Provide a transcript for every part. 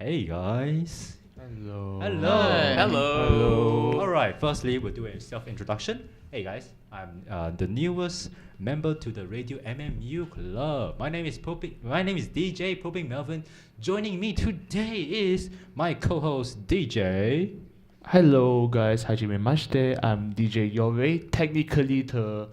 Hey guys. Hello. Hello. Hi. Hello. All right. Firstly, we'll do a self-introduction. Hey guys, I'm the newest member to the RadioMMU club. My name is DJ Poping Melvin. Joining me today is my co-host DJ. Hello guys, Hajime Mashite. I'm DJ Yore. Technically the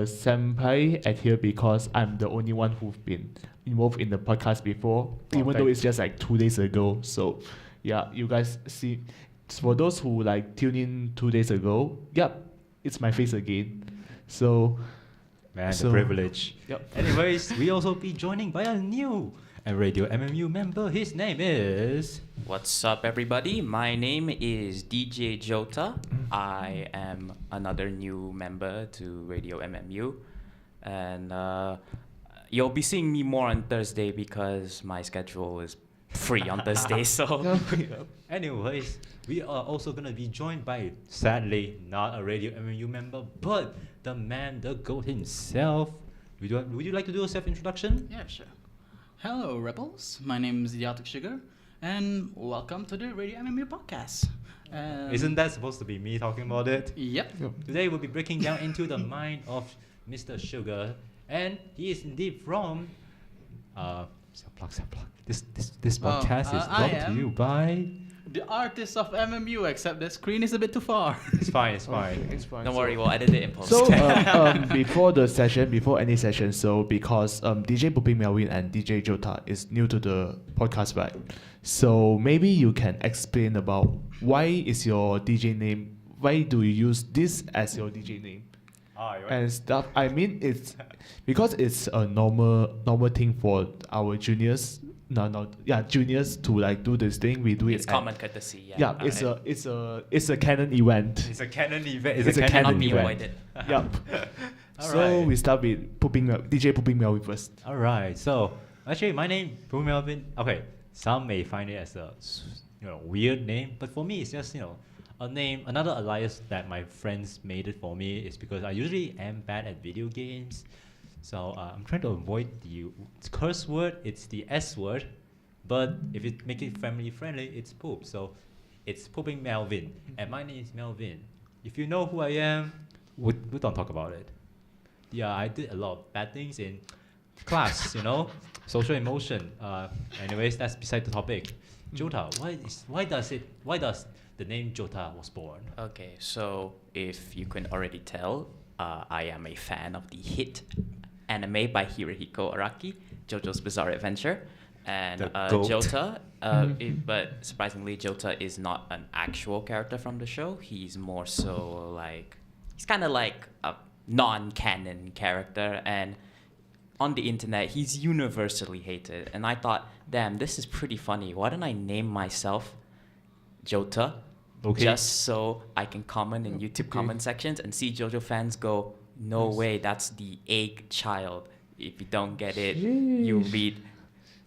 senpai at here because I'm the only one who've been involved in the podcast before, even though it's just like 2 days ago. So yeah, you guys see, for those who like tuned in 2 days ago, yep, it's my face again. So Man, So- the privilege. Yep. Anyways, we also be joining by a new RadioMMU member. His name is. What's up, everybody? My name is DJ Jota. I am another new member to Radio MMU. And you'll be seeing me more on Thursday because my schedule is free on Thursday. So, Anyways, we are also gonna be joined by, sadly, not a RadioMMU member, but the man, the GOAT himself. Would you like to do a self-introduction? Yeah, sure. Hello, Rebels. My name is Idiotic Sugar, and welcome to the Radio MMU podcast. Isn't that supposed to be me talking about it? Yep. Today we'll be breaking down into the mind of Mr. Sugar, and he is indeed from. Self-plug. This Oh, podcast is I brought to am- you by. The artist of MMU, except the screen is a bit too far. It's fine. It's fine. It's fine. don't worry, we'll edit it in post. So before any session, so because DJ Buping Melvin and DJ Jota is new to the podcast, right? So maybe you can explain about why is your DJ name? Why do you use this as your DJ name and stuff? I mean, it's because it's a normal thing for our juniors. Juniors to like do this thing. We do it's it. common courtesy. Yeah, Okay. it's a canon event. It's a canon event. It's a canon Cannot be event. avoided. Yep. So Alright. we start with DJ Pooping Melvin first. All right. So actually, my name, Boo Melvin. Okay, some may find it as a weird name, but for me, it's just a name. Another alias that my friends made it for me is because I usually am bad at video games. So I'm trying to avoid the curse word. It's the S word, but if you make it family friendly, it's poop. So it's Pooping Melvin, and my name is Melvin. If you know who I am, we don't talk about it. Yeah, I did a lot of bad things in class, social emotion. Anyways, that's beside the topic. Jota, why does the name Jota was born? Okay, so if you can already tell, I am a fan of the hit anime by Hirohiko Araki, JoJo's Bizarre Adventure, and The GOAT. Jota. But surprisingly, Jota is not an actual character from the show. He's more so he's kind of like a non-canon character, and on the internet, he's universally hated. And I thought, damn, this is pretty funny. Why don't I name myself Jota? Okay. Just so I can comment in YouTube comment sections and see JoJo fans go, no way, that's the egg child. If you don't get it, you read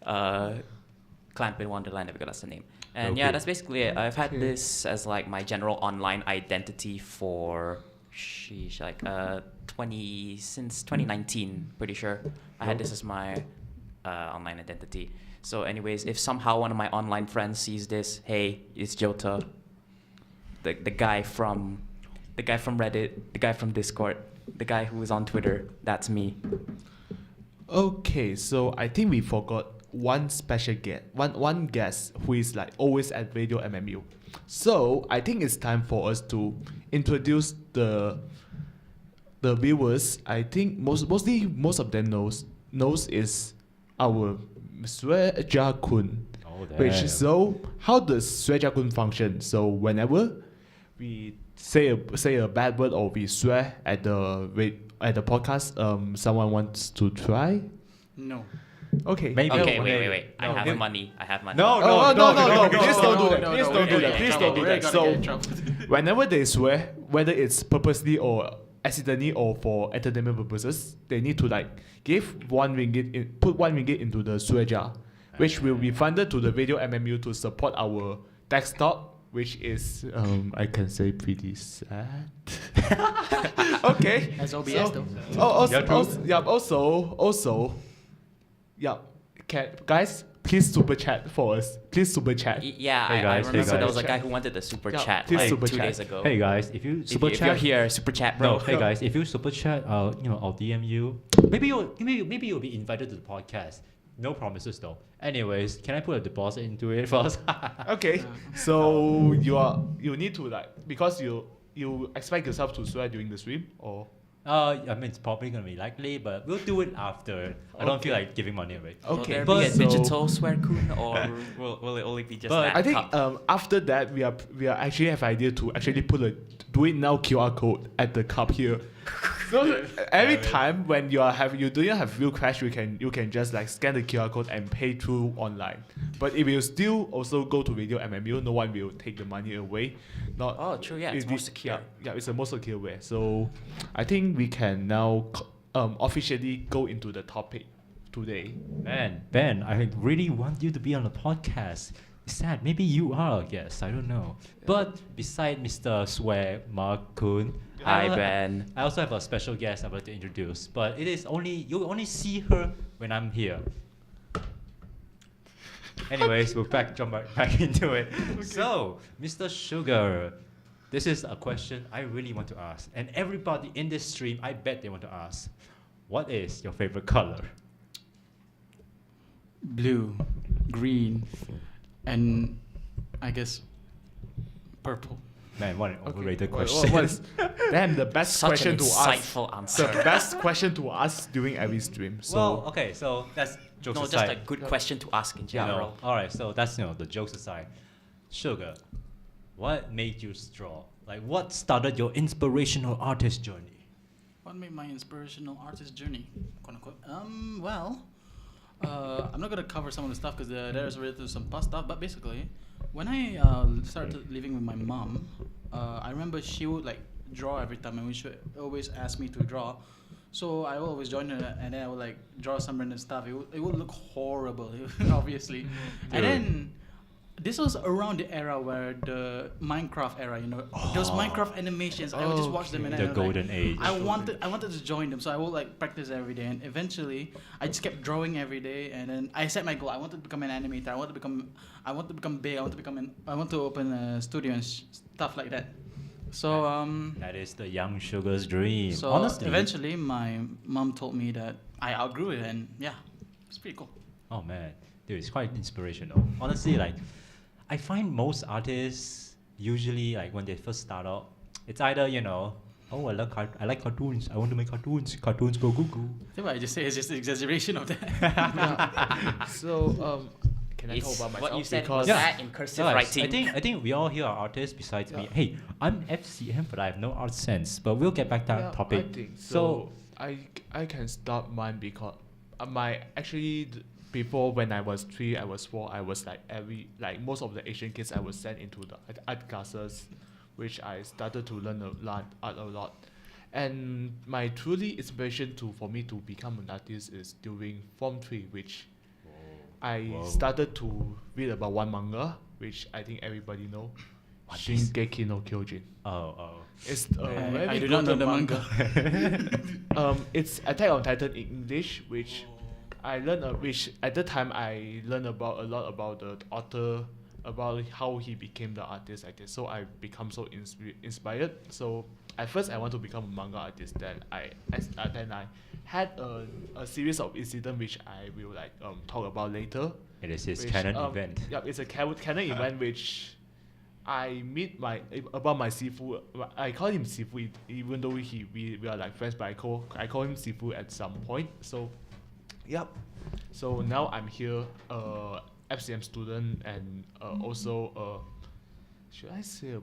Clamp in Wonderland, because that's the name. And Okay. yeah, that's basically it. I've had this as like my general online identity for since 2019, pretty sure. I had this as my online identity. So anyways, if somehow one of my online friends sees this, hey, it's Jota, the guy from Reddit, the guy from Discord, the guy who is on Twitter, that's me. Okay, so I think we forgot one special guest, one guest who is like always at Radio MMU. So I think it's time for us to introduce the viewers. I think most of them knows is our Sweja Kun. Oh, Which so how does Sweja Kun function? So whenever we say a bad word or we swear at the podcast, someone wants to try. No. Okay. Maybe. Okay, wait. I No. have money. No. No. Please don't do that. Please don't do that. Please don't do We're that. gonna So get in trouble. whenever they swear, whether it's purposely or accidentally or for entertainment purposes, they need to give put 1 ringgit into the swear jar, which will be funded to the Radio MMU to support our desktop, which is I can say pretty sad. Okay. As OBS So- though. Also, guys, please super chat for us. Please super chat. Yeah, Hey I guys, hey remember there was a guys. guy who wanted the super Yeah, chat please like super 2 chat. days ago. Hey guys, if you super if chat, you're here, super chat, bro. no, hey guys, if you super chat, I'll DM you. Maybe you'll be invited to the podcast. No promises though. Anyways, can I put a deposit into it first? Okay, so you need to like because you expect yourself to swear during the stream or I mean, it's probably gonna be likely, but we'll do it after. I don't feel Okay. like giving money away. Will okay. there but be a so- digital swear kun or will it only be just But that I think cup? after that we are actually have idea to actually put a do it now QR code at the cup here. So every time when you do not have real cash, you can just like scan the QR code and pay through online. But if you still also go to RadioMMU, no one will take the money away. Not Oh, true, yeah, it's more secure. Yeah, it's a more secure way. So I think we can now officially go into the topic today. Man, Ben, I really want you to be on the podcast. It's sad. Maybe you are a guest. I don't know. But beside Mr. Swear Mark Kun, Hi, Ben. I also have a special guest I'd like to introduce. But you'll only see her when I'm here. Anyways, we'll jump back into it. So, Mr. Sugar, this is a question I really want to ask. And everybody in this stream, I bet they want to ask. What is your favorite color? Blue, green, and I guess purple. Man, what an overrated What- question. What's damn the best Such question an to ask? insightful The answer. best question to ask during every stream. So Well, okay, so that's jokes No, just aside. a good question to ask in You know, general. all right, so that's the jokes aside. Sugar, what made you draw? Like, what started your inspirational artist journey? What made my inspirational artist journey? Quote unquote. Well, I'm not gonna cover some of the stuff because there's related to some past stuff. But basically, when I started living with my mom, I remember she would like draw every time, and she would always ask me to draw. So I would always join her, and then I would like draw some random stuff. It would look horrible, obviously. And then this was around the era where the Minecraft era, those Minecraft animations. I would just watch them, and The I was like, golden age. I wanted to join them, so I would like practice every day, and eventually I just kept drawing every day, and then I set my goal. I wanted to become an animator. I want to become big. I want to open a studio and stuff like that. So That is the young Sugar's dream. so Honestly, eventually my mom told me that I outgrew it, and yeah, it's pretty cool. oh man, dude, it's quite inspirational. Honestly, like, I find most artists usually like when they first start out, it's either oh I like cartoons. I want to make cartoons. Cartoons go goo goo. I think what I just say is just an exaggeration of that. So can I talk It's about myself? what you said Because was that in cursive Guys, writing. I think we all here are artists besides me. Yeah. Hey, I'm FCM, but I have no art sense. But we'll get back to that topic. I think so. I can start mine because before when I was 3, I was 4, I was like most of the Asian kids, I was sent into the art classes, which I started to learn art a lot. And my truly inspiration for me to become an artist is during Form 3, which I Whoa. started to read about one manga, which I think everybody know, What is- Shingeki no Kyojin. Oh. It's I do not know the manga. It's Attack on Titan in English, which I learned. Which at the time I learned about a lot about the author, about how he became the artist. I guess so. I become so inspired. So at first I want to become a manga artist. Then I had a series of incidents which I will talk about later. It is his which, canon event. Yeah, it's a canon event which I meet my Sifu. I call him Sifu even though we are like friends, but I call him Sifu at some point. So, yep. So now I'm here, FCM student, and also should I say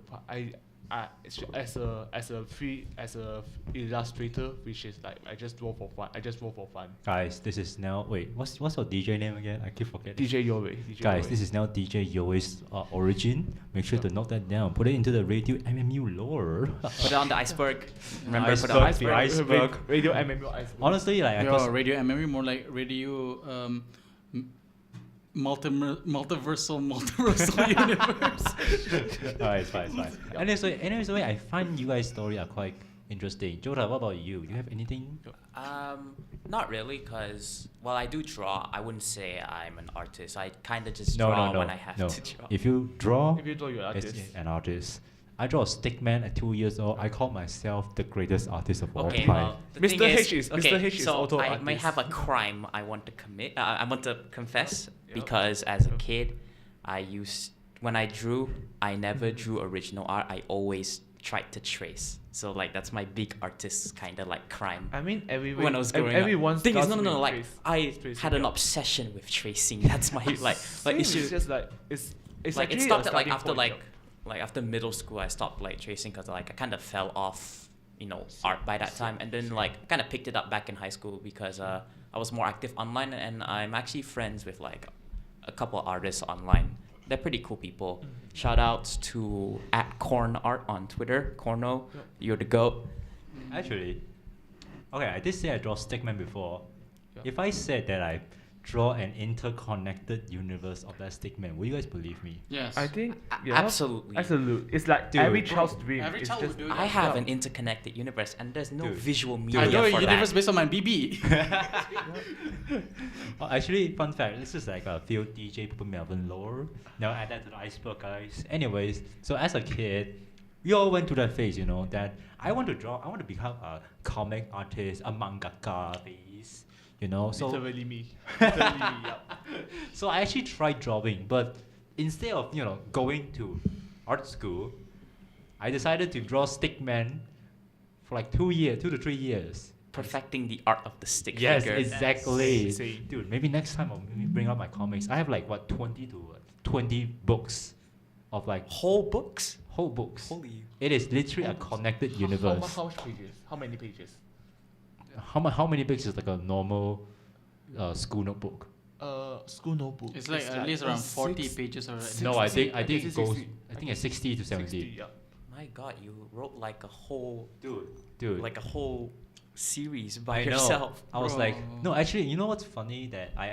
as a illustrator, which is like I just draw for fun. Guys, this is now what's your DJ name again? I keep forgetting. DJ Yore. Guys, this is now DJ Yoe's origin. Make sure to note that down. Put it into the RadioMMU lore. Put it on the iceberg. Remember, put it on the Iceberg, iceberg. the iceberg. Radio MMU iceberg. Honestly, like I Yo, thought, radio MMU more like radio multiversal universe. alright, it's fine. Anyways, I find you guys' story are quite interesting. Jota, what about you? Do you have anything? Not really, cause well, I do draw. I wouldn't say I'm an artist. I kind of just No, draw no, no, when I have no. to draw. If you draw, If you draw, you're an as artist. an artist. I draw a stick man at 2 years old. I call myself the greatest artist of all Okay, time. well, the Mr. thing H is- okay, Mr. H is so also I may artist. have a crime I want to commit. I want to confess Yep. because as a kid, when I drew, I never drew original art. I always tried to trace. So like that's my big artist kind of like crime. I mean, When I was growing up. everyone Thing is, starts no, with like I tracing, had an yeah. obsession with tracing. That's my like Same, issue. It's just like it's Like it actually a stopped at like starting after point, like after middle school I stopped like tracing because like I kind of fell off art by that time, and then like kind of picked it up back in high school because I was more active online, and I'm actually friends with like a couple artists online. They're pretty cool people. Shout outs to @cornart on Twitter. Corno, Yep. you're the goat. Actually, okay, I did say I draw stickman before. Yeah. If I said that I draw an interconnected universe of that stickman, will you guys believe me? Yes. I think Absolutely. absolutely. It's like Dude. every child's dream. Every It's child just would do it. I have Yeah. an interconnected universe, and there's no Dude. visual Dude. media I know a for universe that. based on my BB. Oh, actually, fun fact, this is like a field DJ Purple Melvin lore. Now add that to the iceberg, guys. Anyways, so as a kid, we all went through that phase, that I want to draw, I want to become a comic artist, a mangaka phase, so literally me. Literally me. Yeah. so I actually tried drawing, but instead of going to art school, I decided to draw stickman for like 2 to 3 years. Perfecting the art of the stick Yes, figure. exactly. Same. Dude, maybe next time I'll maybe bring out my comics. I have like 20 to 20 books of like Whole books? whole books. Holy. It is literally a connected universe. How much pages? How many pages? How many pages is like a normal school notebook? School notebook. It's like at least around 40 pages or No, I think I think it it's goes. 60. I think it's 60 to 70. 60, yeah. My God, you wrote like a whole, Dude, like a whole series by I know. yourself. I was Bro. like, no, actually, you know what's funny? That I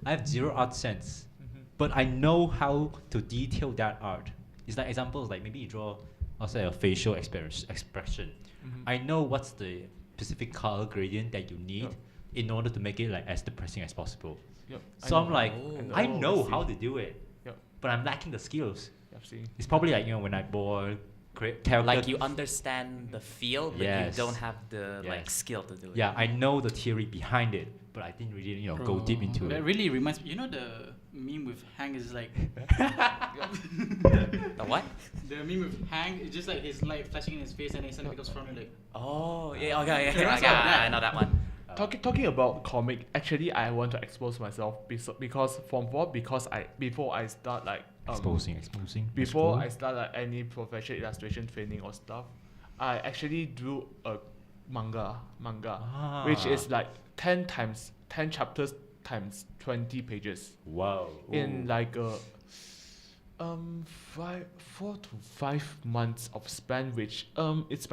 have zero art sense, Mhm. but I know how to detail that art. It's like examples, like maybe you draw, I'll say a facial expression. Mhm. I know what's the specific color gradient that you need Yep. in order to make it like as depressing as possible. Yep. So I'm like, Oh. I know see. how to do it, Yep. but I'm lacking the skills. Yep. See. It's probably like when I bought character. Like you understand the feel, but Yes. you don't have the like Yes. skill to do it. Yeah, I know the theory behind it, but I didn't really go deep into That it. really reminds me. The meme with Hang is like The what? the meme with Hang. It's just like his light flashing in his face, and then suddenly becomes from like. Oh, yeah, okay, It runs okay, like that. I know that one. Talking about comic, actually, I want to expose myself because before I start like Exposing. before I start like any professional illustration training or stuff, I actually drew a manga, which is like 10 chapters times 20 pages Wow. in like a 4 to 5 months of span, which it's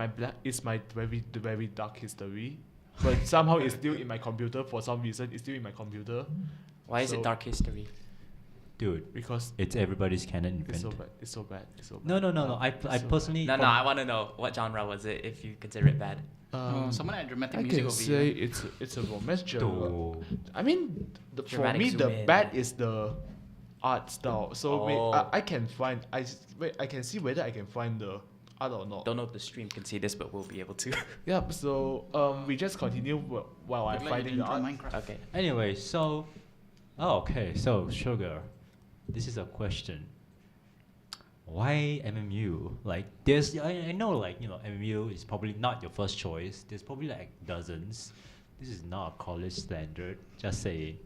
my very dark history, but somehow it's still in my computer. For some reason, it's still in my computer Why is So- it dark history? Dude, because it's everybody's canon it's so event. bad. It's so bad. It's so bad. No. I It's so personally. No, I want to know what genre was it if you consider it bad. Someone had dramatic I music can over say here. it's a romance genre. Dude. I mean, for Dramatic me, zoom the in. bad is the art style. So Oh. I can find I can see whether I can find the art or not. Don't know if the stream can see this, but we'll be able to. Yep. So we just continue while I'm Look like you finding the didn't art. draw Minecraft. Okay. Anyway, so. Oh, okay. So, Sugar, this is a question. Why MMU? Like, I know, like, MMU is probably not your first choice. There's probably like dozens. This is not a college standard. Just saying.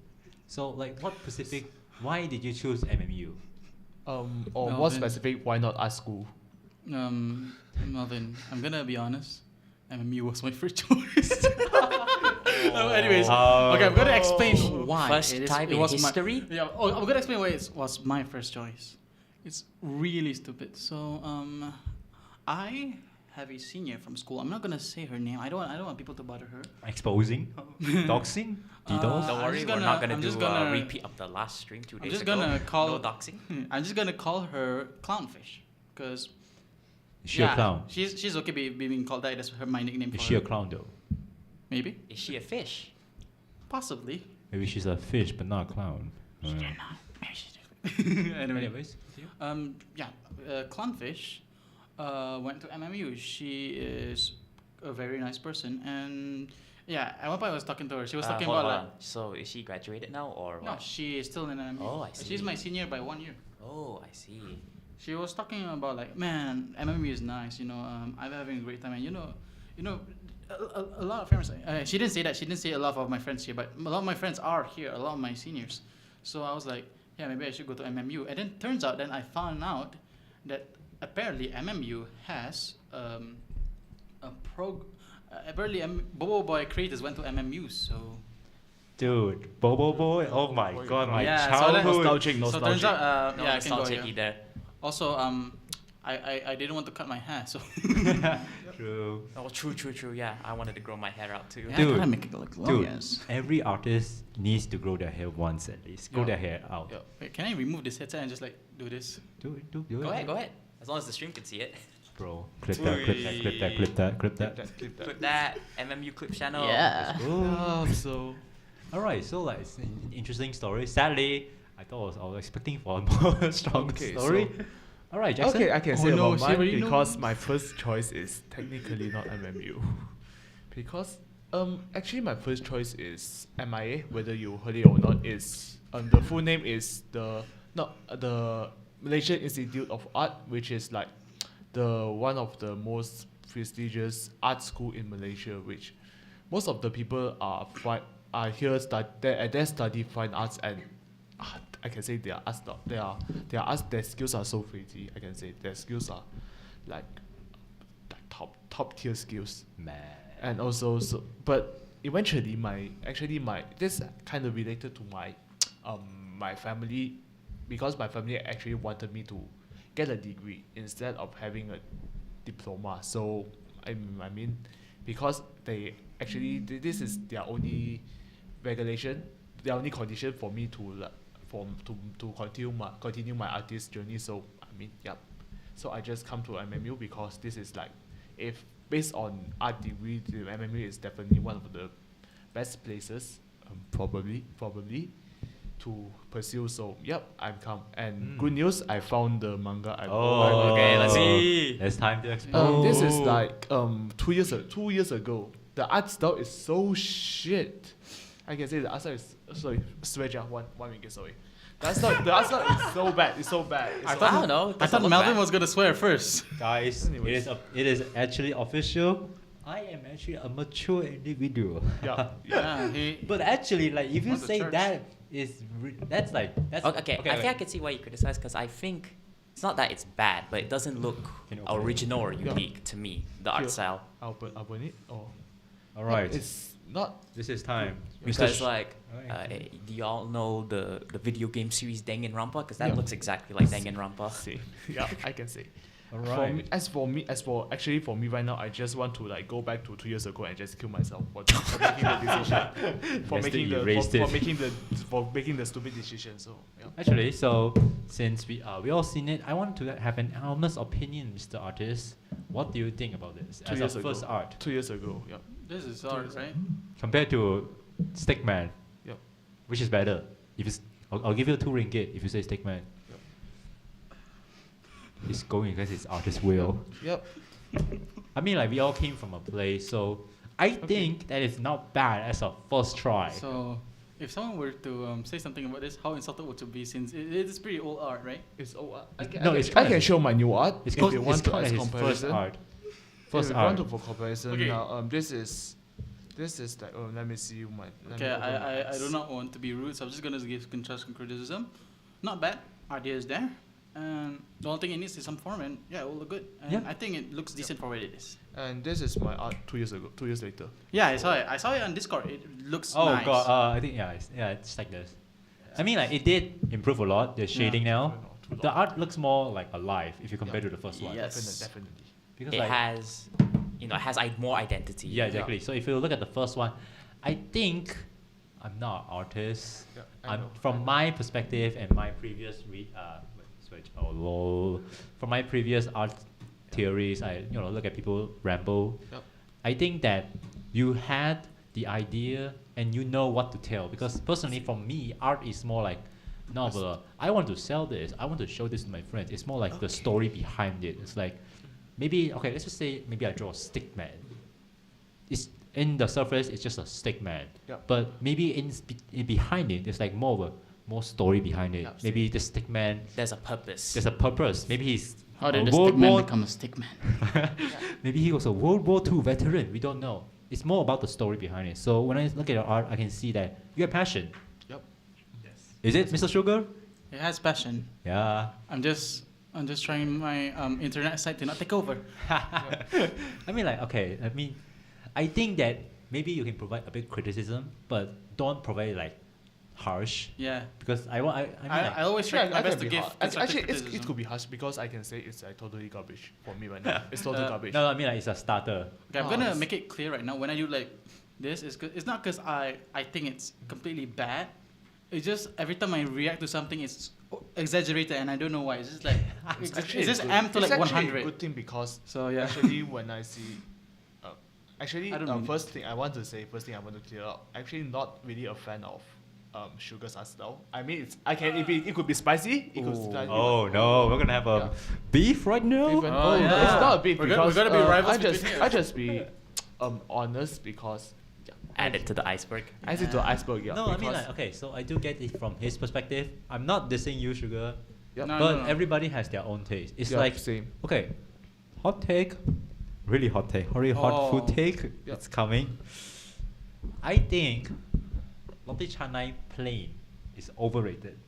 So, like, why did you choose MMU? Or Melvin. more specific, why not art school? Melvin, I'm gonna be honest. MMU was my first choice. Anyways, Oh. okay, I'm gonna explain why. First it time in my- history? Yeah. Oh, I'm gonna explain why it was my first choice. It's really stupid. So, I have a senior from school. I'm not gonna say her name. I don't want people to bother her. Exposing? Doxing? DDoS? Don't I'm worry, just we're gonna- not gonna I'm do just a gonna- repeat of the last stream 2 days just ago. gonna call- No doxing. I'm just gonna call her Clownfish, because Is she a clown? She's okay being called that. That's my nickname for Is she her. a clown though? Maybe. Is she a fish? Possibly. Maybe she's a fish but not a clown. Anyway. Anyways, Clownfish went to MMU. She is a very nice person, and yeah, at one point I was talking to her. She was talking Hold about on, like, hold on. So is she graduated now or no, what? she is still in MMU. Oh, I She's see. my senior by 1 year. Oh, I see. She was talking about like, man, MMU is nice. I'm having a great time, and a lot of friends. She didn't say that. She didn't say a lot of my friends here, but a lot of my friends are here. A lot of my seniors. So I was like, yeah, maybe I should go to MMU. And then turns out, then I found out that apparently MMU has apparently Bobo Boy creators went to MMU. So dude, Bobo Boy. Oh my god, my Yeah, so childhood. Nostalgic, so turns out, No yeah, I can go nostalgic here. either. Also, I didn't want to cut my hair, so True. Oh, true. Yeah, I wanted to grow my hair out too. yeah, Dude, I gotta make it look Dude, glorious. every artist needs to grow their hair once at least. Grow Yeah. their hair out. Yo, wait, can I remove this headset and just like do this? Do it. Go ahead. As long as the stream can see it. Bro, clip that. Clip that. MMU clip channel. Yeah. So Alright, so like it's an interesting story. Sadly, I was expecting for a more strong Okay, story. Alright, Jackson. okay, I can Oh say no, about she mine already know. because my first choice is technically not MMU. Because actually my first choice is MIA, whether you heard it or not. Is the full name is the Malaysian Institute of Art, which is like the one of the most prestigious art school in Malaysia, which most of the people are here they study fine arts, and I can say their skills are so crazy. I can say their skills are like top tier skills. Man. And also but eventually my this kind of related to my family, because my family actually wanted me to get a degree instead of having a diploma. So I mean because they actually this is their only regulation, their only condition for me to continue my artist journey. So I mean, yep. So I just come to MMU because this is like, if based on art degree, the MMU is definitely one of the best places, probably to pursue. So yep, I'm come. And good news, I found the manga. Okay, let's see. It's time to explore. This is like 2 years ago. The art style is so shit. I can say the art style is sorry, one minute, sorry. The art style is so bad. It's so bad. I don't know. I thought Melvin was gonna swear first. Guys, Anyways. it is actually official. I am actually a mature individual. yeah. But actually, like, if you What's the say church? that's Okay, I think I can see why you criticize, because I think it's not that it's bad, but it doesn't look Can you open it? original or unique to me, the art Here. style. I'll open it. Oh. All right, It's not. this is time. Because Sh- like, Alright. do y'all know the video game series Danganronpa? Because that Yeah. looks exactly like Danganronpa. See. Yeah, I can say. All For right. me, for me right now, I just want to like go back to 2 years ago and just kill myself for making the decision, for making the stupid decision. So yeah. Actually, so since we all seen it, I want to have an honest opinion, Mr. Artist. What do you think about this as a first art 2 years ago. Yeah. This is art, right? compared to Stickman? Yep. Which is better? If it's, I'll give you 2 ringgit if you say Stickman. Yep. It's going because it's artist will. Yep. I mean, like, we all came from a place, so I think that is not bad as a first try. So, if someone were to say something about this, how insulted would you be, since it is pretty old art, right? It's I I can show my new art It's if called, you it's want to called as his first comparison. art. If First you art. want to for comparison, Okay. now this is like, let me see my. let me Okay, open my I do not want to be rude, so I'm just gonna give constructive criticism. Not bad, idea is there, and the only thing it needs is some form, and yeah, it will look good. And Yeah. I think it looks decent for what it is. And this is my art 2 years ago. 2 years later. Yeah, I saw it. I saw it on Discord. It looks Oh nice. god, I think it's like this. I mean, like, it did improve a lot. The shading now, Too the long. art looks more like alive if you compare to the first one. Yes. Definitely. Because It like, has, it has more identity. yeah, exactly. So if you look at the first one, I think I'm not an artist. Yeah, I know. From my perspective and my previous from my previous art theories. I look at people ramble. Yep. I think that you had the idea and you know what to tell. Because personally, for me, art is more like novel. I want to sell this. I want to show this to my friends. It's more like the story behind it. It's like maybe let's just say maybe I draw a stick man. It's in the surface, it's just a stick man. Yep. But maybe in behind it, there's like more story behind it. Yep. Maybe the stick man. There's a purpose. There's a purpose. Maybe he's How did a the World stick man War. become a stick man? Maybe he was a World War II veteran. We don't know. It's more about the story behind it. So when I look at your art, I can see that you have passion. Yep. Is it, Mr. Sugar? It has passion. Yeah. I'm just trying my internet site to not take over. I mean, I think that maybe you can provide a bit criticism, but don't provide it like harsh. Yeah. Because I always try my best to give constructive Actually, it criticism. could be harsh because I can say it's like totally garbage for me right now. It's total garbage. No, I mean like it's a starter. Okay, I'm Oh, gonna it's- make it clear right now. When I do like this, it's not because I think it's completely bad. It's just every time I react to something, it's exaggerated, and I don't know why. It's just like it's just good. amped to It's like actually a 100. good thing because So yeah. actually when I see, I don't mean- first thing I want to clear up. Actually, not really a fan of Sugar's art style. I mean, it could be spicy. It could. Oh no, we're gonna have a beef right now. Even, Oh, no, yeah. it's not a bit We're because gonna be rivals between here. I just be honest because Add it to the iceberg. I see the iceberg. Yeah. No, I mean because- okay, so I do get it from his perspective. I'm not dissing you, Sugar, Yep. No, but no. everybody has their own taste. It's Yeah, like same. okay, hot take, really hot take, very hot food Oh. take. Yep. It's coming. I think Roti Canai plain is overrated.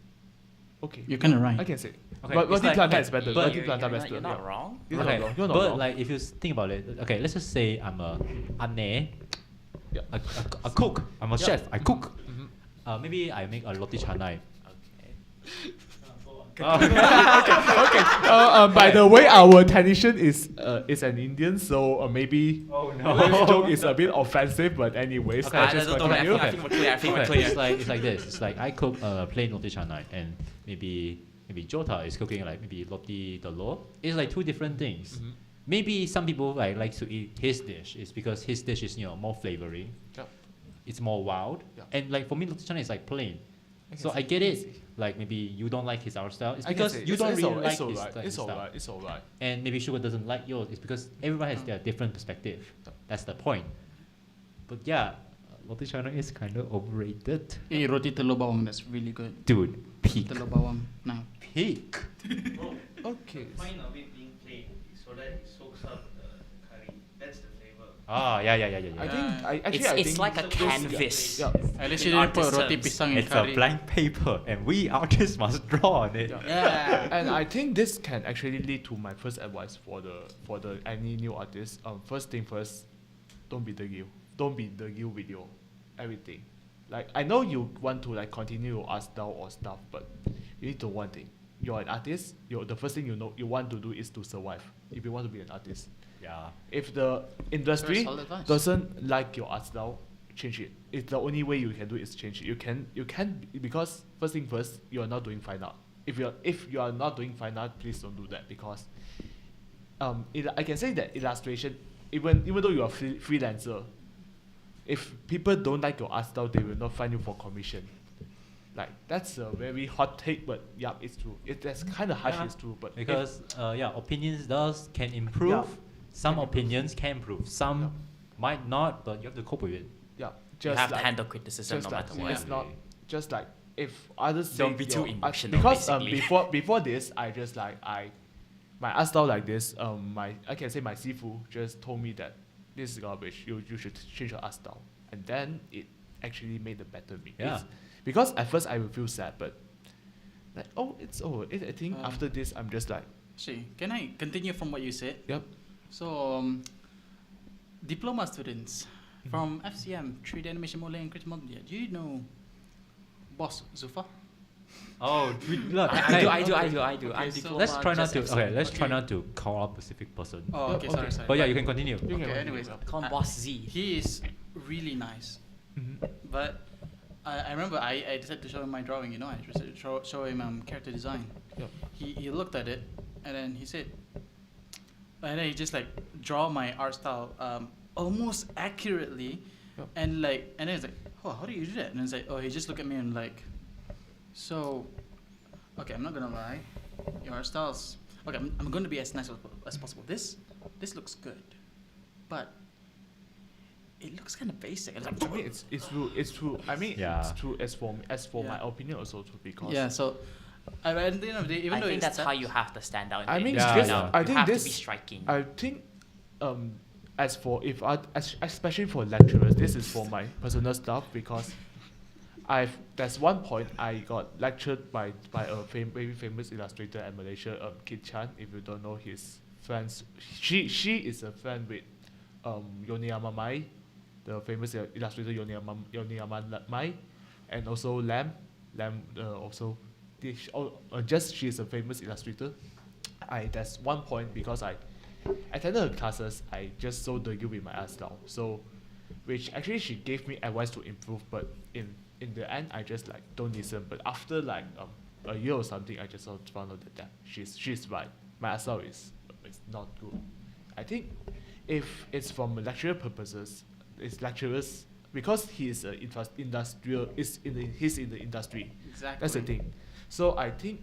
Okay. You're kind of right. I can say. Okay, But it's Roti like- Planta okay, is better. but- Roti Planta better. You're not wrong. You're not Okay, wrong. You're not but wrong. like if you think about it, okay, let's just say I'm a ane, Yeah. a cook. I'm a Yeah. chef. I cook. Mhm. Maybe I make a roti canai. Okay. By the way, our technician is an Indian, so maybe Oh this joke is a bit offensive. But anyways, Okay, I just don't- continue. I think we're clear. I think we're Okay, clear. it's like this. It's like I cook plain roti canai, and maybe Jota is cooking like maybe roti telur. It's like two different things. Mhm. Maybe some people like to eat his dish. It's because his dish is more flavoring. Yep. It's more wild. Yep. And like for me, roti canai is like plain. can So see, I get I it. can see. Like maybe you don't like his art style. It's I can because say, you it's- don't it's really alright, like it's his alright, style. It's alright. It's alright. And maybe Sugar doesn't like yours. It's because everyone has their different perspective. Yep. That's the point. But yeah, roti canai is kind of overrated. Roti telur bawang, that's really good. Dude, peak. Telur bawang, now. Peak. Okay. Fine of it being plain so that it soaks up the curry. That's the flavor. Ah, yeah. I think I actually It's, I it's think like a those- canvas. Yeah. At least In you didn't put artist roti terms. pisang in It's curry. a blank paper, and we artists must draw on it. Yeah. And I think this can actually lead to my first advice for the any new artist. First thing first, don't be the you. Don't be the you with your everything. Like I know you want to like continue your art style or stuff, but you need to one thing. You're an artist. The first thing you want to do is to survive. If you want to be an artist, Yeah. if the industry solid advice. doesn't like your art style, change it. It's the only way you can do is change it. You can because first thing first, you are not doing fine art. If you are not doing fine art, please don't do that because I can say that illustration, even though you are freelancer, if people don't like your art style, they will not find you for commission. Like that's a very hot take, but yeah, it's true. That's kind of harsh, Yeah. it's true. But Because opinions can improve. Yeah. Some Can improve. opinions can improve. Some Yeah. might not, but you have to cope with it. yeah, You just have like, to handle criticism just no like matter what. it's not just like if others say Don't be too your art- emotional, because basically. before this I just like my art style like this I can say my sifu just told me that this is garbage, you should change your art style, and then it actually made a better me. Yeah. Because at first I will feel sad, but like it's over. I think Uh, after this I'm just like See, can I continue from what you said? yep. So, diploma students from FCM, 3D Animation Modeling and Creative Media. Do you know Boss Zufa? Oh, look. I do. I'm Okay, so diploma. Let's try not just to. Okay, let's try Okay. not to call out a specific person. Oh, Yep, okay, okay. sorry, sorry. But yeah, you can continue. You can Okay, continue, anyways. yeah. Call him Boss Z. He is really nice. Mhm. But I remember I decided to show him my drawing, I decided to show him character design. Yep. He looked at it and then he said, and then he just like draw my art style almost accurately, Yep. and then it's like, oh, how do you do that? And it's like, oh, he just look at me and like, so, okay, I'm not gonna lie, your art styles. Okay, I'm going to be as nice as possible. This looks good, but it looks kind of basic. And it's I like, mean, it's true. I mean, Yeah. it's true as for my Yeah. opinion also too, because yeah. So, at the end of the day, even I though think it's that's how you have to stand out. In I the mean, industry Yeah, now. yeah. I You think have this to be striking. I think as for if I especially for lecturers, this is for my personal stuff because there's one point I got lectured by a very famous illustrator in Malaysia, Kit Chan. If you don't know his friends, she is a friend with Yoneyama Mai, the famous illustrator Yoneyama Mai, and also Lam also. Just she is a famous illustrator. That's one point because I attended her classes. I just so deal with my art style. So, which actually she gave me advice to improve, but in the end I just like don't listen. But after like a year or something, I just found out that she's right. My art style is not good. I think if it's from lecturer purposes, it's lecturers because he is industrial. He's in the industry. exactly. That's the thing. So I think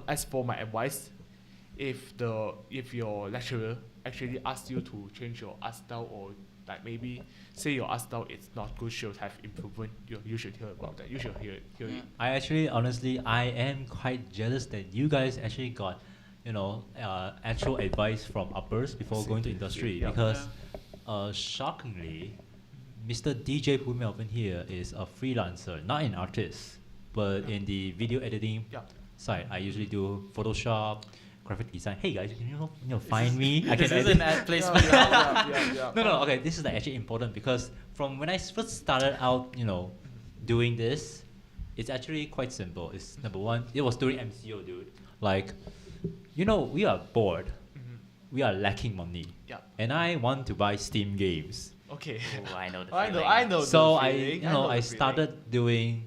as for my advice, if your lecturer actually asks you to change your art style or like maybe say your art style is not good, should have improvement, you should hear about that. You should hear Yeah. it. I actually, honestly, I am quite jealous that you guys actually got, actual advice from uppers before Same going to thing, industry. yeah. Because, shockingly, Mr. DJ Poo Melvin here is a freelancer, not an artist, but in the video editing Yeah. side. I usually do Photoshop, graphic design. Hey guys, can you find me? I can This is edit. an ad placement. Yeah. No, okay, this is like actually important because from when I first started out, doing this, it's actually quite simple. It's number one, it was during MCO, dude. Like, we are bored. Mhm. We are lacking money. Yeah. And I want to buy Steam games. Okay. Oh, I know the I feeling. know. So the I, feeling, you know know, the I feeling. started doing,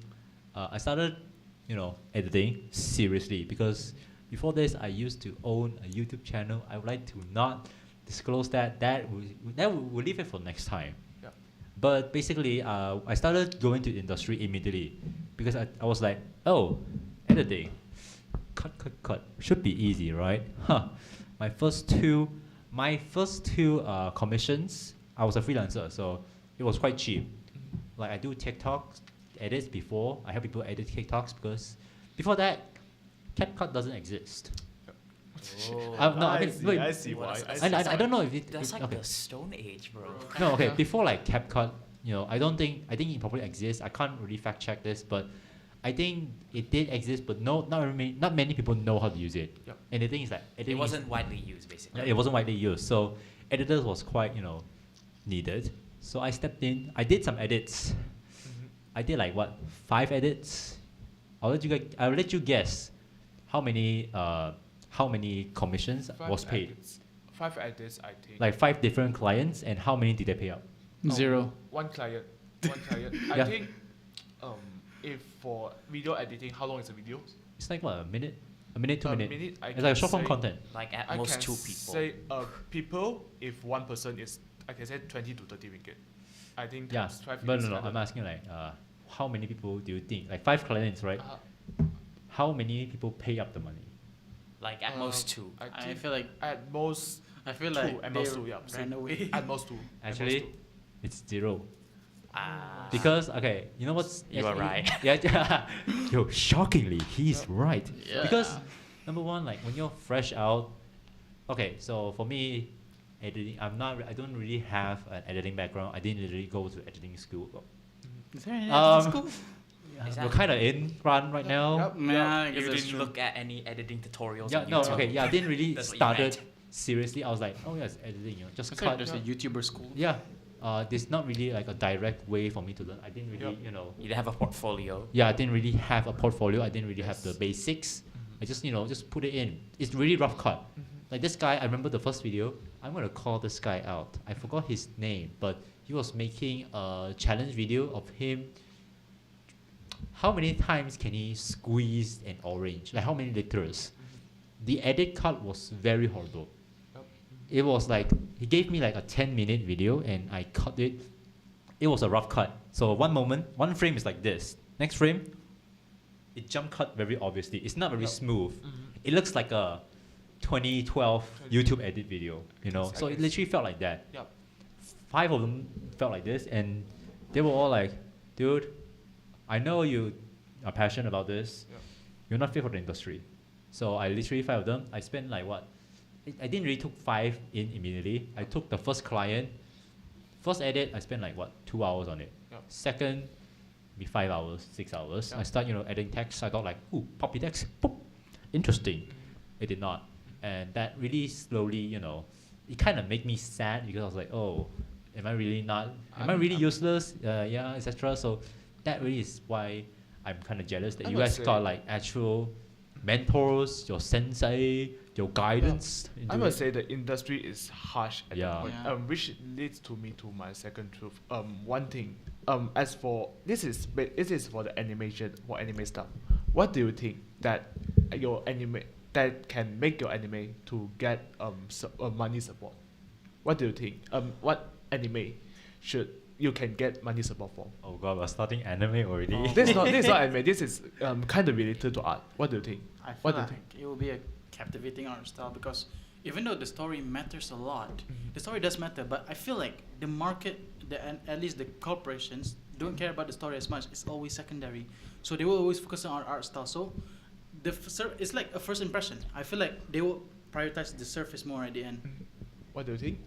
editing seriously because before this I used to own a YouTube channel. I would like to not disclose that. We'll leave it for next time. Yeah. But basically, I started going to the industry immediately because I was like, oh, editing, cut, should be easy, right? Huh. My first two commissions, I was a freelancer, so it was quite cheap. Like I do TikTok edits before. I help people edit TikToks because before that, CapCut doesn't exist. Oh. No, I mean, wait, I see why. I don't know if it. That's like okay. the Stone Age, bro. No, okay. Before like CapCut, I think it probably exists. I can't really fact check this, but I think it did exist, but not many people know how to use it. Yep. And the thing is that It wasn't widely used, basically. it wasn't widely used, so editors was quite needed. So I stepped in. I did some edits. I did like 5 edits. I'll let you guess how many commissions was paid. 5 edits, I think. Like 5 different clients, and how many did they pay out? Zero. One client. Yeah. I think if for video editing, how long is the video? It's like what, a minute, 2 minutes. I It's like a can short form say- content. Like at I most can 2 people. say people, if one person is, I can say 20 to 30 ringgit. I think Yeah, times 5 but is no, kinda- I'm asking like, how many people do you think? Like 5 clients, right? Uh, How many people pay up the money? Like at most 2. I think feel like at most I feel 2, like at they most 2, yeah. ran away. At most 2. Actually, it's 0. Ah. Because okay, you know what's You are right. Yeah, yo, shockingly, he's right. Yeah. Because number one, like when you're fresh out, okay, so for me, editing, I don't really have an editing background. I didn't really go to editing school. Is there any Um, school? Is We're that- kind of in run right now. Yep. Yeah, I You guess that's didn't true. look at any editing tutorials Yeah, on no, YouTube. okay, yeah, I didn't really That's what you started meant. seriously. I was like, oh yeah, it's editing, just It's like cut. there's a YouTuber school. Yeah, there's not really like a direct way for me to learn. I didn't really, You didn't have a portfolio. yeah, I didn't really have a portfolio. I didn't really have the basics. I just, just put it in. It's really rough cut. Like this guy, I remember the first video. I'm gonna call this guy out. I forgot his name, but he was making a challenge video of him. How many times can he squeeze an orange? Like how many liters? The edit cut was very horrible. Yep. it was like he gave me like a 10-minute video and I cut it. It was a rough cut. So one frame is like this. Next frame, it jump cut very obviously. It's not very smooth. It looks like a 2012 YouTube edit video, you know. So it literally felt like that. Yep. 5 of them felt like this, and they were all like, "Dude, I know you are passionate about this. Yep. You're not fit for the industry." So I literally 5 of them. I spent like what? I didn't really took 5 in immediately. I took the first client, first edit. I spent like what 2 hours on it. Yep. Second, be 5 hours, 6 hours. Yep. I start adding text. I thought like, ooh, poppy text, boop, interesting. It did not, and that really slowly, it kind of made me sad because I was like, oh, am I really not? Am I really useless? Yeah, etc. So that really is why I'm kind of jealous that I you must guys say- got like actual mentors, your sensei, your guidance. I must say the industry is harsh at Yeah. the point, Yeah. which leads to me to my second truth. One thing, as for this is for the animation, for anime stuff. What do you think that your anime that can make your anime to get money support? What do you think? What anime should you can get money support for? Oh god, we're starting anime already. Oh. This is not anime. This is kind of related to art. What do you think? I feel What do you like think? it will be a captivating art style because even though the story matters a lot, the story does matter. But I feel like the market, at least the corporations, don't care about the story as much. It's always secondary, so they will always focus on art style. So it's like a first impression. I feel like they will prioritize the surface more at the end. What do you think?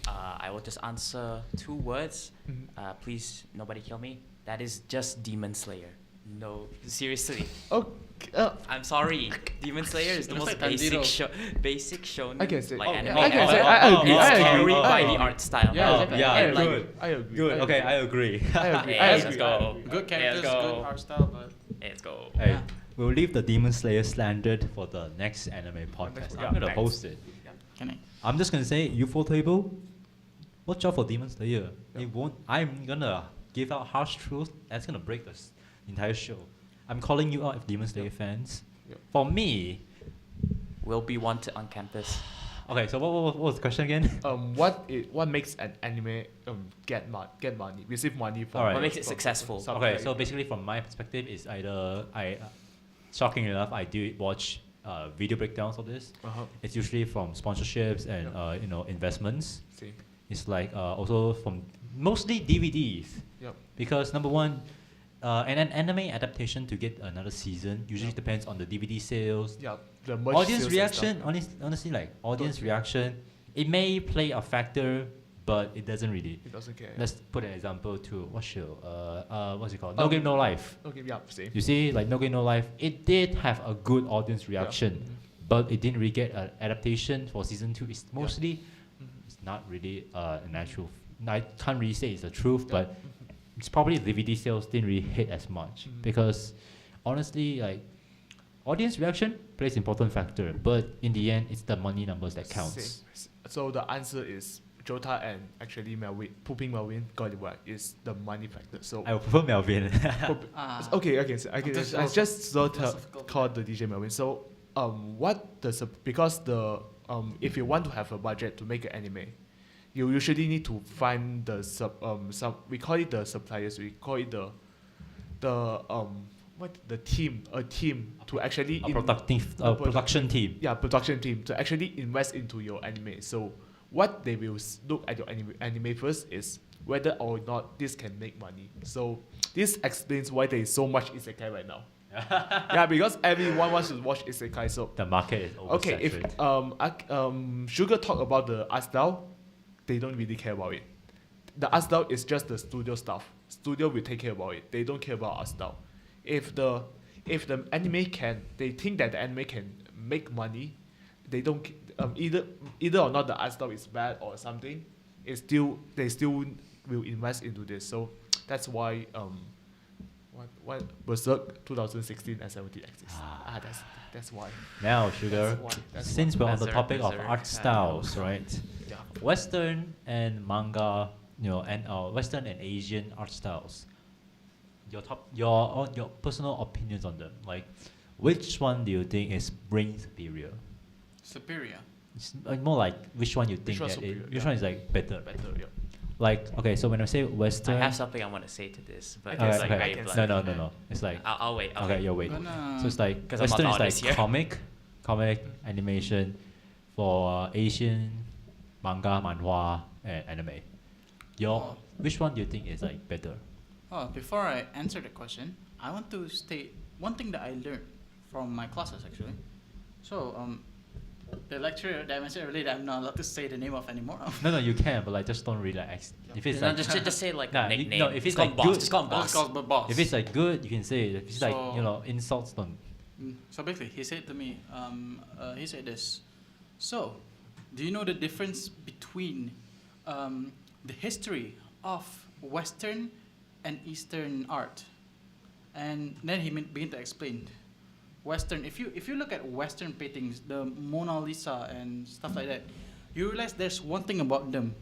I will just answer 2 words. Mhm. Please, nobody kill me. That is just Demon Slayer. No, seriously. Okay. I'm sorry. Demon Slayer is the It looks most like Tanjiro. basic shonen I can say- like oh, anime. yeah, I can ever. say- I agree, It's I agree, carried I by agree. the art style. Yeah, Oh, exactly. yeah, I agree. good. I agree. Good. I Okay, agree. I agree. I agree. Hey, I let's agree. go. Good characters, Let's good go. art style, but Let's go. Hey, Yeah. we'll leave the Demon Slayer slandered for the next anime podcast. Yeah, I'm gonna thanks. host it. can I? I'm just gonna say, UFO table, watch out for Demon Slayer. Yeah. It won't. I'm gonna give out harsh truth. That's gonna break the entire show. I'm calling you out, if Demon Slayer fans. Yeah. For me, Will be wanted on campus. okay. So what was the question again? What makes an anime get money, receive money from? Alright. What makes it from- successful? from- Okay, so basically from my perspective, is either shocking enough, I do watch video breakdowns of this. Uh-huh. It's usually from sponsorships and investments. See. It's like also from mostly DVDs. Yep. Because number one, an anime adaptation to get another season usually depends on the DVD sales, Yeah. The merch audience sales and reaction. stuff. Honestly, like audience Don't- reaction, it may play a factor, but it doesn't really. It doesn't care. Let's put an example to what show? What's it called? Um, No Game No Life. Okay. Yeah. Same. You see, like No Game No Life, it did have a good audience reaction, but it didn't really get an adaptation for season 2. It's mostly, it's not really an actual. I can't really say it's the truth, Yeah. but it's probably DVD sales didn't really hit as much because, honestly, like audience reaction plays important factor, but in the end, it's the money numbers that counts. Same. So the answer is Jota and actually Melvin, Pooping Melvin got it right. Is the money factor. So I would prefer Melvin. okay. So I can Just I just so philosophical. call the DJ Melvin. So what does because the if you want to have a budget to make an anime, you usually need to find the we call it the suppliers. We call it the team to actually a production team. production team to actually invest into your anime. So what they will look at your anime first is whether or not this can make money. So this explains why there is so much isekai right now. Yeah, because everyone wants to watch isekai. So The market is okay, if oversaturated. Sugar talk about the art style, they don't really care about it. The art style is just the studio stuff. Studio will take care about it. They don't care about art style. If the anime can, they think that the anime can make money, they don't either or not the art style is bad or something. They still will invest into this. So that's why what Berserk 2016 and 17 exists. That's why. Now, Sugar, That's since we're on the Berserk, topic of Berserk, art styles, right? Yeah. Western and manga, and Western and Asian art styles. Your personal opinions on them. Like, which one do you think is brain superior? Superior. It's more like which one you think one's that superior, which yeah. one is like better. Better, yeah. Like okay, so when I say I Western, have something I want to say to this, but Okay, it's okay, like I very can blunt. say. no. It's like I'll wait. I'll okay, wait. you'll wait. Gonna- So it's like 'Cause I'm not Western the is like artist here. comic animation for Asian manga, manhwa, and anime. Oh. Which one do you think is like better? Oh, before I answer the question, I want to state one thing that I learned from my classes actually. So, the lecturer that I mentioned earlier that I'm not allowed to say the name of anymore. No, you can, but like just don't really like. If it's No, like just say like Nah, a nickname. no, if it's called like boss, good- just call him Boss. boss. Boss. if it's like good, you can say it. If it's like So- insults, don't. So basically, he said to me, he said this. So, do you know the difference between the history of Western and Eastern art? And then he began to explain. Western, if you look at Western paintings, the Mona Lisa and stuff like that, you realize there's one thing about them.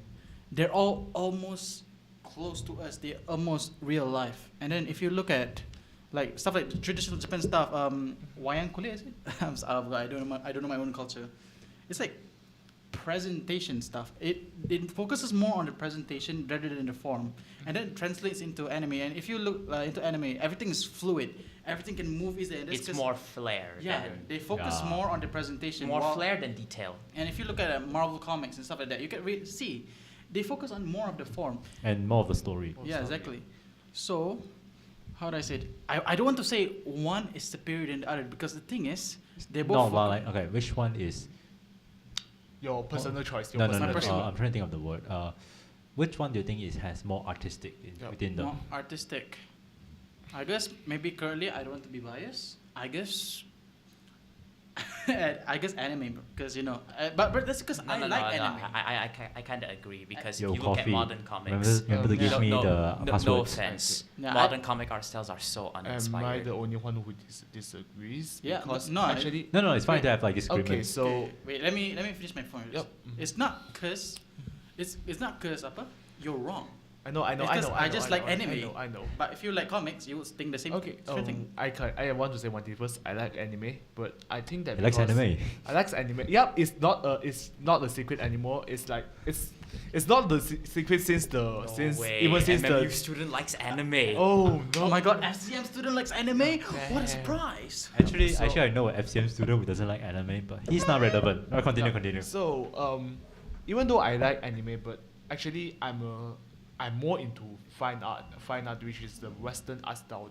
They're all almost close to us. They're almost real life. And then if you look at like stuff like the traditional Japan stuff, wayang kulit is it? I don't know my own culture. It's like presentation stuff. It focuses more on the presentation rather than the form, and then translates into anime. And if you look into anime, everything is fluid. Everything can move easily. And that's It's 'cause- more flair. yeah. than, They focus Yeah. more on the presentation. more while- flair than detail. And if you look at Marvel comics and stuff like that, you can see they focus on more of the form. And more of the story. Yeah, exactly. So, how do I say it? I don't want to say one is superior than the other because the thing is, they both. No, focus- but like okay, which one is? Your personal choice. Your No, no, personal no. choice. personal- I'm trying to think of the word. Which one do you think has more artistic Yep. within the? more artistic. I guess maybe currently I don't want to be biased. I guess. I guess anime because but that's because I like anime. I kind of agree because Yo, if you look at coffee. modern comics. Remember to Yeah. give me no, the no password. offense. Yeah, Modern comic art styles are so Am I uninspired. the only one who disagrees? Yeah, Because no, I- actually. No, it's fine Wait. to have like disagreements. Okay, so. Okay, wait, let me finish my point. Yep. It's not cause, it's not cause apa? You're wrong. I know. It's 'cause I know, just know, like anime. I know. But if you like comics, you would think the same. Okay, same thing. I want to say one thing first. I like anime, but I think that He likes because- anime. I like anime. Yep, it's not a secret anymore. It's like it's not the secret since No way. even since MMU the student likes anime. oh no. Oh my god, FCM student likes anime? What a Damn. surprise! Actually, So- I know an FCM student who doesn't like anime, but he's not relevant. No, continue. So even though I like anime, but actually I'm more into fine art, which is the Western art style.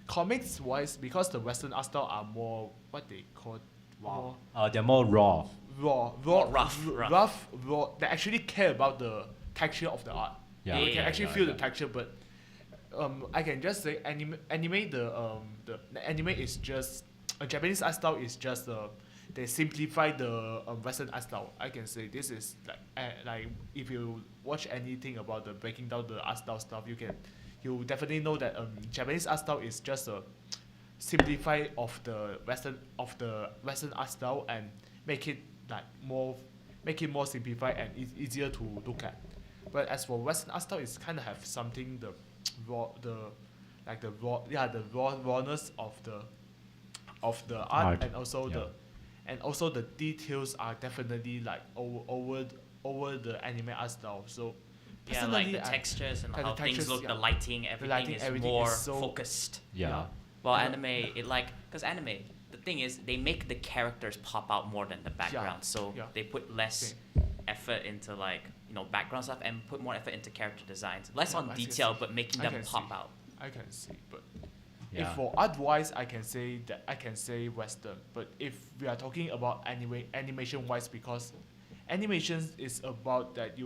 Comics wise, because the Western art style are more what they call more They're more raw. raw, More rough. raw. They actually care about the texture of the art. Yeah. You can Yeah, actually feel the texture, but I can just say anime the anime is just a Japanese art style is just they simplify the Western art style. I can say this is like if you watch anything about the breaking down the art style stuff, you definitely know that Japanese art style is just a simplify of the Western art style and make it more simplified and easier to look at. But as for Western art style, it's kind of have something the rawness of the art. And also the details are definitely like over the anime art style. So Yeah, like the personally, textures and the how things textures, look, yeah. the lighting, everything is everything more is so- focused. Yeah. Well, Yeah. anime, because anime, the thing is, they make the characters pop out more than the background. So Yeah. they put less effort into background stuff and put more effort into character designs. Less Yeah, on I can detail, see. but making I them can pop see. out. I can see, but Yeah. if for art wise, I can say Western. But if we are talking about animation wise, because animation is about that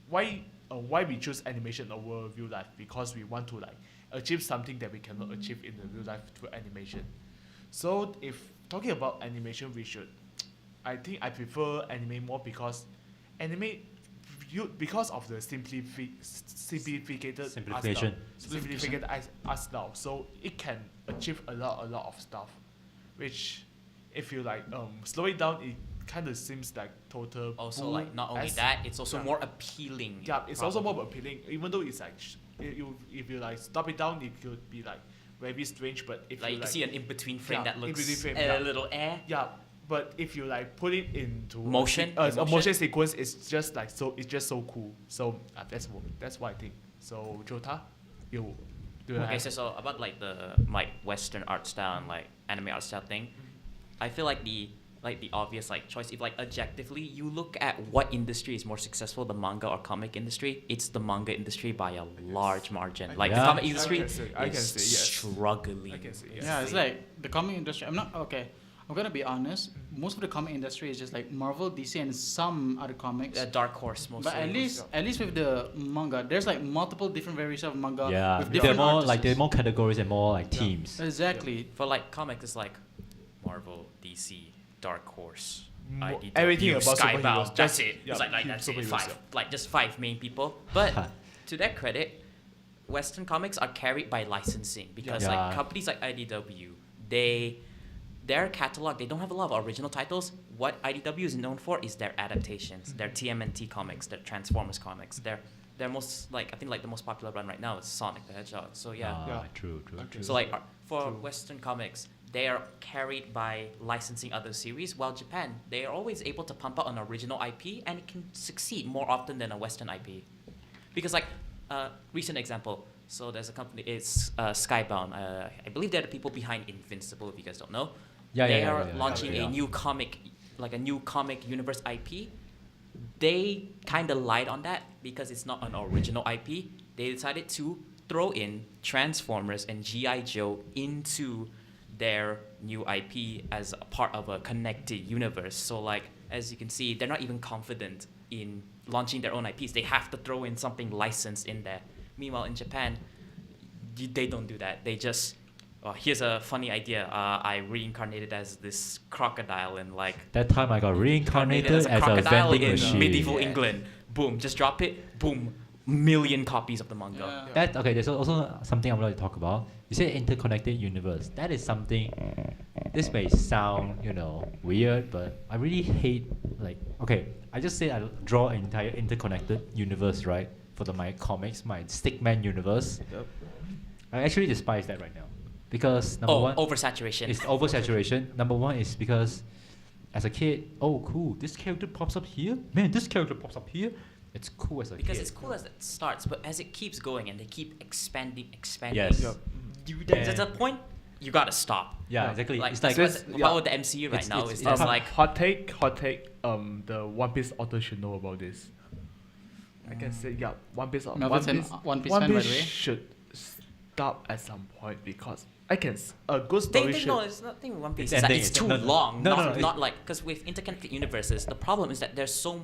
why we choose animation over real life, because we want to achieve something that we cannot achieve in the real life through animation. So if talking about animation, I think I prefer anime more because anime because of the Simplification. simplified art style, so it can achieve a lot of stuff, which if you slow it down, it kind of seems like total Also, bull not only as- that, it's also yeah. more appealing. Yeah, it's also more probably. appealing, even though it's if you stop it down, it could be very strange. But if Like you you can see an in-between frame yeah, that looks in-between frame, a yeah. little yeah, But if you like put it into Motion, a emotion. motion sequence, it's just like so. It's just so cool. So that's what I think. So Jota, you do you Okay, have- so about like the Western art style and like anime art style thing, I feel like the obvious like choice, if like objectively you look at what industry is more successful, the manga or comic industry, it's the manga industry by a large margin. Like the Yeah. comic industry I can is say yes. struggling. I can say yes. Yeah, it's like the comic industry. I'm gonna be honest. Most of the comic industry is just like Marvel, DC, and some other comics. Dark Horse mostly. But at least with the manga, there's like multiple different variations of manga. Yeah, with there are different more artists. there are more categories and more like teams. Exactly. For like comics, it's like Marvel, DC, Dark Horse, IDW, everything about Skybound. superheroes, That's just- it. yeah, It's like that's it. superheroes, Five, yeah. like just five main people. But to their credit, Western comics are carried by licensing because Yeah. like companies like IDW, their catalog, they don't have a lot of original titles. What IDW is known for is their adaptations, their TMNT comics, their Transformers comics. Their most I think the most popular run right now is Sonic the Hedgehog. So yeah. Yeah. True. Okay. So like for True. Western comics, they are carried by licensing other series, while Japan, they are always able to pump out an original IP and it can succeed more often than a Western IP. Because like recent example, so there's a company, it's Skybound. I believe they're the people behind Invincible, if you guys don't know. They are launching a new comic, like a new comic universe IP. They kind of lied on that because it's not an original IP. They decided to throw in Transformers and G.I. Joe into their new IP as a part of a connected universe. So like, as you can see, they're not even confident in launching their own IPs. They have to throw in something licensed in there. Meanwhile, in Japan, they don't do that. They just, here's a funny idea. I reincarnated as this crocodile and like That time I got reincarnated as a crocodile vending in machine. medieval Yeah. England. Boom, just drop it. Boom, million copies of the manga. Yeah. That okay. There's also something I would like to talk about. You say interconnected universe. That is something. This may sound weird, but I really hate I just say I draw an entire interconnected universe, right? For my comics, my Stickman universe. Yep. I actually despise that right now because number one, Oversaturation. it's oversaturation. Number one is because as a kid, oh cool, this character pops up here. Man, this character pops up here. It's cool as a Because kid. it's cool as it starts, but as it keeps going and they keep expanding, Yes. Yep. there's a point you gotta stop. Yeah, exactly. Like it's that's like what's yeah. about the MCU right It's- now it's- is it's there's not- like hot take. The One Piece author should know about this. I can say One Piece. Melvin's an One Piece fan, by the way. should stop at some point because I can a good They story think should. no, it's nothing with One Piece. It's It's, that ending, it's it's- too no, no, long. no, not no, not like because with interconnected universes, the problem is that there's so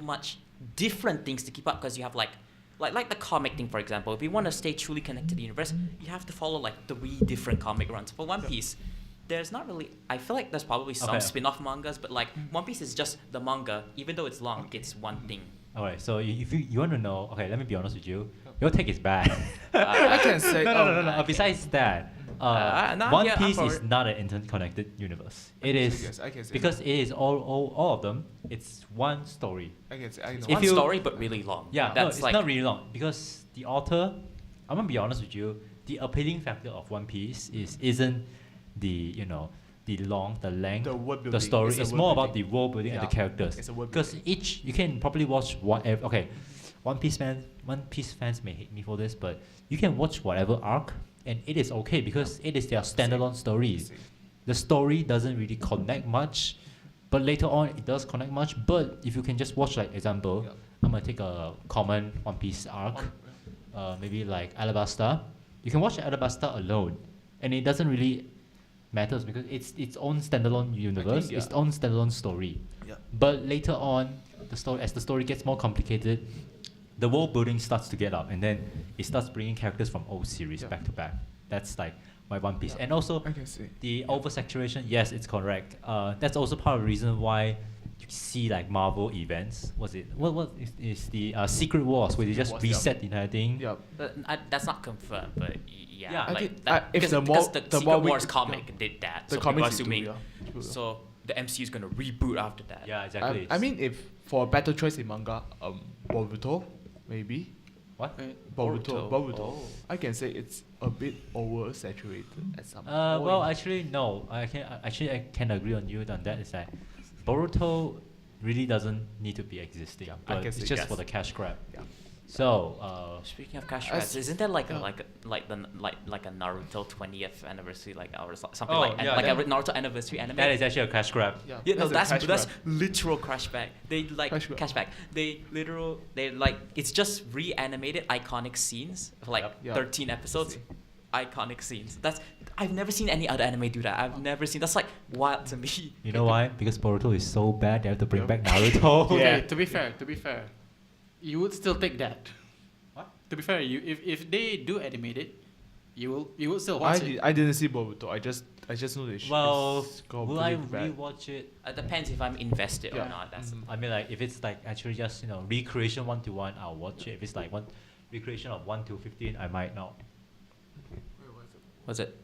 much different things to keep up because you have like the comic thing, for example. If you want to stay truly connected to the universe, you have to follow like 3 different comic runs. For One Piece, there's not really. I feel like there's probably some Okay. spin-off mangas, but like One Piece is just the manga. Even though it's long, it's one thing. Alright, so if you want to know, okay, let me be honest with you. Your take is bad. I can say no. Besides that, no, One yeah, I'm Piece for is it. not an interconnected universe. It I is can say because it is all of them. It's one story. I can say I know. If One you- story, but really long. Yeah, no, that's it's like not really long because the author. I'm gonna be honest with you. The appealing factor of One Piece isn't the the length, The world the building. story. It's a It's world more about building. the world building and the Yeah, characters. it's a world Because building. you can probably watch whatever. Okay, One Piece fans may hate me for this, but you can watch whatever arc and it is okay because it is their standalone story. Same. The story doesn't really connect much, but later on it does connect much. But if you can just watch, like example, Yeah. I'm gonna take a common One Piece arc, maybe like Alabasta. You can watch Alabasta alone, and it doesn't really matters because it's its own standalone universe, yeah. its own standalone story. Yeah. But later on, as the story gets more complicated, the world building starts to get up, and then it starts bringing characters from old series Yeah. back to back. That's like my One Piece, Yeah. and also I can see. the oversaturation. Yes, it's correct. That's also part of the reason why you see like Marvel events. What's it? What is the Secret Wars where they just Wars, yeah. reset the entire thing? Yeah. that's not confirmed, but yeah, Yeah, I like think, that, if because, the because more- the the Secret more we- Wars comic did that. The So people are comics do, assuming. yeah. True. So the MCU is gonna reboot after that. Yeah, exactly. I mean, if for a better choice in manga, Boruto, maybe. What? Wait, Boruto. Oh. I can say it's a bit oversaturated at some Well, point. actually, no. I can agree on you on that. Is that Boruto really doesn't need to be existing, I but can it's say just yes. for the cash grab. Yeah. So, Speaking of cash As- grabs, isn't there like a yeah. like a Naruto 20th anniversary or something Oh, like yeah, like a that- Naruto anniversary anime? that is actually a cash grab. Yeah, Yeah, no, a that's cash that's grab. literal cashback. They like Cash grab. cashback. They like it's just reanimated iconic scenes of like Yep. Yeah. 13 episodes. Iconic scenes. That's I've never seen any other anime do that. I've never seen. That's like wild to me. You know why? Because Boruto is so bad, they have to bring Yep. back Naruto. Yeah. Okay, to be fair, you would still take that. What? To be fair, if they do animate it, you will still watch it. I didn't see Boruto. I just know that Well, it's got will I pretty bad. rewatch it? It depends if I'm invested or Yeah. not. That's Mhm. I mean, like, if it's like actually just recreation 1 to 1, I'll watch it. If it's like one recreation of 1 to 15, I might not. what's it?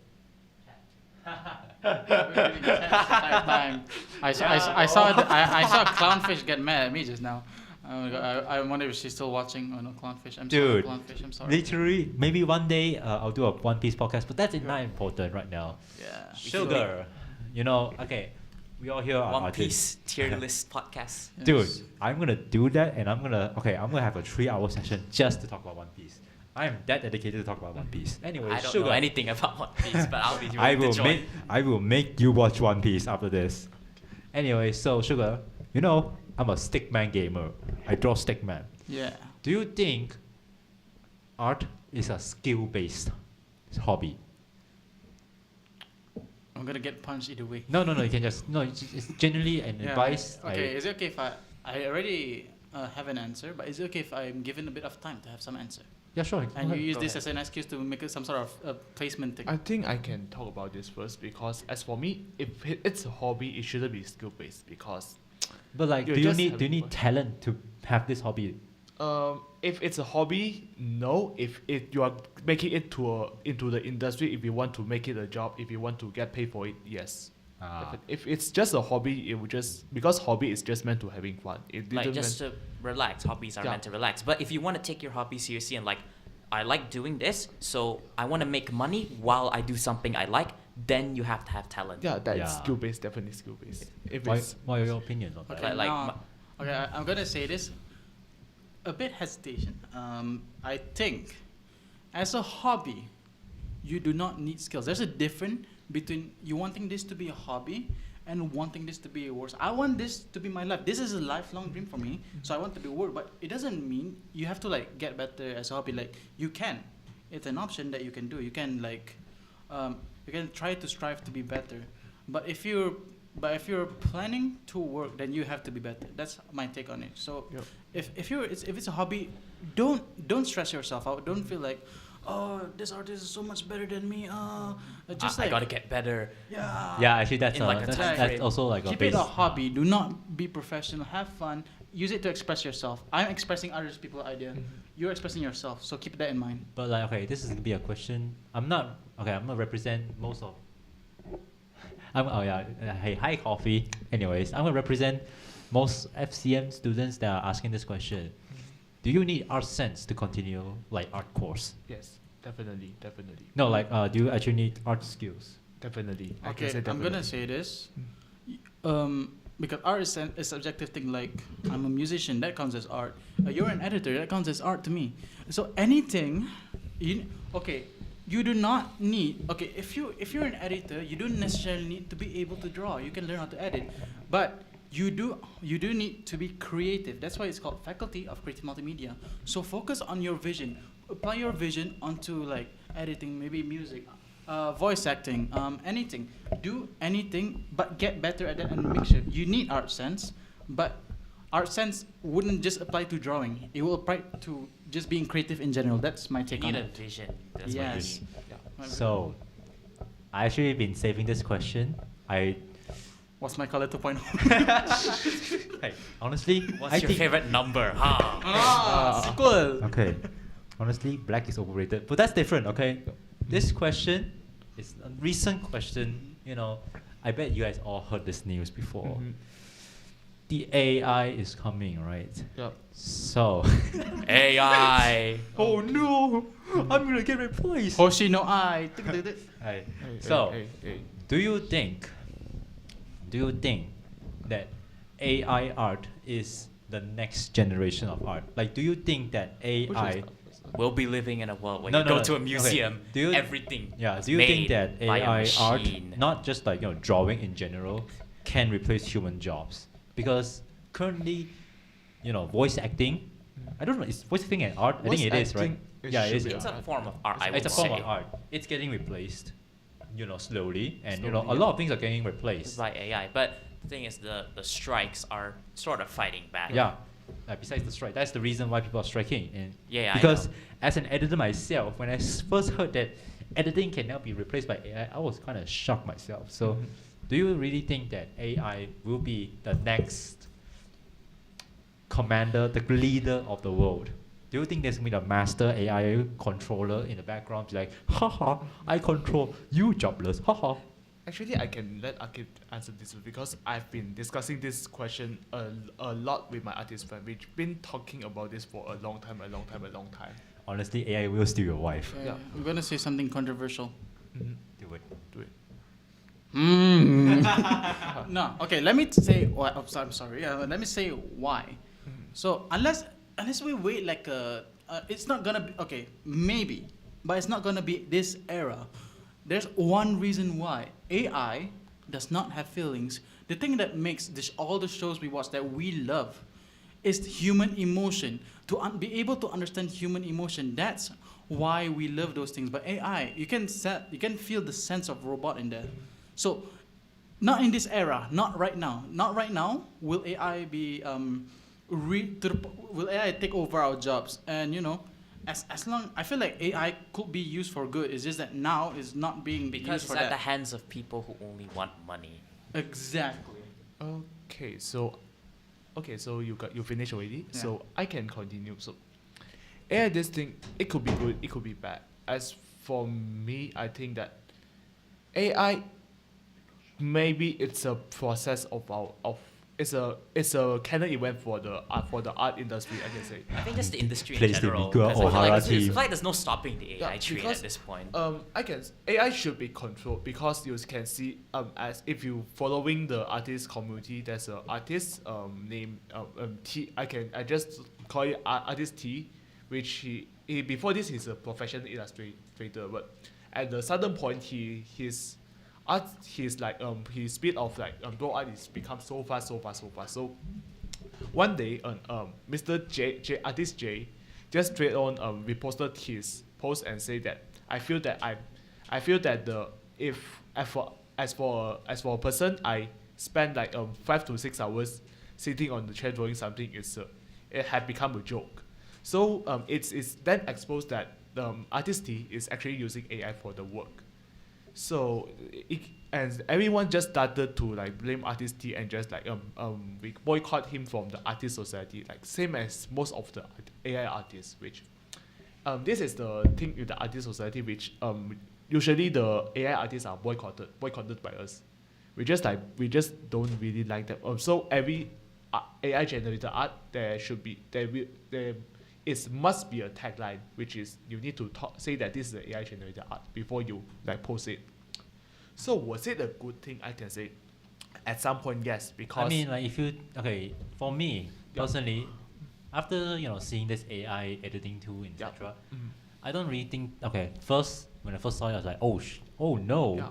Time. I saw Clownfish get mad at me just now. I wonder if she's still watching. Oh no, Clownfish. I'm sorry, Dude, Clownfish. I'm sorry. Literally, maybe one day I'll do a One Piece podcast, but that's not important right now. Yeah. Sugar, okay, we all here are One artists. Piece tier list podcast. Dude, Yes. I'm gonna do that, and I'm gonna have a 3-hour session just to talk about One Piece. I am that dedicated to talk about One Piece. Anyway, I don't Sugar, know anything about One Piece, but I'll be I willing will to join. I will make you watch One Piece after this. Anyway, so Sugar, I'm a stickman gamer. I draw stickman. Yeah. Do you think art is a skill-based hobby? I'm gonna get punched either way. No. You can just it's generally an Yeah, advice. Okay, is it okay if I already have an answer, but is it okay if I'm given a bit of time to have some answer? Yeah, sure. And go you use go this ahead. as an excuse to make it some sort of placement thing. I think I can talk about this first because as for me, if it's a hobby, it shouldn't be skill based because But like, you're do you just need having fun. talent to have this hobby? if it's a hobby, no. If you are making it into the industry, if you want to make it a job, if you want to get paid for it, yes. Ah. If it's just a hobby, it would just because hobby is just meant to having fun. It Like didn't just to relax. Hobbies are Yeah. meant to relax. But if you want to take your hobby seriously and like, I like doing this, so I want to make money while I do something I like, then you have to have talent. yeah, that's Yeah. skill based, definitely skill based. If What it's are your opinions on that? Okay, Like now, I'm gonna say this. A bit hesitation. I think, as a hobby, you do not need skills. There's a difference between you wanting this to be a hobby and wanting this to be a work. I want this to be my life. This is a lifelong dream for me. So I want to be work, but it doesn't mean you have to like get better as a hobby. Like you can, it's an option that you can do. You can like, you can try to strive to be better. But if you're planning to work, then you have to be better. That's my take on it. So Yep. if it's a hobby, don't stress yourself out. Don't feel like, oh, this artist is so much better than me. Just I like gotta get better. Yeah, actually, that's In like a time that's frame. also like a keep it base. a hobby. Do not be professional. Have fun. Use it to express yourself. I'm expressing other people's idea. You're expressing yourself. So keep that in mind. But like, okay, this is gonna be a question. I'm gonna represent most of. Hey, hi, coffee. Anyways, I'm gonna represent most FCM students that are asking this question. Do you need art sense to continue like art course? yes, definitely. No, like, do you actually need art skills? Definitely. I can Okay, say I'm definitely. gonna say this. Because art is a subjective thing. Like I'm a musician, that counts as art. You're an editor, that counts as art to me. So anything, you do not need. Okay, if you're an editor, you don't necessarily need to be able to draw. You can learn how to edit, but you do need to be creative. That's why it's called Faculty of Creative Multimedia. So focus on your vision. Apply your vision onto like editing, maybe music, voice acting, anything. Do anything, but get better at that and make sure you need art sense. But art sense wouldn't just apply to drawing. It will apply to just being creative in general. That's my You take on need a it. vision. That's Yes. what So, I actually been saving this question. What's my color 2.0? Hey, honestly, you need. What's I your think, favorite number? Huh? Sequel. Okay, honestly, black is overrated, but that's different. Okay, this question is a recent question. I bet you guys all heard this news before. Mhm. the AI is coming, right? Yep. So, AI. oh no, I'm gonna get replaced. Hoshi no I. Right. Hey, So, hey. do you think that AI art is the next generation of art? Like, do you think that Which one's AI? that? We'll be living in a world where No, you no, go no, to a okay. museum, Do you- everything Yeah. was Do you think made that by a AI art, machine. not just like drawing in general, can replace human jobs? Because currently, voice acting. I don't know. Is voice acting an art? I think Voice it is, right? acting, it Yeah, it should is. be It's art. a form of art, I It's a would form say. of art. It's getting replaced, slowly, and Slowly, a yeah. lot of things are getting It's replaced. by AI. But the thing is, the strikes are sort of fighting back. Yeah. Besides the strike, that's the reason why people are striking. And Yeah, I because know. as an editor myself, when I first heard that editing can now be replaced by AI, I was kind of shocked myself. So, do you really think that AI will be the next commander, the leader of the world? Do you think there's going to be the master AI controller in the background, be like, haha, I control you, jobless, haha? Actually, I can let Akib answer this because I've been discussing this question a lot with my artist friend. We've been talking about this for a long time. Honestly, AI will steal your wife. Yeah. I'm gonna say something controversial. Mm-hmm. Do it. Do it. No, okay. Let me say why. Oh, I'm sorry. Let me say why. So unless we wait like it's not gonna be okay. Maybe, but it's not gonna be this era. There's one reason why AI does not have feelings. The thing that makes all the shows we watch that we love is human emotion. To be able to understand human emotion, that's why we love those things. But AI, you can feel the sense of robot in there. So, not in this era, not right now. Not right now. Will AI be will AI take over our jobs? And as long I feel like AI could be used for good. It's just that now is not being Because used it's for at the that. hands of people who only want money. Exactly. Okay, so you finished already. Yeah. So I can continue. So AI, this thing, it could be good, it could be bad. As for me, I think that AI, maybe it's a process it's a canon event for the art industry, I can say. I think just the industry in Place the general. bigger 'cause I feel Ohara like, team. there's no stopping the AI Yeah, train because, at this point. AI should be controlled because you can see as if you following the artist community, there's a artist named T. I just call it artist T, which he before this he's a professional illustrator, but at the certain point his art his speed of draw art is become so fast. So one day Mr. Artist J just straight on reposted his post and say that I feel that the if as for a person I spend 5 to 6 hours sitting on the chair drawing something, it had become a joke. So it's then exposed that artist T is actually using AI for the work. So and everyone just started to blame artist T and just we boycott him from the artist society, same as most of the AI artists, which this is the thing with the artist society, which usually the AI artists are boycotted by us. We just don't really like them. So every AI generated art there must be a tagline, which is you need to say that this is the AI generated art before you post it. So was it a good thing? I can say at some point yes, because I mean, for me Yeah. personally, after seeing this AI editing tool, Yeah. etc., I don't really think. Okay, when I first saw it, I was like, oh no, Yeah.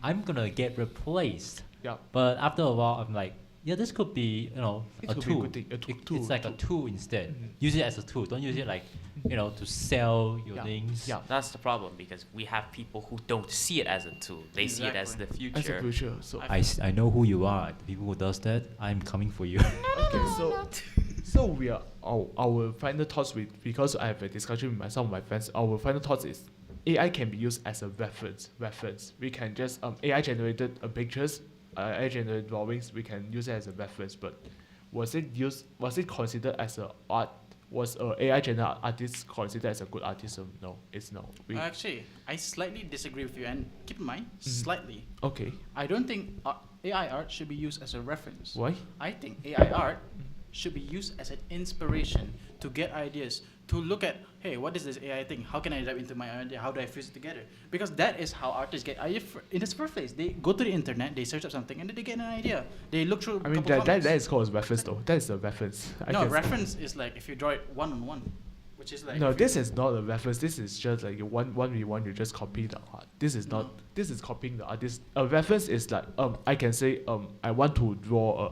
I'm gonna get replaced. Yeah. But after a while, I'm like, yeah, this could be It a could be a tool. good thing, tool, It's like a tool instead. Use it as a tool. Don't use it to sell your Yeah. things. Yeah. That's the problem, because we have people who don't see it as a tool. They see it as the future. as a future. So I know who you are. The people who does that, I'm coming for you. okay, so we are our final thoughts because I have a discussion with some of my friends. Our final thoughts is AI can be used as a reference. We can just AI generated pictures, AI generated drawings. We can use it as a reference. But was it considered as a art? Was a AI generated artist considered as a good artist? No, it's no. Actually, I slightly disagree with you, and keep in mind, slightly. Okay. I don't think AI art should be used as a reference. Why? I think AI art should be used as an inspiration to get ideas, to look at, hey, what is this AI thing? How can I dive into my idea? How do I fuse it together? Because that is how artists get ideas in its first place. They go to the internet, they search up something, and then they get an idea. They look through. I mean, that is called a reference though. That is a reference. No, reference is like if you draw it one-on-one, which is like. No, this is not a reference. This is just like 1v1. You just copy the art. This is not. This is copying the art. A reference is like I can say I want to draw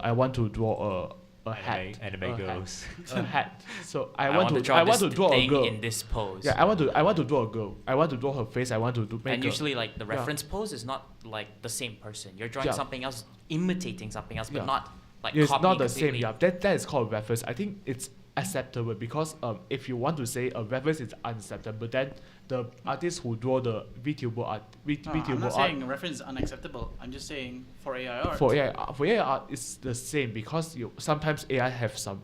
a hat. Anime girls. A hat. So I want want to draw a thing girl in this pose. Yeah, I want to draw a girl. I want to draw her face. I want to make. And usually, like the reference pose is not like the same person. You're drawing something else, imitating something else, but not like it's copying not the completely. same. Yeah, that is called reference. I think it's acceptable because if you want to say a reference is unacceptable, then the artist who draw the VTuber art, I'm not saying reference is unacceptable. I'm just saying for AI art. For AI art, it's the same because sometimes AI have some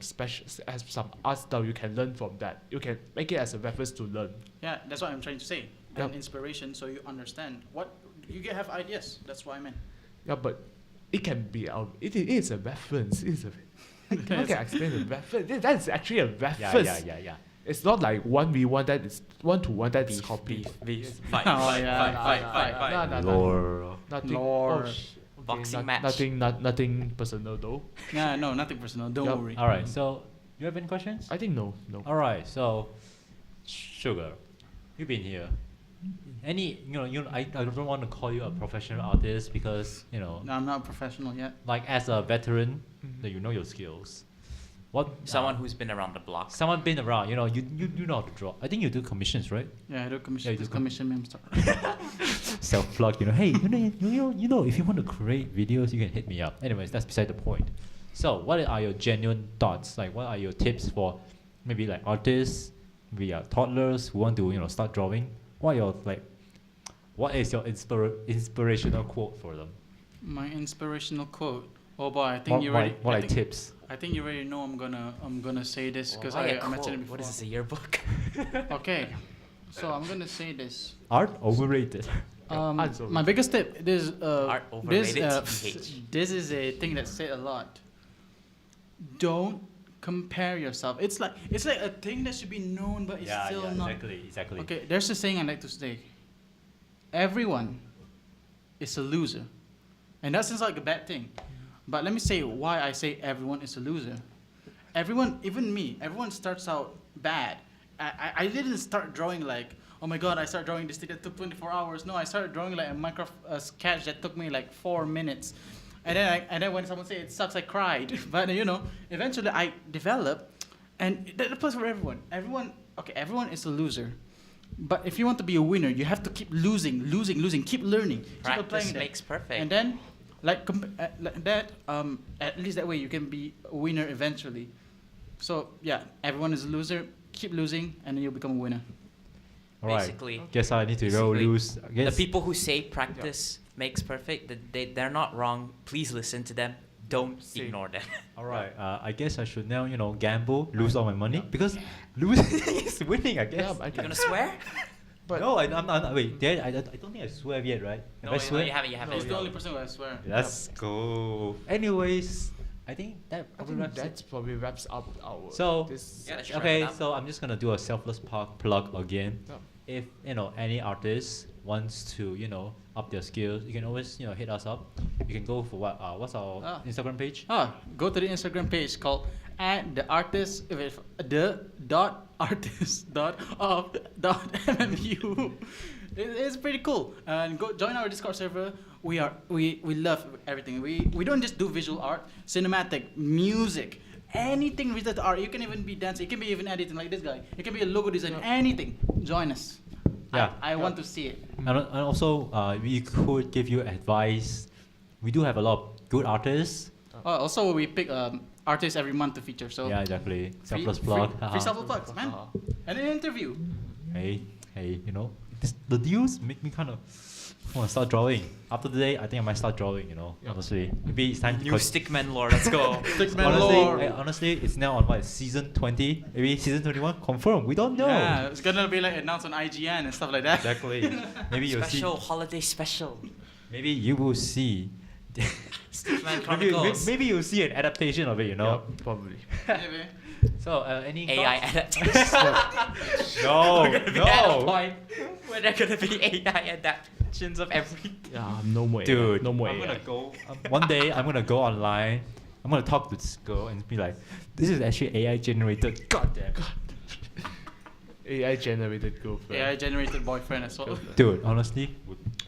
art style you can learn from that. You can make it as a reference to learn. Yeah, that's what I'm trying to say. Yep. An inspiration, so you understand what you can have ideas. That's what I meant. Yeah, but it can be it is a reference. How can I explain the reference? That's actually a reference. Yeah. It's not like 1v1 that is 1-to-1 that is copied. Fight. Lore. Nothing. Lore. Boxing match. Nothing personal though. Yeah, no, nothing personal. Don't worry. All right. So, you have any questions? I think no. All right. So, Sugar, you've been here. I don't want to call you a professional artist because No, I'm not a professional yet. like as a veteran, that you know your skills. Someone who's been around the block. Someone been around, you know how to draw. I think you do commissions, right? Yeah, I do commission. Yeah, you do commission member. Self plug, hey, you know, if you want to create videos, you can hit me up. Anyways, that's beside the point. So, what are your genuine thoughts? Like, what are your tips for maybe like artists, maybe toddlers who want to start drawing? What is your inspirational quote for them? My inspirational quote. Oh boy, I think you already. Tips? I think you already know I'm gonna say this because I mentioned it before. What is this, a yearbook? Okay, so I'm gonna say this. Art overrated. My biggest tip is Art overrated. TH. this is a thing that's said a lot. Don't compare yourself. It's like a thing that should be known, but it's still not. Exactly. Okay, there's a saying I like to say. Everyone is a loser, and that sounds like a bad thing. But let me say why I say everyone is a loser. Everyone, even me, everyone starts out bad. I didn't start drawing like, oh my god, I started drawing this thing that took 24 hours. No, I started drawing like a Minecraft sketch that took me like 4 minutes. And then when someone said it sucks, I cried. But eventually I developed, and that applies for everyone. Everyone is a loser. But if you want to be a winner, you have to keep losing, keep learning, keep applying that. Makes perfect. And then, like that, at least that way you can be a winner eventually. So yeah, everyone is a loser. Keep losing, and then you'll become a winner. All right. Basically, guess I need to go lose. the people who say practice makes perfect, they're not wrong. Please listen to them. Don't ignore them. All right. I guess I should now, gamble, lose all my money because losing is winning. I guess. You're gonna swear? But no, I'm not. Wait, I don't think I swear yet, right? No, I swear? you haven't. He's the only person who I swear. Let's go. Anyways, I think that probably wraps it. probably wraps up our. So this Yeah, sure. okay, so I'm just gonna do a selfless plug again. Yeah. If any artist wants to up their skills, you can always hit us up. You can go for what's our Instagram page? Go to the Instagram page called @the_artist.of.mmu. It's pretty cool. And go join our Discord server. We love everything. We don't just do visual art, cinematic, music, anything related to art. You can even be dancing. You can be even editing like this guy. It can be a logo design. Anything. Join us. Yeah. I want to see it. And also, we could give you advice. We do have a lot of good artists. Also, we pick artists every month to feature. So Yeah, exactly. Selfless free plug. selfless plugs, man. And an interview. Hey, the deals make me kind of want to start drawing. After today, I think I might start drawing. Honestly, maybe it's time to. New Stickman lore. Let's go. Honestly, it's now on season 20, maybe season 21. Confirm. We don't know. Yeah, it's gonna be like announced on IGN and stuff like that. Exactly. Maybe you'll see. Holiday special. Maybe you will see Man maybe, Chronicles. maybe you'll see an adaptation of it, you know. Yeah, probably. Maybe. So any AI thoughts? adaptations. No, We're at a no, point where there gonna be AI adaptations of everything. Yeah, no more. dude. no more. I'm AI. gonna go. One day I'm gonna go online. I'm gonna talk to this girl and be like, "This is actually AI generated." God damn. AI generated girlfriend. AI generated boyfriend as well. Dude, honestly,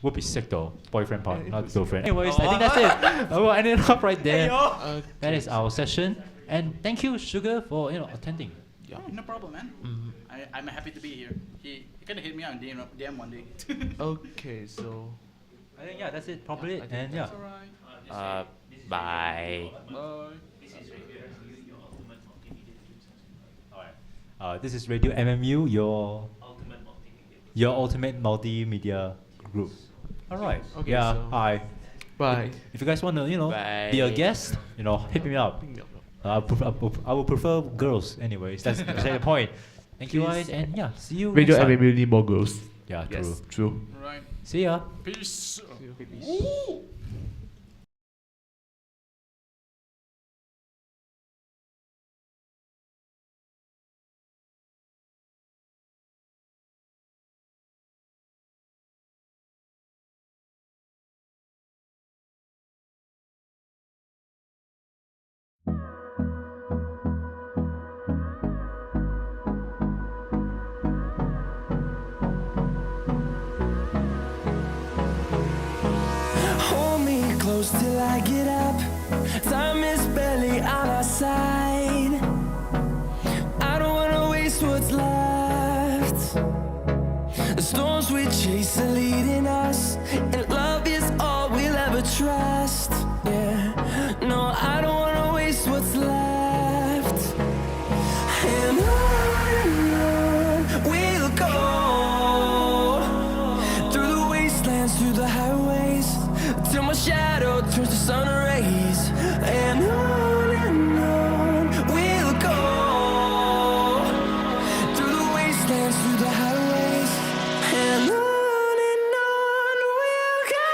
would be sick though. Boyfriend part, Yeah, not it's girlfriend. Anyways, I think that's it. I will end it up right there. Okay. That is our session. And thank you, Sugar, for attending. Yeah. No problem, man. Mhm. I'm happy to be here. He kind of hit me out in DM one day. Okay, so I think that's it probably. I think And yeah. That's alright. Bye. Bye. Alright. This is Radio MMU, your ultimate multimedia group. Alright. Okay, yeah. so- Hi. bye. If you guys want to, be a Bye. guest, hit me up. I would prefer girls, anyways. That's the point. Thank you guys, and yeah, see you. Radio next time. MMU need more girls. Yeah, true. Yes, true. Right. See ya. Peace. Hold me close till I get up. Time is barely on our side. I don't wanna waste what's left. The storms we chase are leading us, and love is all we'll ever trust. Yeah, no, I don't wanna waste what's left. And on we'll go, through the wastelands, through the highways, till my shadow turns to sun rays. And on we'll go, through the wastelands, through the highways, and on we'll go.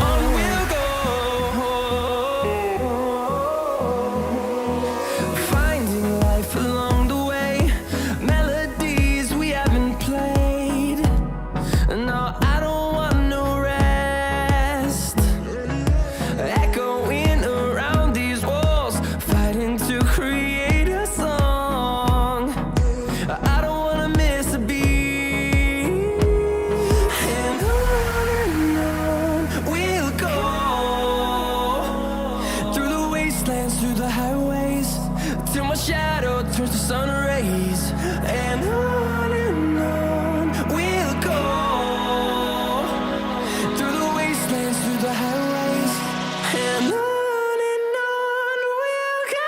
On we'll go, finding life along the way, melodies we haven't played. No, I don't want no rest, echoing around these walls, fighting to create a song. I don't wanna miss a beat. And on we'll go, through the wastelands, through the highways, till my shadow turns to sun rays. And on we'll go, through the wastelands, through the highways, and on we'll go.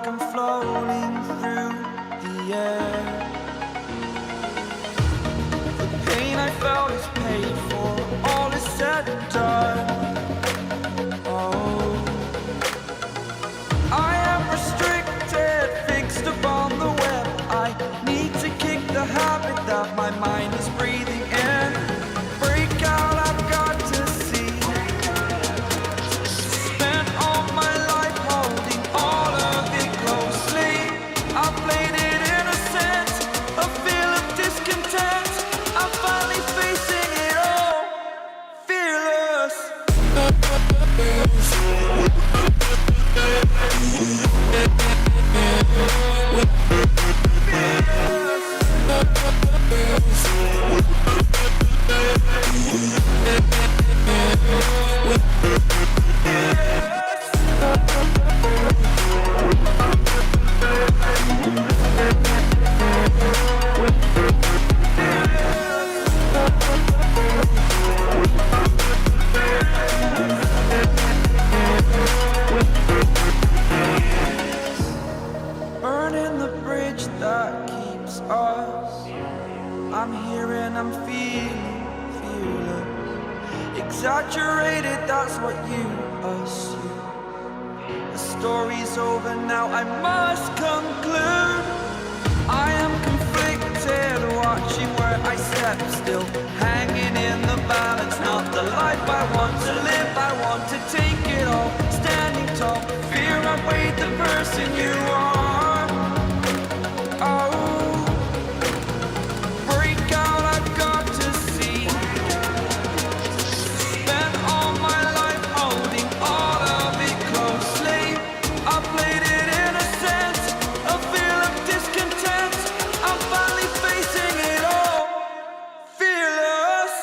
I'm floating through the air. The pain I felt is paid for, all is said and done. Oh, I am restricted, fixed upon the web. I need to kick the habit that my mind is breathing in. Break out, I've got to see. Spent all my life holding all of it closely. I played it innocent, a feel of discontent. I'm finally facing it all, fearless. Burning the bridge that keeps us. I'm here and I'm feeling fearless. Exaggerated, that's what you assume. The story's over now, I must conclude. I am conflicted, watching where I step still, hanging in the balance. Not the life I want to live, I want to take it all. Standing tall, fear outweighed the person you are. Oh, break out, I've got to see. Spent all my life holding all of it closely. I played it innocent, a feel of discontent. I'm finally facing it all, fearless.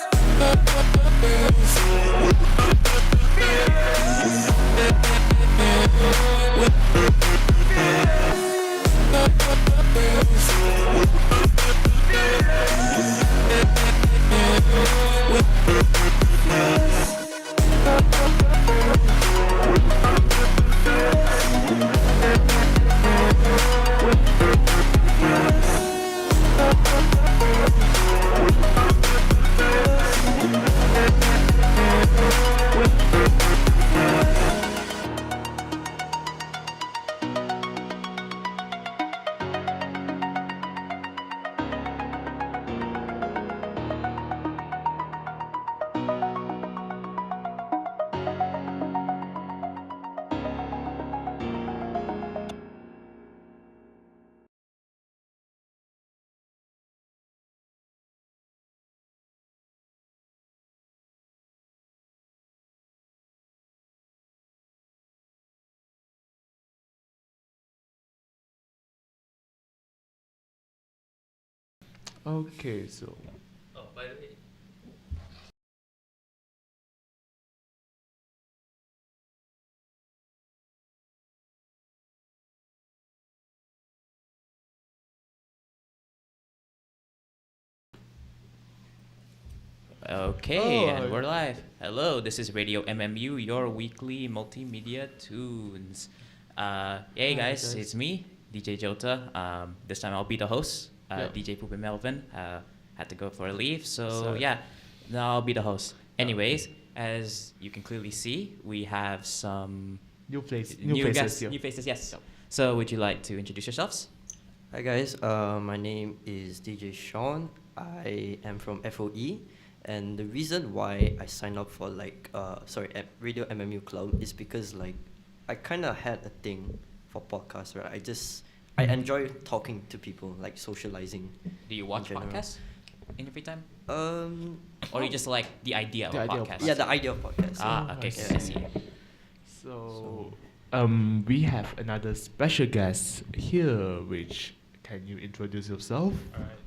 Okay, so Oh, by the way. Okay, and we're live. Hello, this is RadioMMU, your weekly multimedia tunes. Hey guys, it's me, DJ Jota. This time I'll be the host. DJ Poop and Melvin had to go for a leave, so yeah, now I'll be the host. Anyways, as you can clearly see, we have some new faces. new faces. Yes. So, would you like to introduce yourselves? Hi guys, my name is DJ Sean. I am from FOE, and the reason why I signed up for Radio MMU Club is because I kind of had a thing for podcasts, right? I enjoy talking to people, like socializing. Do you watch podcasts in your free time? Or you just like the idea of podcasts? Yeah, the idea of podcasts. Okay, yeah. I see. So, we have another special guest here, which can you introduce yourself? Alright,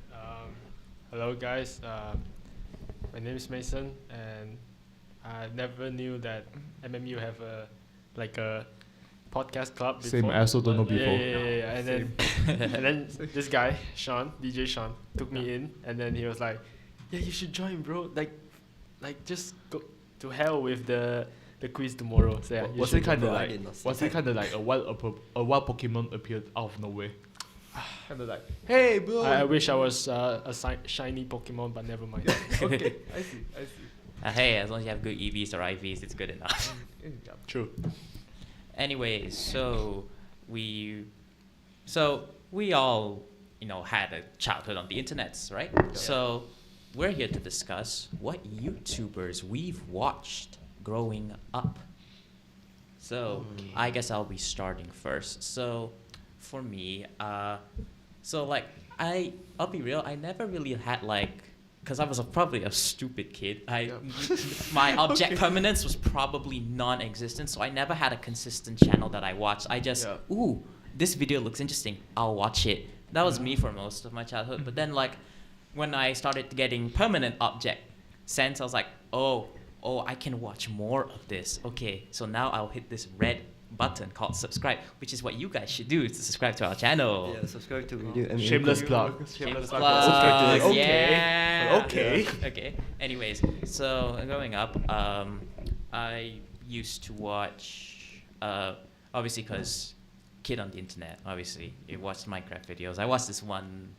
hello guys, my name is Mason, and I never knew that MMU have a podcast club before. Same, I also don't know But before. Yeah, and then and then this guy, Sean, DJ Sean, took me in, and then he was like, "Yeah, you should join, bro. Like just go to hell with the the quiz tomorrow. So yeah, you Was should it kind of I like did not see was it kind of like a wild Pokemon appeared out of nowhere? Kind of like, hey bro. I wish I was a shiny Pokemon, but never mind. Okay, I see. Hey, as long as you have good EVs or IVs, it's good enough. Yeah, true. Anyways, so we all, had a childhood on the internets, right? So we're here to discuss what YouTubers we've watched growing up. So I guess I'll be starting first. So for me, I'll be real, I never really had because I was probably a stupid kid. My object permanence was probably non-existent, so I never had a consistent channel that I watched. I just, this video looks interesting, I'll watch it. That was me for most of my childhood. But then when I started getting permanent object sense, I was like, oh, I can watch more of this. Okay, so now I'll hit this red button called subscribe, which is what you guys should do, is to subscribe to our channel. Yeah, subscribe to RadioMMU. Shameless plug. Shameless plug. Okay. Yeah. Okay. Okay. Anyways, so growing up, I used to watch, obviously, because kid on the internet, obviously, you watched Minecraft videos. I watched this one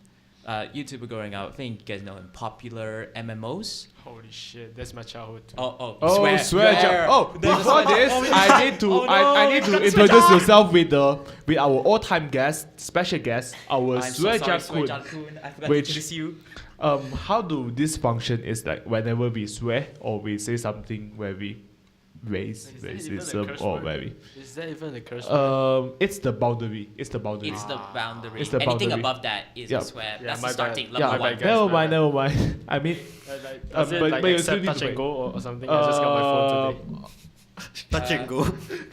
YouTuber growing up. I think you guys know him, Popular MMOs. Holy shit, that's my childhood too. Oh, swear. Oh, before this, I need to I need to Come introduce Swear yourself with our all-time guest, special guest, our I'm so sorry, Swear Swear Kun. I forgot which- to introduce you. How do this function is like whenever we swear or we say something where we raise Is that even a racism curse or word? where we Is that even a curse word? it's the boundary. It's the boundary. It's the boundary. It's the Anything boundary. above that is Yeah. a swear. Yeah, That's my the starting bad. level Yeah, my one. bad, guys. Never mind. I mean, Does it but like you accept still need touch to and go or something? I just got my phone today. Touch and go.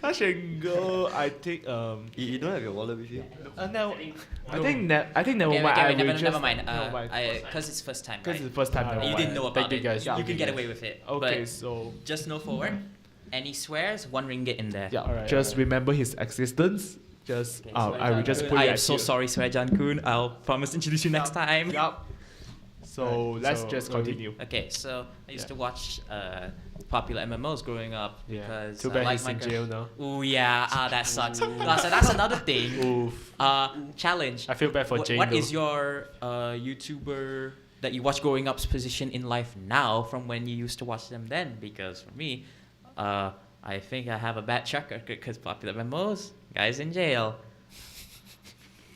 touch and go. I think You don't have your wallet with you? no. I think never Okay, mind. okay, I wait, will never just- mind. never mind. Because it's first time, Because right? it's the first time. never You mind. didn't know about Thank you it. guys. You Thank can you get guys. away with it. Okay, But so just know forward. Any swears, 1 ringgit in there. yeah, Alright, just alright. remember his existence. Just Okay, I will just put I it am at so you. sorry, Swear Jan Kun. I'll promise to introduce you next time. Yup. So Right, let's so just where we- continue. Okay, so I used Yeah. to watch popular MMOs growing up Yeah. because Too I bad like he's in Minecraft. jail now. Oh yeah, that sucks. So that's another thing. Oof. Challenge. I feel bad for Jane What though. is your YouTuber that you watch growing up's position in life now from when you used to watch them then? Because for me, I think I have a bad track record because popular MMOs, guys in jail.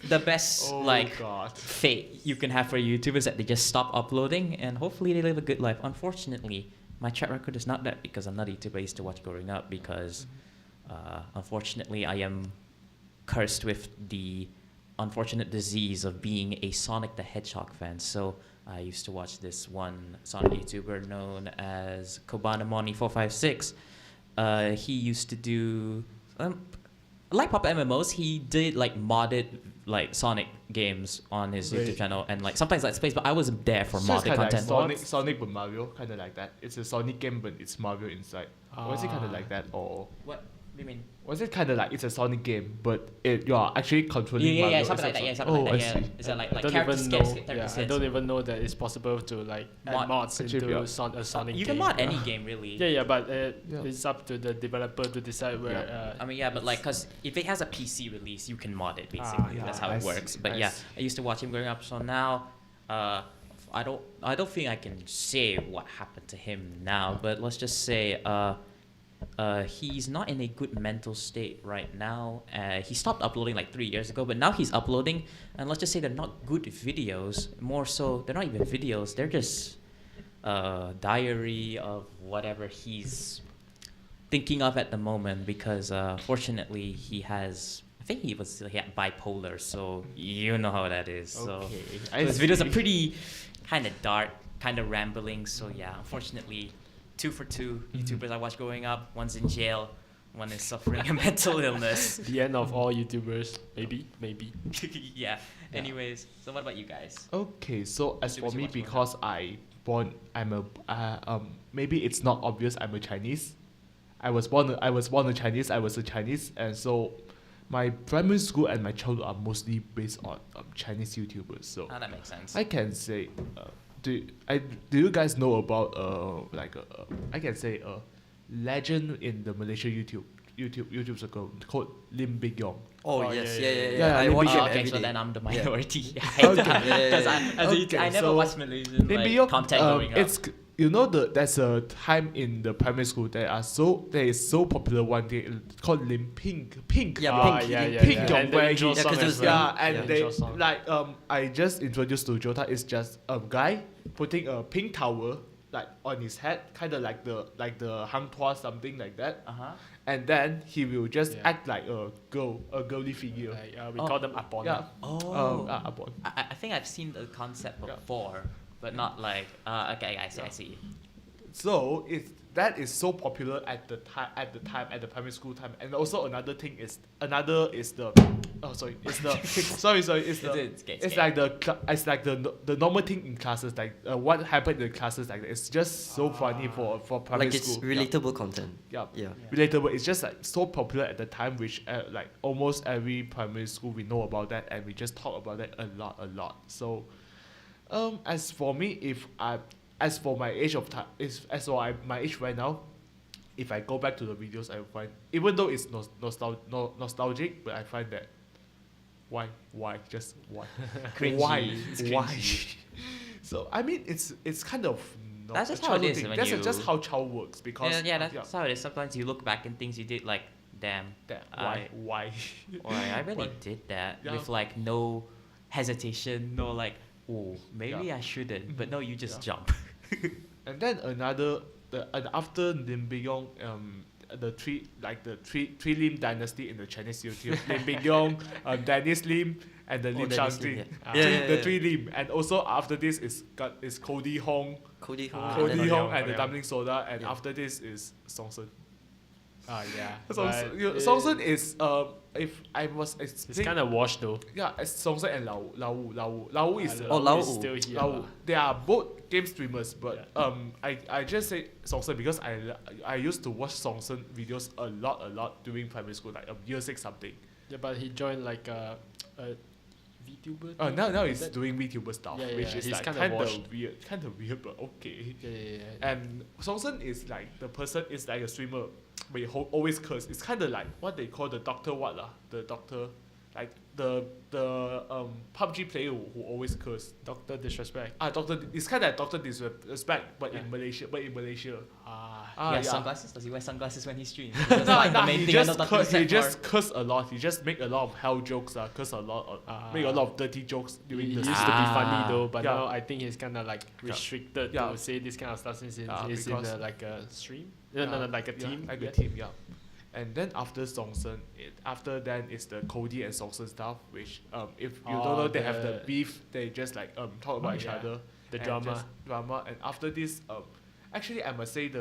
The best God. fate you can have for YouTubers is that they just stop uploading and hopefully they live a good life. Unfortunately, my track record is not that because I'm not a YouTuber I used to watch growing up because unfortunately I am cursed with the unfortunate disease of being a Sonic the Hedgehog fan. So I used to watch this one Sonic YouTuber known as Kobanamoni456. He used to do like pop MMOs. He did like modded like Sonic games on his Right. YouTube channel and like sometimes Let's Plays, but I wasn't there for So it's modded kinda content. like Sonic but Mario, kind of like that. It's a Sonic game, but it's Mario inside. Was it kind of like that, or What do you mean? was it kind of like it's a Sonic game, but you are actually controlling Yeah, Mario? something like that. Yeah, something Oh, like that. I Yeah. see. Is that like I don't character even skins? know. Character Yeah, I skins. don't even know that it's possible to like add Mod- mods Actually, into yeah. a Sonic You game. can mod any game really. Yeah, but Yeah. it's up to the developer to decide where. I mean, yeah, but like, cause if it has a PC release, you can mod it basically. yeah, That's how I it see, works. But I yeah, see. I used to watch him growing up. So now, I don't think I can say what happened to him now. But let's just say, he's not in a good mental state right now. He stopped uploading like 3 years ago, but now he's uploading, and let's just say they're not good videos. More so, they're not even videos. They're just diary of whatever he's thinking of at the moment because fortunately he has I think he had bipolar, so you know how that is. So his videos are pretty kind of dark, kind of rambling. So yeah, unfortunately, 2 for 2 YouTubers I watched growing up. One's in jail, one is suffering a mental illness. The end of all YouTubers, maybe. Yeah. Anyways, so what about you guys? Okay, so as for Because you me, watch more. because I'm a maybe it's not obvious I'm a Chinese. I was born a Chinese. I was a Chinese, and so my primary school and my childhood are mostly based on Chinese YouTubers. So Oh, that makes sense. I can say, do you guys know about I can say legend in the Malaysia YouTube circle called Lim Big Yong. Oh, Oh, yes, yeah, yeah, yeah, yeah, yeah. yeah. Yeah, I Lim watch Big it Yong. every Okay, so day. then I'm the Yeah. minority. I hate Okay. that. Yeah, yeah, 'Cause yeah. I never so watched Malaysian Lim like, Big Yong, content growing up. it's there's a time in the primary school there is so popular one day called Lim Pink. Yeah, Ah, Pink. yeah, Lim yeah, Pink yeah. Yong, And the where intro he- Yeah, song 'cause it as was well. Yeah, and Yeah. they Intro song. like I just introduced to Jota is just a guy putting a pink towel like on his head, kind of like the hang tuah, something like that, Uh-huh. and then he will just Yeah. act like a girly figure. Like, we Oh. call them Apon. Yeah. Oh. Upon. I think I've seen the concept Yeah. before, but not like okay, I see. So that is so popular at the primary school time, and also another is the it's like the normal thing in classes, like what happened in classes, like it's just so funny for primary Like, it's school. relatable content. Yeah. Yeah. Relatable. It's just like so popular at the time, which like almost every primary school we know about that, and we just talk about that a lot. So, as for me, as for my age of time, my age right now, if I go back to the videos, I will find, even though it's nostalgic, but I find that why just why Cringy. why It's why. cringy. So I mean, it's kind of not That's a just how it childhood is thing. when That's you- just how child works, because Yeah, that's how it is. Sometimes you look back and things you did like, damn, why or I really Why? did that Yeah. with like no hesitation, no like, oh, maybe Yeah. I shouldn't, but no, you just Yeah. jump. And then after Lim Big Yong, the three Lim dynasty in the Chinese YouTube, Lim Big Yong, Dennis Lim, and the Lim Dennis Shang Lim, Jin. yeah. Yeah, The yeah. three Lim, and also after this is Cody Hong, Cody Hong. Ah, and Cody then- Hong and Cody the Hong. Dumpling Soda, and Yeah. after this is Song Sun. Yeah. Song Sun is if I was It's kind of washed though. yeah, it's Song Sun and Lau Wu is Oh, Lau is Wu. still here. Lau. They are both game streamers, but I just say Song Sun because I used to watch Song Sun videos a lot during primary school, like year 6 something. Yeah, but he joined like a VTuber. Oh, thing, now like he's that. doing VTuber stuff, Yeah, which is he's like kinda kind washed. of weird, but okay. Yeah. And Song Sun is like the person is like a streamer, but he always curse. It's kind of like what they call the doctor the doctor, like the PUBG player who always curse. Doctor Disrespect. Doctor, it's kind of like Doctor Disrespect, but in Malaysia. He has yeah. sunglasses. Does he wear sunglasses when he streams? That's like the main he thing I know Dr. he Disrespect just for. curse a lot. He just make a lot of hell jokes. Curse a lot. Make a lot of dirty jokes He during used the to be funny though, but Yeah. now I think he's kind of like restricted Yeah. to say this kind of stuff since he's Yeah, in because- like a stream. No, like a team. Like a yeah. team, yeah. And then after Song Sun, after then is the Cody and Song Sun stuff, which if you don't know, they have the the- beef. They just like talk about each yeah. other. The and drama. just drama. And after this, actually I must say in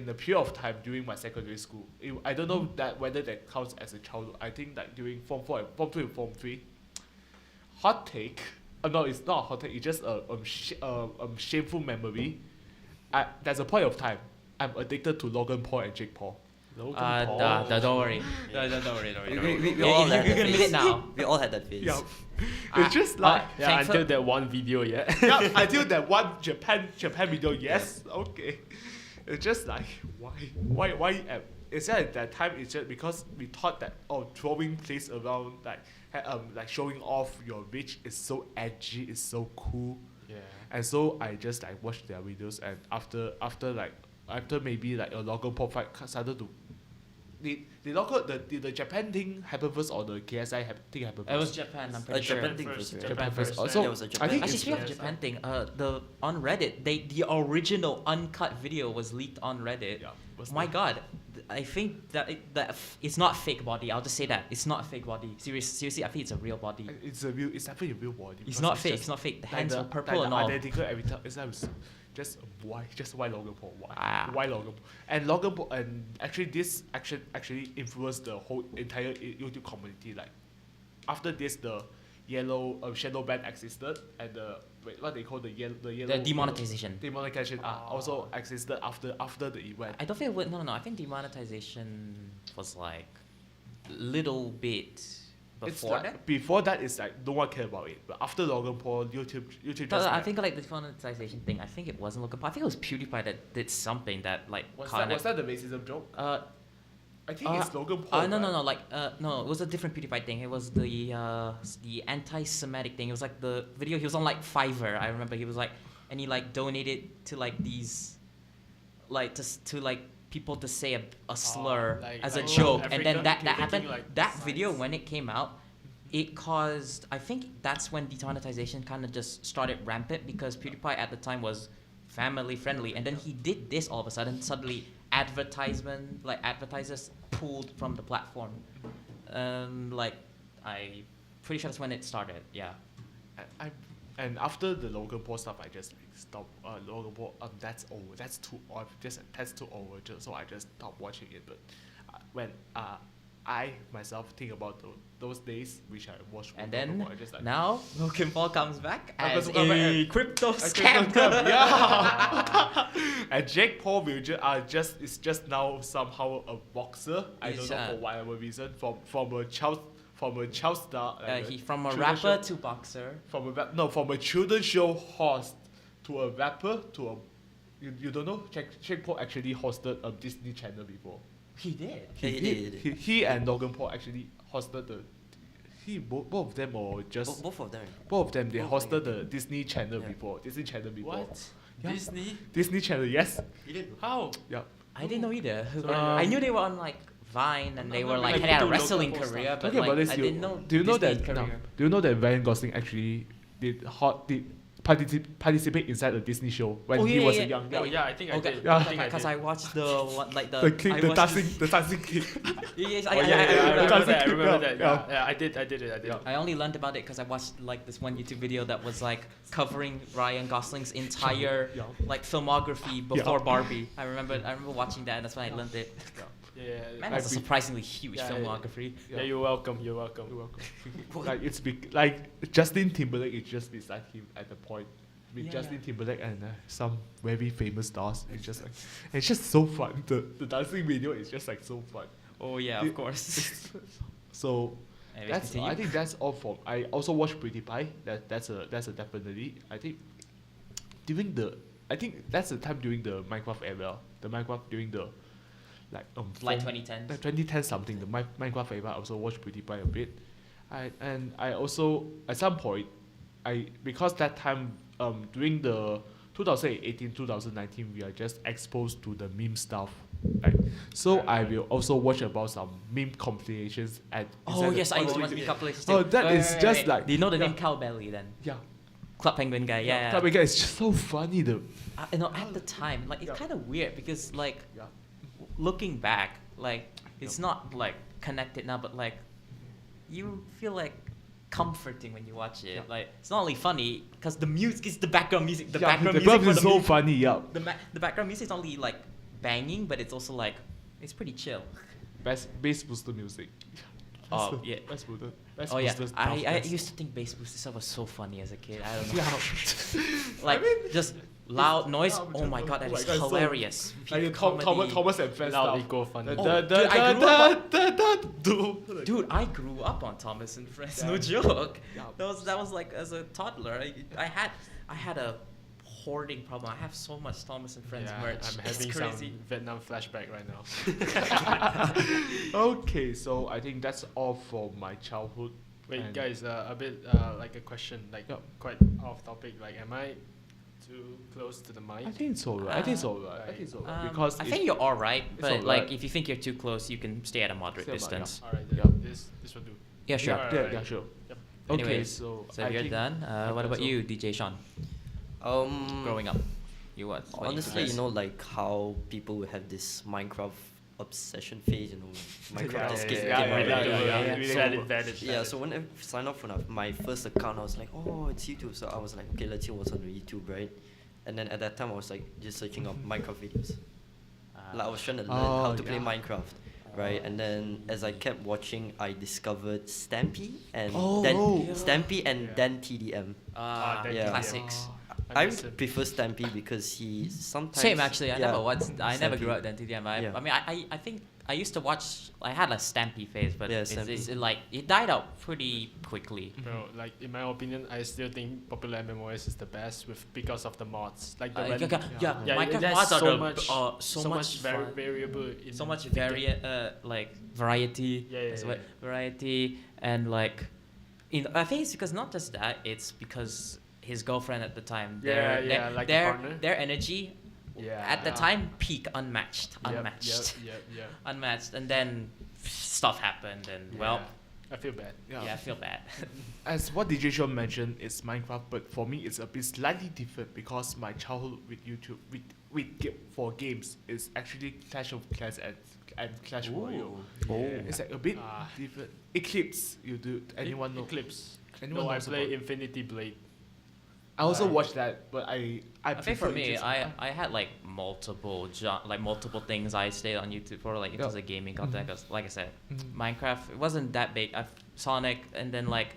the period of time during my secondary school, I don't know that whether that counts as a childhood. I think like during Form 4 and Form 2 and Form 3, hot take. No, it's not a hot take. It's just a shameful memory. There's a point of time I'm addicted to Logan Paul and Jake Paul. Logan Paul. Don't worry. Don't worry. We all had You that can admit phase. it now. We all had that phase. Yeah, it's just like Yeah, Thankful- until that one video, yeah. yeah, until that one Japan video. Yes, okay. It's just like why? It's just at that time. It's just because we thought that throwing plays around like showing off your reach is so edgy, is so cool. Yeah. And so I just like watched their videos, and after maybe like a Logan Paul fight started to. The Japan thing happen first or the KSI thing happen first? It was Japan, I'm pretty sure. Japan thing First, first, right? Japan first. right? Also, Yeah, it was a I Japan think thing. Actually, it's speaking of Japan thing, on Reddit, the original uncut video was leaked on Reddit. Yeah, what's My that? God, I think that it's not fake body. I'll just say that it's not a fake body. Seriously, I think it's a real body. It's definitely a real body. It's because not fake. just It's not fake. The like hands the- were purple like and the all. identical every time. It's like just why Logan Paul? Ah. Why Logan Paul? And Logan Paul, and actually this actually influenced the whole entire YouTube community. Like after this, the yellow shadow ban existed, and what they call the yellow The demonetization. demonetization also existed after the event. I don't think it would. No. I think demonetization was like little bit It's before like, that. before that, it's like no one cared about it. But after Logan Paul, YouTube just But I like, think like the demonetization thing. I think it wasn't Logan Paul. I think it was PewDiePie that did something that like was kind that of. the racism joke? Uh, I think it's Logan Paul. no, right? like no, it was a different PewDiePie thing. It was the anti-Semitic thing. It was like the video. He was on like Fiverr. I remember he was like, and he like donated to like these, like to like people to say a slur like- as a like joke, and Africa then that thinking happened. like That science. video when it came out, it caused. I think that's when demonetization kind of just started rampant because PewDiePie at the time was family friendly, and then he did this all of a sudden. Suddenly, advertisers pulled from the platform. Like I pretty sure that's when it started. Yeah. And after the Logan Paul stuff, I just like stopped. Logan Paul, that's over. That's too over. So I just stopped watching it. But when I myself think about those days, which I watched. And Logan then Paul, I just like, now Logan Paul comes back as Logan Paul comes a back crypto I scam. couldn't tell, yeah. And Jake Paul is just now somehow a boxer. I He's, don't know for whatever reason. From a child star. Like He from a children's rapper show- to boxer. from a children's show host to a rapper to a. You don't know? Jake Paul actually hosted a Disney Channel before. He did. He did. He and Logan Paul actually hosted the. Both of them or just Both of them. both of them they both hosted of the Disney Channel Yeah. before. Disney Channel before. What? Yeah. Disney? Disney Channel, yes. He did. How? Yeah. I didn't know either. Sorry, I knew they were on like Vine and they I'm were not like really had a into wrestling Logan Paul career, stuff. but Talking like about this, I didn't know. do you know Disney's that? No, career. do you know that Ryan Gosling actually did participate inside a Disney show when Oh, he yeah, was yeah, a young Oh guy? yeah, I think I Okay, did. Yeah. I think I because did. I watched the one like the The king, I the watched dancing kid. Yes, Oh yeah, yeah, I remember Dancing that. I Kid, remember yeah, that. yeah. Yeah, I did it. Yeah. I only learned about it because I watched like this one YouTube video that was like covering Ryan Gosling's entire Yeah. like filmography before Barbie. I remember watching that and that's when I learned it. Yeah. Man, I that's a be- surprisingly huge Yeah, filmography. Yeah, you're welcome. You're welcome. You're welcome. Like it's like Justin Timberlake is just beside him at the point. With Yeah, Justin yeah. Timberlake and some very famous stars, it's just like it's just so fun. The dancing video is just like so fun. Oh yeah, It- of course. So Anyways, that's continue. I think that's all from. I also watched Pretty Pie. That's a definitely. I think that's the time during the Minecraft era. The Minecraft during the like like from- 2010. like 2010 something. The Minecraft era. I also watched Pretty Pie a bit. I also at some point, because that time during the 2018-2019 we are just exposed to the meme stuff. Right. So I will also watch about some meme compilations at. Oh inside yes, the- I used to oh, watch yeah. the compilations Oh, too. that is just like- Do you know the yeah. name Cowbelly then? Yeah. Club Penguin guy. Yeah. Club Penguin is just so funny though. You know, at the time, like it's Yeah. kind of weird because like Yeah. looking back, like it's not like connected now, but like you feel like comforting when you watch it. Yeah. Like it's not only funny because the music is the background music. The Yeah, background the music club for is the so music- funny. Yeah. The background music is not only like banging, but it's also like it's pretty chill. Best bass booster music. Oh, yeah. Bass booster. Bass Oh yeah, booster I stuff, used to think bass booster stuff was so funny as a kid. I don't know. Yeah. Like just loud noise. yeah, Oh my god, that oh my is God, so- hilarious. Like Peak Thomas comedy. and Friends Loud stuff. equal funny. Oh, dude, I grew up Dude. Dude, I grew up on Thomas and Friends. Yeah. No joke. Yeah. That was like as a toddler. I had a hoarding problem. I have so much Thomas and Friends Yeah, merch. I'm It's having some crazy. Vietnam flashback right now. Okay, so I think that's all from my childhood. Wait, And- guys, a bit like a question, like Yeah. quite off topic. Like, am I too close to the mic? I think it's alright. I think it's alright. I think it's alright because I it's- think you're all right, but alright. like if you think you're too close, you can stay at a moderate Stay at a mod- distance. All right, Yeah. this will do. Yeah, sure. Yeah. Yeah, Alright. sure. Yep. Okay, Anyways, so So I if you're think done, what about so. you, DJ Sean? Growing up, you what? What Honestly, interests? you know, like how people will have this Minecraft obsession phase, you know, Minecraft escape game. yeah, right? yeah. Valid. Yeah, so when I signed up for my first account, I was like, oh, it's YouTube. So I was like, okay, let's see what's on the YouTube, right? And then at that time, I was like just searching up Minecraft videos. Like I was trying to learn how to play yeah. Minecraft, right? And then as I kept watching, I discovered Stampy and Oh, then yeah. Stampy and Yeah. then TDM. then Yeah. Classics. I miss him. prefer Stampy because he sometimes Same actually. I yeah, never grew Stampy. up then TDM. Yeah. I mean, I think I used to watch. I had a Stampy phase, but Yeah, it's Stampy. like it died out pretty quickly. Bro, like in my opinion, I still think popular MMOs is the best because of the mods. Like the Yeah, Minecraft there's mods are so the much, so much fun. variable. In So much the game. variety. Yeah, yeah, There's yeah. variety and like, I think it's because not just that. It's because his girlfriend at the time. Like the partner. Their energy. Yeah. At the time, peak unmatched, Yep. unmatched, and then stuff happened, and well, I feel bad. yeah, I feel bad. As what DJ Sean mentioned, it's Minecraft, but for me, it's a bit slightly different because my childhood with YouTube, for games, is actually Clash of Clans and Clash Royale. Oh. It's like a bit different. Eclipse, you do anyone know? Eclipse. Anyone No, I knows play about- Infinity Blade. I also watched that, but I I think for prefer me, just- I had like multiple things I stayed on YouTube for, like in terms of gaming content. Cause like I said, Minecraft, it wasn't that big. Sonic, and then like,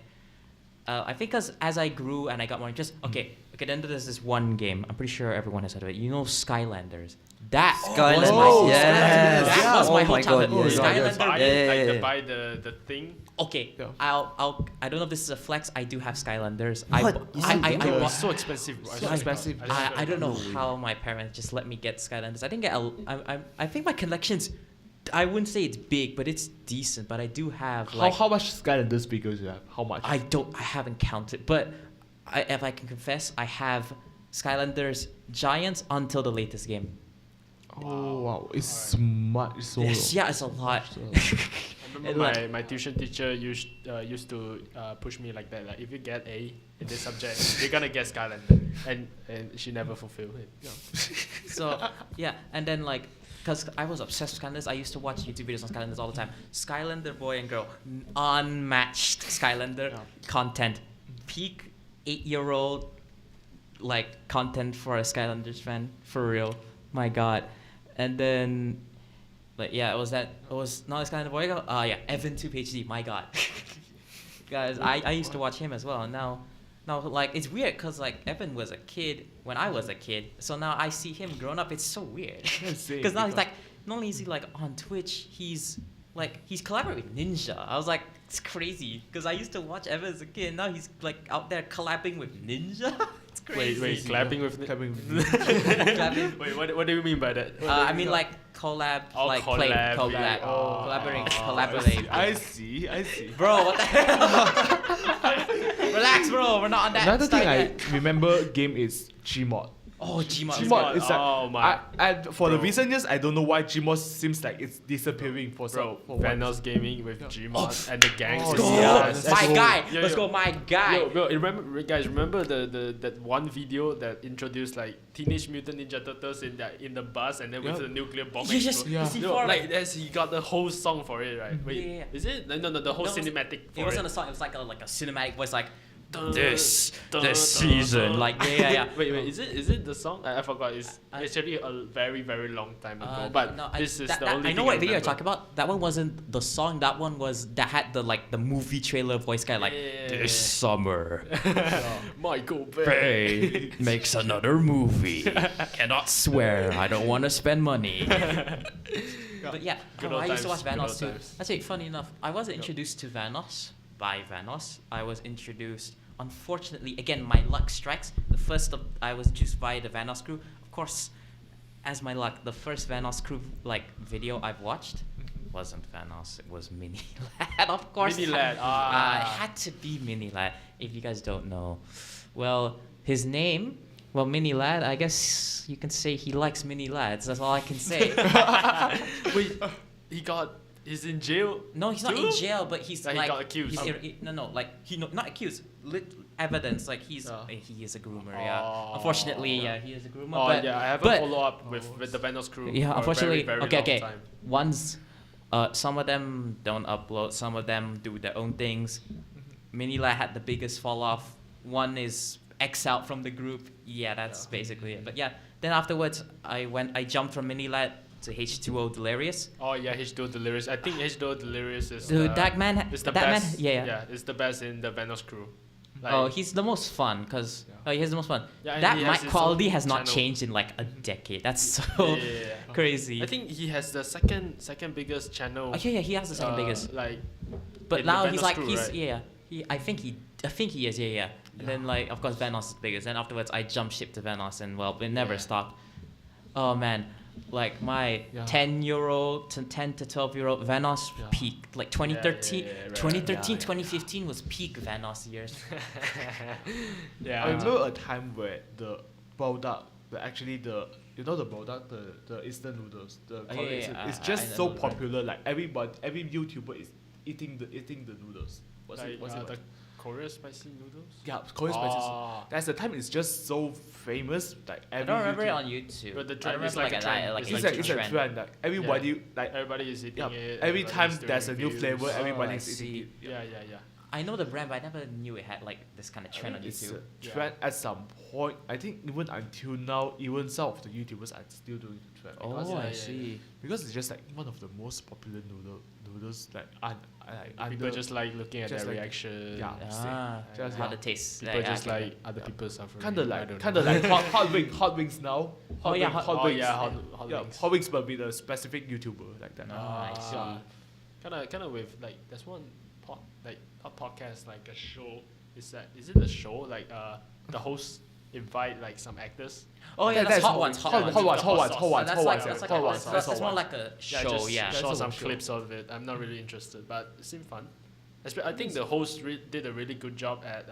I think cause as I grew and I got more interest. Okay, then there's this one game. I'm pretty sure everyone has heard of it. You know, Skylanders. That was Skylanders, my yes. that was Oh my my whole God, childhood. yes. Skylander. Yeah. Buy the thing. Okay, Yeah. I don't know if this is a flex. I do have Skylanders. What? I Bro, bought- It's so expensive. Bro. So expensive. I don't know how my parents just let me get Skylanders. I didn't get I think my collection's, I wouldn't say it's big, but it's decent. But I do have like how much Skylanders figures you have? How much? I haven't counted, but if I can confess, I have Skylanders Giants until the latest game. Oh wow, it's much so. Yeah, it's a lot. I remember And my tuition teacher used to push me like that. Like, if you get A in this subject, you're gonna get Skylander, and she never fulfilled it. So yeah, and then like, cause I was obsessed with Skylanders, I used to watch YouTube videos on Skylanders all the time. Skylander boy and girl, unmatched Skylander content, peak 8-year-old like content for a Skylanders fan, for real. My God, and then. Like it was not a Skylander boy. Evan 2 PhD. My God, guys, I used to watch him as well. And now like it's weird because like Evan was a kid when I was a kid. So now I see him grown up. It's so weird because now he's like, not only is he like on Twitch, he's collaborating with Ninja. I was like, it's crazy because I used to watch Evan as a kid. And now he's like out there collabing with Ninja. It's crazy. Wait, clapping with Collabing. Wait, what do you mean by that? I mean like collab, Oh, like play, collab, collab, yeah. Oh, collaborate. I see. Bro, what the hell? Relax, bro. We're not on that. Another thing style I yet. remember game is Gmod. Oh, Gmod. Gmod is like, Oh my. for the Bro. recent years, I don't know why Gmod seems like it's disappearing for Bro, for Vanos Gaming with Gmod and the gangs. Oh, is yeah. nuts. My guy. Yo, Let's yo. go, my guy. Yo, remember the that one video that introduced like Teenage Mutant Ninja Turtles in the bus and then with the nuclear bomb Yeah, explode. Yeah. C4, Like he got the whole song for it, right? Wait, Yeah. is it? No, the whole No, it was- cinematic. It wasn't a song. It was like a cinematic voice, like Dun, this dun, season. dun. Like yeah. Wait, is it the song? I forgot. It's I- actually a very very long time ago. But no, this is that, the that- only I know thing what video you're remember. talking about. That one wasn't the song. That one was that had the movie trailer voice guy like Yeah. this summer. Michael Bay. Bay makes another movie. Cannot swear. I don't want to spend money. But yeah, Good I old used to times, watch good old Vanos too. times. Actually, funny enough, I wasn't introduced to Vanos by Vanos. I was introduced, unfortunately, again, my luck strikes. I was introduced by the Vanos crew. Of course, as my luck, the first Vanos crew video I've watched wasn't Vanos. It was Mini Lad, of course. Mini Lad, It ah. had to be Mini Lad. If you guys don't know, well, his name. Well, Mini Lad, I guess you can say he likes mini lads. That's all I can say. Wait, he's in jail. No, he's not too? in jail, but he's Like, he like got accused. not accused. Evidence, like he is a groomer. Yeah, Oh. unfortunately, yeah, he is a groomer. Oh but, yeah, I haven't but- followed up with the Vanos crew. Yeah, for unfortunately, a very, very okay. long time. One's, some of them don't upload. Some of them do their own things. Minilad had the biggest fall off. One is exiled from the group. Yeah, that's basically it. But yeah, then afterwards, I jumped from Minilad to H2O Delirious. Oh yeah, H2O Delirious. I think H2O Delirious is Dude, the, that man, is the that best. man, yeah. Yeah, it's the best in the Vanos crew. Oh, he's the most fun because he has the most fun. Yeah, and That he has mic his quality own has not channel. changed in like a decade. That's so Yeah. crazy. I think he has the second biggest channel. Oh, yeah, he has the second biggest. Like, But in now the he's Venos like crew, he's right? I think he is yeah. And then like of course Venos is biggest. Then afterwards I jumped ship to Venos and well it never stopped. Oh man, like my 10-year-old to 10 to 12-year-old Venos peaked like 2013, right. 2013, 2015 was peak Venos years. I remember a time where the product, the product, the instant noodles, it's I just so know, right. popular. Like every YouTuber is eating the noodles. What's it? the Korea spicy noodles? Yeah, Korean spices. Oh. That's the time. It's just so famous. Like I every don't remember it YouTuber- on YouTube. But the I trend remember is like a trend. like It's a trend. Like everybody, like Everybody is eating it. every time everybody's doing there's a new reviews. flavor, I everybody's see. eating it. Yeah. I know the brand, but I never knew it had like this kind of trend on It's YouTube. a trend at some point. I think even until now, even some of the YouTubers are still doing the trend. Because, Oh, yeah, I yeah, see. because it's just like one of the most popular noodles like People just like looking at just their like- reaction. yeah. Just How like- the taste. People yeah, just okay. like other people suffering. kind of I don't like know. hot wings now. Oh, yeah, hot wings. hot Yeah, wings. hot wings, but with a specific YouTuber like that. Ah, I see. Kind of with like there's one podcast like a show. Is it a show like the host invite like some actors? Oh yeah, That's that's hot hot ones. wings. Hot Hot ones. ones, hot ones, Oh, hot ones, that's hot like ones, that's like hot a- ones, that's hot more ones. like a Yeah, show. just Yeah. saw That's some a show. clips of it. I'm not really interested, but it seemed fun. I think the host did a really good job at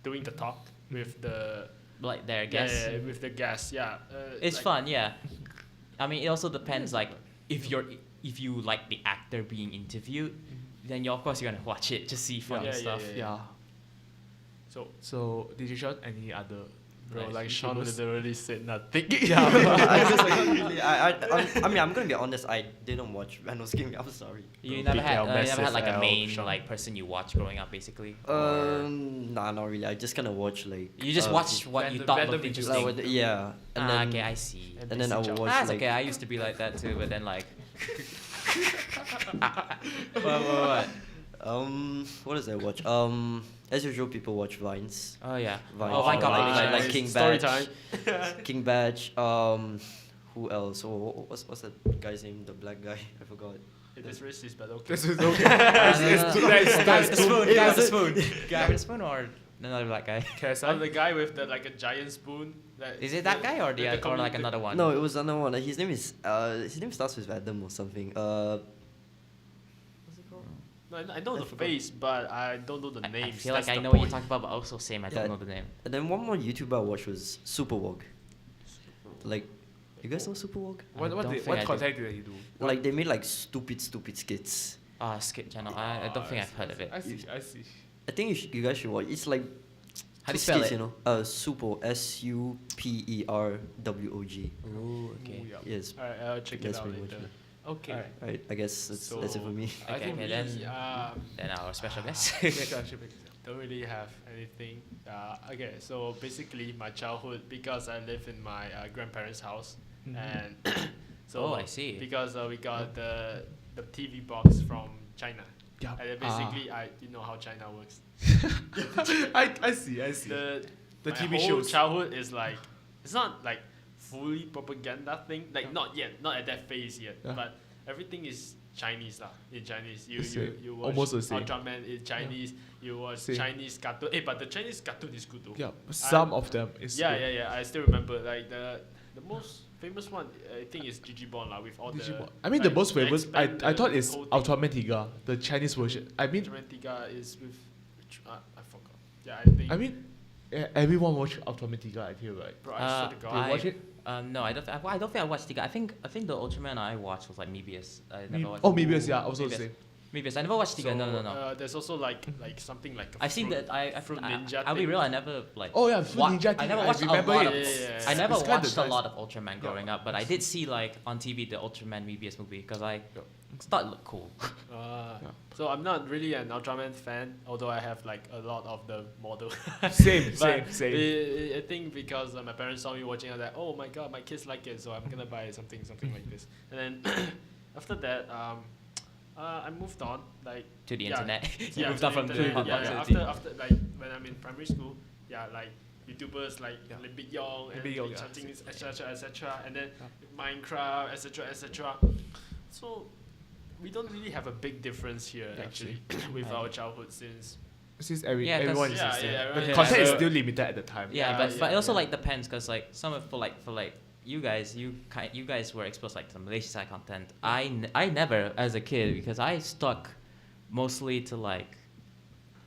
doing the talk with the Like their guests. with the guests. Yeah, It's like- fun, yeah. I mean, it also depends. Like, if you like the actor being interviewed, then of course you're gonna watch it to see funny Yeah, yeah, stuff. Yeah. So, So did you shout any other? bro, like YouTubers? Sean literally said nothing. I mean, I'm gonna be honest. I didn't watch Venom's Game. I'm sorry. You Bro, never big had L, you never had massive like a L, main Sean. like person you watched growing up, basically. Nah, not really. I just kind of watch like. You just watch what you random- thought random looked videos. Like, interesting. yeah, and then Okay, I see. and then I will watch That's like. okay. I used to be like that too, but then like. what? What does I watch? As usual, people watch Vines. Oh yeah. Vine. Oh, Vine compilation. like King Story Badge. time. King Badge. Who else? Oh, what's that guy's name? The black guy. I forgot. It is racist, but okay. This is okay. The guy with the spoon. The guy with the Is it- spoon. Guy with the spoon or another black guy? The guy with the like a giant spoon. Is it that guy or the or like another one? No, it was another one. His name starts with Adam or something. What's it called? No, I know I the forgot. face, but I don't know the I names. feel like That's I the know what you're point. talking about, but also same. I Yeah. don't know the name. And then one more YouTuber I watched was Superwalk. Like, you guys know Superwalk? What don't think I what do. content did he do? Like they made like stupid skits. Skip channel. I don't think I've heard of it. I see. I see. I think you guys should watch. It's like How do you two spell skits, it? You know, Super SUPERWOG. Ooh, okay. Ooh, yeah. Yes. Alright, I'll check That's it out pretty much later. it. Okay. Alright. Right. I guess that's it for me. I Okay, think okay, we, then- Then our special guest. don't really have anything. Okay, so basically my childhood, because I live in my grandparents' house, and so Oh, I see. because we got the TV box from China. Yeah. And then basically, you know how China works. I see. I see. The The my TV whole shows. childhood is like, it's not like fully propaganda thing, like not yet, not at that phase yet, Yeah. but everything is Chinese lah. In Chinese, The same. you watch Almost the same. Ultraman in Chinese, you watch Same. Chinese cartoon. But the Chinese cartoon is good though. Yeah. Some of them is. Yeah, good. yeah, yeah. I still remember like the most famous one. I think is Digimon lah, with all Digimon. the. I mean, the like, most famous. I expand thought the it's whole thing. Ultraman Tiga, the Chinese version. I mean, Ultraman Tiga is with which I forgot. Yeah, I think. I mean, everyone watch Ultraman Tiga. I feel right. bro, I swear to God. Do you watch it? No, I don't. I don't think I watched Tiga. I think the Ultraman I watched was like Mebius. I never watched. Mebius, yeah, also the Mebius. same. Mebius. I never watched Tiga. No. There's also like something like. A I've seen fruit- that. I Fruit I- Ninja I'll be thing. real. I never like. Oh yeah, Fruit Ninja I thing, never I watched a remember lot it. of. Yeah. I never It's kinda watched a nice. lot of Ultraman growing up, but I did see like on TV the Ultraman Mebius movie because I thought it looked cool. So I'm not really an Ultraman fan, although I have like a lot of the model. Same. But I think because my parents saw me watching, I was like, oh my god, my kids like it, so I'm gonna buy something like this. And then after that, I moved on, like To the yeah, internet. Yeah, Moved to on the from internet, the yeah, podcast after to- after like when I'm in primary school, yeah, like YouTubers like Yeah. Lim Big Yong and Lim Big Yong, Big yeah. Chatting, etc., and then Minecraft, etc. So we don't really have a big difference here Yeah, actually with our childhood since Since Yeah, 'cause- everyone is Yeah, the same. yeah, The everyone- content is so- still limited at the time. Yeah, Yeah, but it also yeah. like depends because like some of for like you guys were exposed like to Malaysia side content. I never as a kid because I stuck mostly to like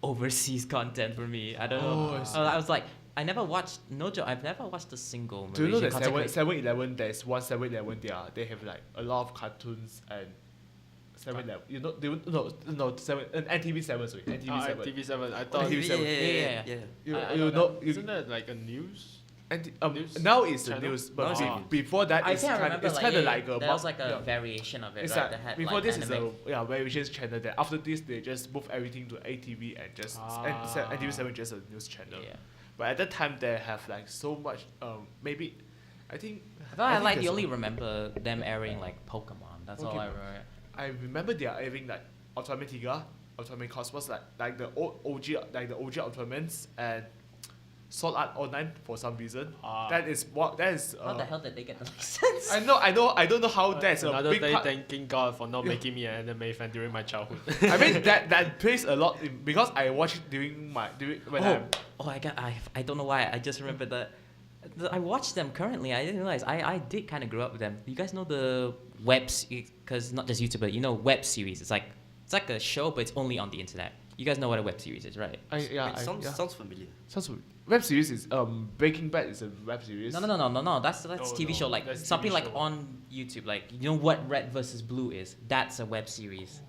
overseas content for me. I don't know. Oh, I see. I was like I never watched no joke. I've never watched a single Do you know Malaysian that content. 7-Eleven, there's one 7-Eleven they have like a lot of cartoons and 7-Eleven. You know, no, NTV7, sorry. NTV7. TV7. I thought TV7. Yeah. You, I you don't know, you, isn't that like a news? NT, now it's the channel? news, but Now it's the before that I it's think I kind remember it's like, kind of yeah, like a there was like a yeah. variation of it, It's right? like That had before like this anime. is a variations channel. That after this they just move everything to ATV and just NTV7 just a news channel. Yeah. But at that time they have like so much maybe I think I thought I think like there's you only remember them airing like Pokemon. That's all I Pokemon. remember. I remember they are having like Ultraman Tiga, Ultraman Cosmos, like the OG Ultramans and Sword Art Online for some reason. That is How the hell did they get the license? I don't know how that's a Another big day part. thanking God for not making me an anime fan during my childhood. I mean that plays a lot in, because I watched it during when I don't know why. I just remember that I watch them currently. I didn't realize I did kind of grow up with them. You guys know the because not just YouTube, but you know web series. It's like a show, but it's only on the internet. You guys know what a web series is, right? Sounds familiar. Web series is Breaking Bad is a web series. No. That's No, TV no, show. Like that's TV something like show. on YouTube. Like you know what Red versus Blue is? That's a web series.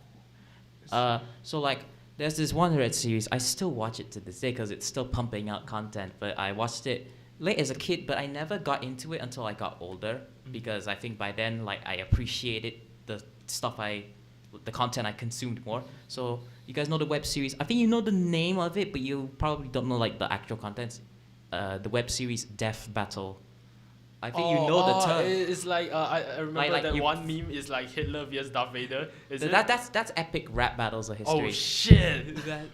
So like there's this one Red series. I still watch it to this day because it's still pumping out content. But I watched it late as a kid, but I never got into it until I got older because I think by then like I appreciated the content I consumed more. So you guys know the web series. I think you know the name of it, but you probably don't know like the actual contents. The web series Death Battle. I think you know the term. It's like I remember like that you- one meme is like Hitler vs Darth Vader. Is it? That's epic rap battles of history. Oh shit! Swear.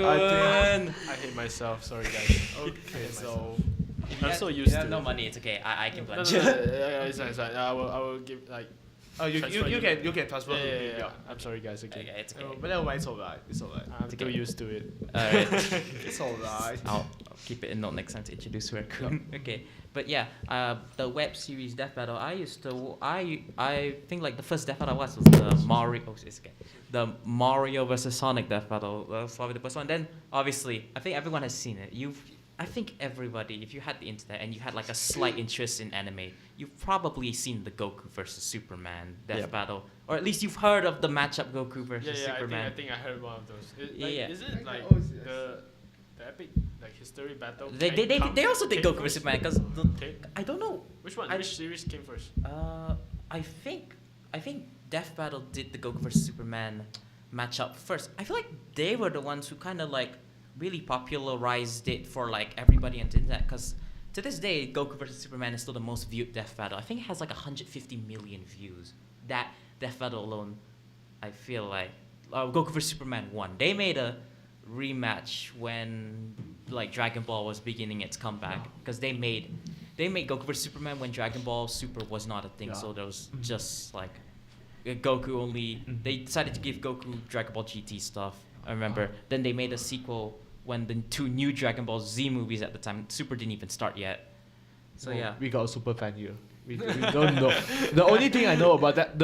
I I hate myself. Sorry guys. Okay, so I'm so used You to have no it. money. It's okay. I can No, blend. it's fine. I will give like. you Transfer you can transfer Yeah, to yeah, me. yeah. I'm sorry guys. Okay. Okay, it's okay. But never mind, it's alright. It's alright. I'm too used to it. Alright. It's alright. I'll keep it in note next time to introduce Raccoon. Okay, but yeah, the web series Death Battle. I think like the first Death Battle I watched was the Mario. Oh, it's okay. The Mario versus Sonic Death Battle. That was probably the first one. Then obviously, I think everyone has seen it. I think everybody, if you had the internet and you had like a slight interest in anime, you've probably seen the Goku versus Superman Death Battle, or at least you've heard of the matchup Goku versus Yeah, Superman. I think I heard one of those. Yeah. Is it like Oh, yes. the epic like history battle? They also did Goku versus Superman because Okay. I don't know. Which one? I- Which series came first? I think Death Battle did the Goku versus Superman matchup first. I feel like they were the ones who kind of like really popularized it for like everybody on the internet because to this day Goku versus Superman is still the most viewed Death Battle. I think it has like 150 million views. That Death Battle alone, I feel like Goku vs Superman won. They made a rematch when like Dragon Ball was beginning its comeback because they made Goku vs Superman when Dragon Ball Super was not a thing. Yeah. So there was just like Goku only. They decided to give Goku Dragon Ball GT stuff. I remember. Then they made a sequel when the two new Dragon Ball Z movies at the time Super didn't even start yet. So yeah. We got a super fan here. We don't know. The only thing I know about that,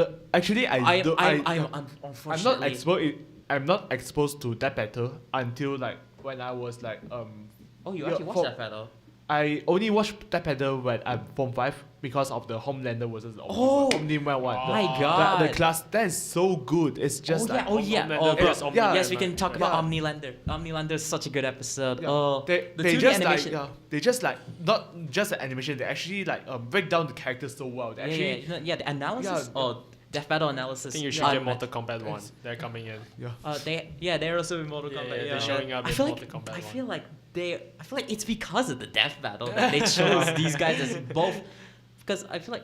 I'm not exposed to that battle until like when I was like Oh, you actually watched that battle? I only watched that battle when I'm Form 5 because of the Homelander versus Omni-Man one. Oh my god. The class, that is so good. It's just Yes, we can talk about Yeah. Omnilander. Omnilander is such a good episode. Yeah. Oh, they the 2D just animation. they just like not just the animation, they actually like break down the characters so well. They actually The analysis. Yeah. Oh, Death Battle analysis. I think you should get Mortal Kombat 1. They're coming in. They're also in Mortal Yeah, Kombat. they're showing up I in feel Mortal like Kombat 1. I feel like it's because of the Death Battle that they chose these guys as both. Because I feel like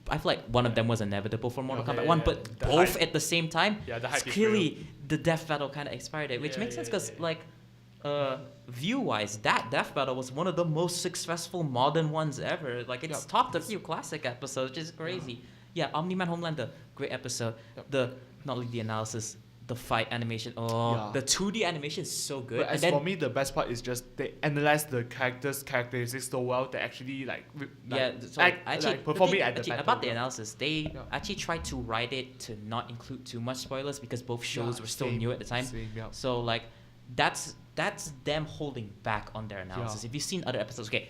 I feel like one of them was inevitable for Mortal Okay, Kombat yeah, 1, yeah. but The both hype. at the same time. Yeah, the hype is Clearly, the death battle kind of expired it, which Yeah, makes sense yeah, because yeah. like view-wise, that death battle was one of the most successful modern ones ever. Like it's topped a few classic episodes, which is crazy. Yeah, Omni-Man Homelander, great episode. The not only the analysis, the fight animation. Oh, Yeah. the 2D animation is so good. But And as then, for me, the best part is just they analyze the characteristics so well. They actually perform it at the battle. about the analysis, they Yeah. actually tried to write it to not include too much spoilers because both shows Yeah, were still same, new at the time. same, yeah. So like that's them holding back on their analysis. Yeah. If you've seen other episodes, okay,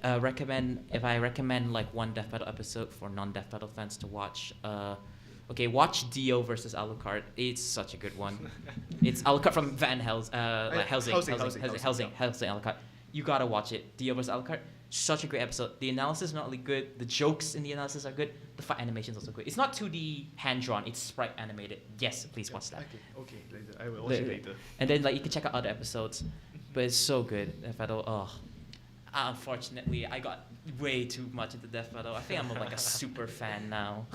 I recommend like one Death Battle episode for non-Death Battle fans to watch. Okay, watch Dio versus Alucard. It's such a good one. It's Alucard from Helsing Alucard. You gotta watch it. Dio versus Alucard. Such a great episode. The analysis is not really good. The jokes in the analysis are good. The fight animation is also good. It's not 2D hand drawn. It's sprite animated. Yes, please watch that. Okay, later. I will watch it later. And then like you can check out other episodes, but it's so good. Death Battle. Oh, unfortunately, I got way too much into Death Battle. I think I'm like a super fan now.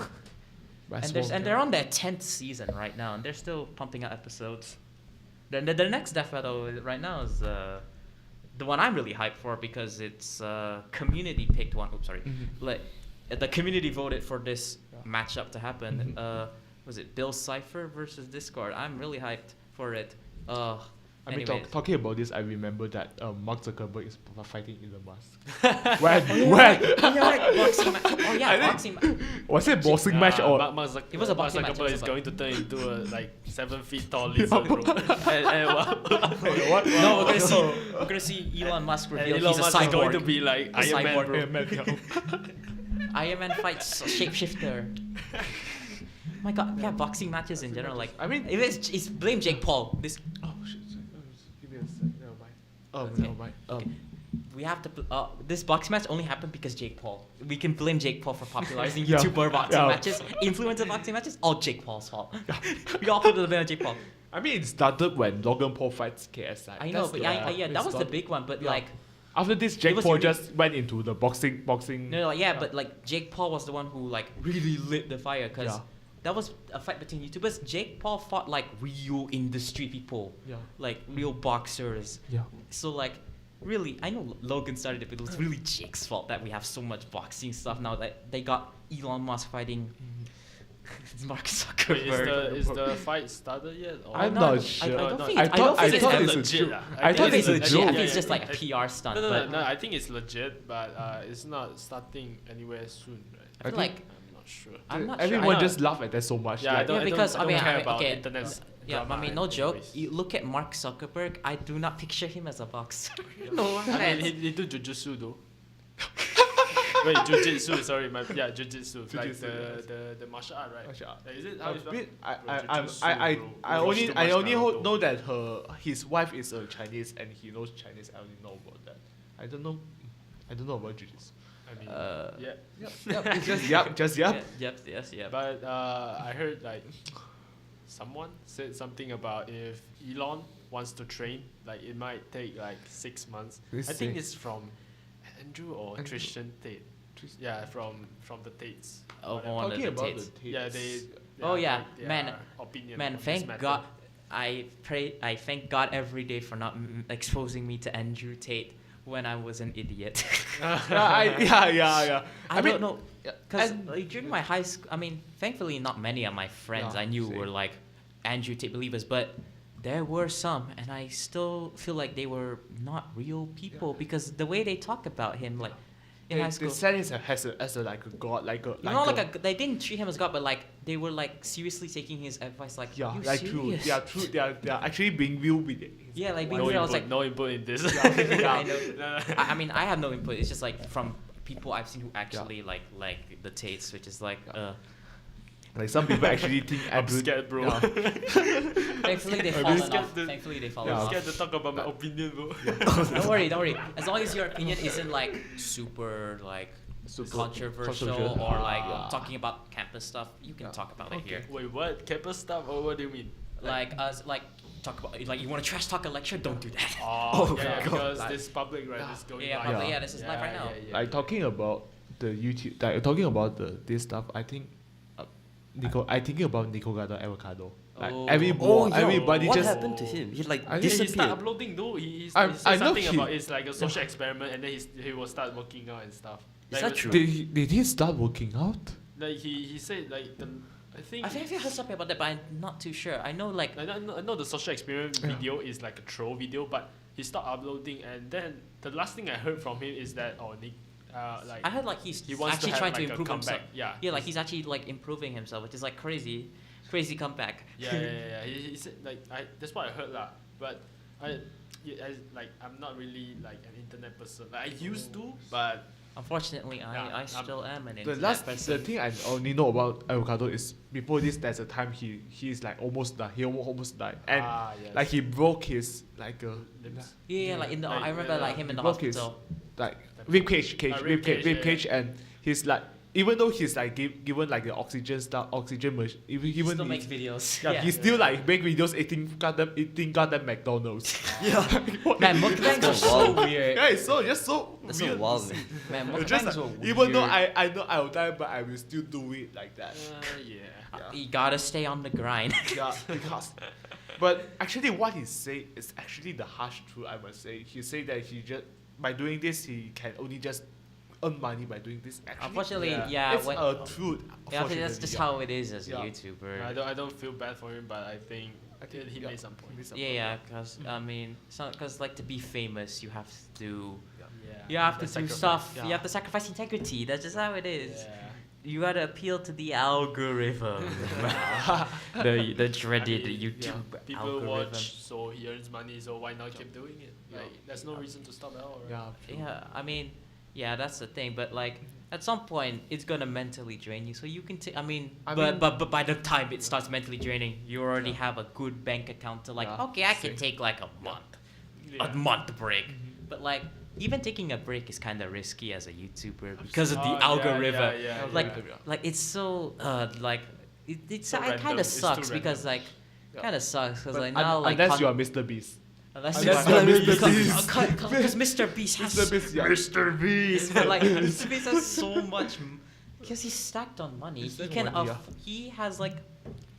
And they're on their 10th season right now, and they're still pumping out episodes. Then the next Death Battle right now is the one I'm really hyped for because it's community picked one. Oops, sorry. Like the community voted for this matchup to happen. Was it Bill Cipher versus Discord? I'm really hyped for it. I mean, Anyways. talking about this, I remember that Mark Zuckerberg is fighting Elon Musk. when? Boxing match. Oh yeah, boxing match. Was it boxing match or? It was a boxing match, it was Zuckerberg is a going to turn into a like 7 feet tall lizard, bro. What? No, we're gonna see Elon Musk reveal Elon he's a Musk is cyborg. going to be like A Iron Man, cyborg. bro. Iron Man, Iron Man fights shapeshifter. My God, yeah, boxing matches in general. Like, I mean- if it's blame Jake Paul. This Oh shit! Give me a sec. Never mind. Oh, never mind. we have to. This boxing match only happened because Jake Paul. We can blame Jake Paul for popularizing Yeah. YouTuber boxing Yeah. matches, influencer boxing matches. All Jake Paul's fault. We all put the blame on Jake Paul. I mean, it started when Logan Paul fights KSI. I know, but yeah, that was the big one. But Yeah. like, After this, Jake was Paul unique. just went into the boxing. no, yeah, but like Jake Paul was the one who like really lit the fire because. Yeah. That was a fight between YouTubers. Jake Paul fought like real industry people, Yeah. like real boxers. Yeah. So like, really, I know Logan started it, but it was really Jake's fault that we have so much boxing stuff now. That they got Elon Musk fighting Mark Wait, Zuckerberg. is the fight started yet? Or I'm No, not I sure. don't think I it's- I don't thought think it's it's a legit. joke. I I thought I think it's a legit. joke. I think it's just like a PR stunt. but No, I think it's legit, but it's not starting anywhere soon, right? I feel like I'm not sure. I'm not sure. Everyone I just laugh at that so much. Yeah, I like- don't- because I don't care mean, about okay, internet yeah, drama I mean, no joke. anyways. You look at Mark Zuckerberg. I do not picture him as a boxer. No I mean, offense. he do jujutsu though. Wait, jujitsu. Sorry, jujitsu. Like Jujitsu, the martial art, right? Martial art. Is it how A it's bit, Jujutsu, I bro. only Watch too much Naruto. know that his wife is a Chinese and he knows Chinese. I only know about that. I don't know about jujitsu. I mean, yeah. It's just yep. Yep. But I heard like someone said something about if Elon wants to train, like it might take like 6 months. This I think thing- it's from Andrew or Andrew. Tristan Tate. Yeah, from the Tates. Oh, Whatever. one of Talking the about Tates. the Yeah, Tates. they. Oh, yeah, like, their man, Opinion Man, on this thank matter. God. I thank God every day for not exposing me to Andrew Tate when I was an idiot. Yeah. I mean, don't know, yeah, because and- like, during my high school, I mean, thankfully not many of my friends Yeah, I knew same. were like Andrew Tate believers, but there were some, and I still feel like they were not real people because the way they talk about him, like in high school. They said him as a like a god, They didn't treat him as God, but like they were like seriously taking his advice. Like, yeah, you like serious? true. They are actually being real with it. Yeah, like being No real. I was input, like, no input in this. I know. I mean, I have no input. It's just like from people I've seen who actually like the Tates, which is like. Like some people actually think I'm Andrew. scared, bro. Yeah. Thankfully they I'm fallen scared off. to- Thankfully they fallen Yeah. I'm off. scared to talk about my opinion, bro. Don't worry. As long as your opinion isn't like super like Super controversial controversial. or like Yeah. talking about campus stuff, you can Yeah. talk about it here. Wait, what? Campus stuff? Or what do you mean? Like us, like talk about like you want to trash talk a lecture, don't do that. Oh, yeah, God. because Like- this public, right? This going Yeah, live. probably, yeah, this is live right now. Yeah. Like talking about the YouTube, like talking about this stuff, I think, I thinking about Nico Gado Avocado. Like everybody what just. happened to him? He like I think He disappeared. started uploading though. He I said know something he- about it's like a social experiment, and then he will start working out and stuff. Is Like, that it was- true? Did he start working out? Like he said like I think I think I heard something about that, but I'm not too sure. I know like I know the social experiment video is like a troll video, but he stopped uploading, and then the last thing I heard from him is that Nick, like I heard like he wants to actually have, trying like, to a improve himself. comeback. Yeah. Yeah, like he's actually like improving himself, which is like crazy comeback. Yeah. He said like that's what I heard lah. But I'm not really like an internet person. Like I used to, but Unfortunately, Yeah, I still am an The internet person. the thing I only know about Avocado is before this, there's a time he's like almost died. He almost died, and yes. like he broke his like Limbs. Yeah, like in the Like, I remember like him in the broke his hospital. like rib cage, rib cage, yeah. and he's like, even though he's like given like the oxygen machine, He even still makes videos. yeah, he still like make videos eating goddamn McDonald's. Yeah. Man, mukbangs are so weird. Yeah, it's just so That's weird. so wild, man. Man, It's just mukbangs like, are weird. even though I know I'll die, but I will still do it like that. Yeah. You gotta stay on the grind. Yeah, because. But actually, what he say is actually the harsh truth. I must say, he say that he just by doing this he can only just earn money by doing this. Actually, Unfortunately, Yeah. yeah, it's when, a truth. yeah, I think that's just how it is as a Yeah. YouTuber. I don't feel bad for him, but I think he made some points. Yeah, because I mean, because like to be famous, you have to Yeah. you have to The do sacrifice. stuff. Yeah. You have to sacrifice integrity. That's just how it is. Yeah. You gotta appeal to the algorithm. the dreaded YouTube People algorithm. watch, so he earns money. So why not keep doing it? Yeah. Like, there's no reason to stop at all. Right? Yeah. True. Yeah, I mean, yeah, that's the thing. But like, at some point, it's gonna mentally drain you. So you can take. I mean, but by the time it starts mentally draining, you already have a good bank account to like. Yeah, Okay, I can same. take like a Yeah. month break. But like, even taking a break is kind of risky as a YouTuber because of the Oh, algorithm. yeah. Like it's so like it's So it random. kind of It's too sucks because random. like Yeah. kind of sucks because But like now like unless you are Mr. Beast. unless unless you are you are Mr. Beast. because Mr. Beast has Mr. Beast, yeah. Mr. Beast like Mr. Beast has so much because he's stacked on money. He's He stacked can on money, he has like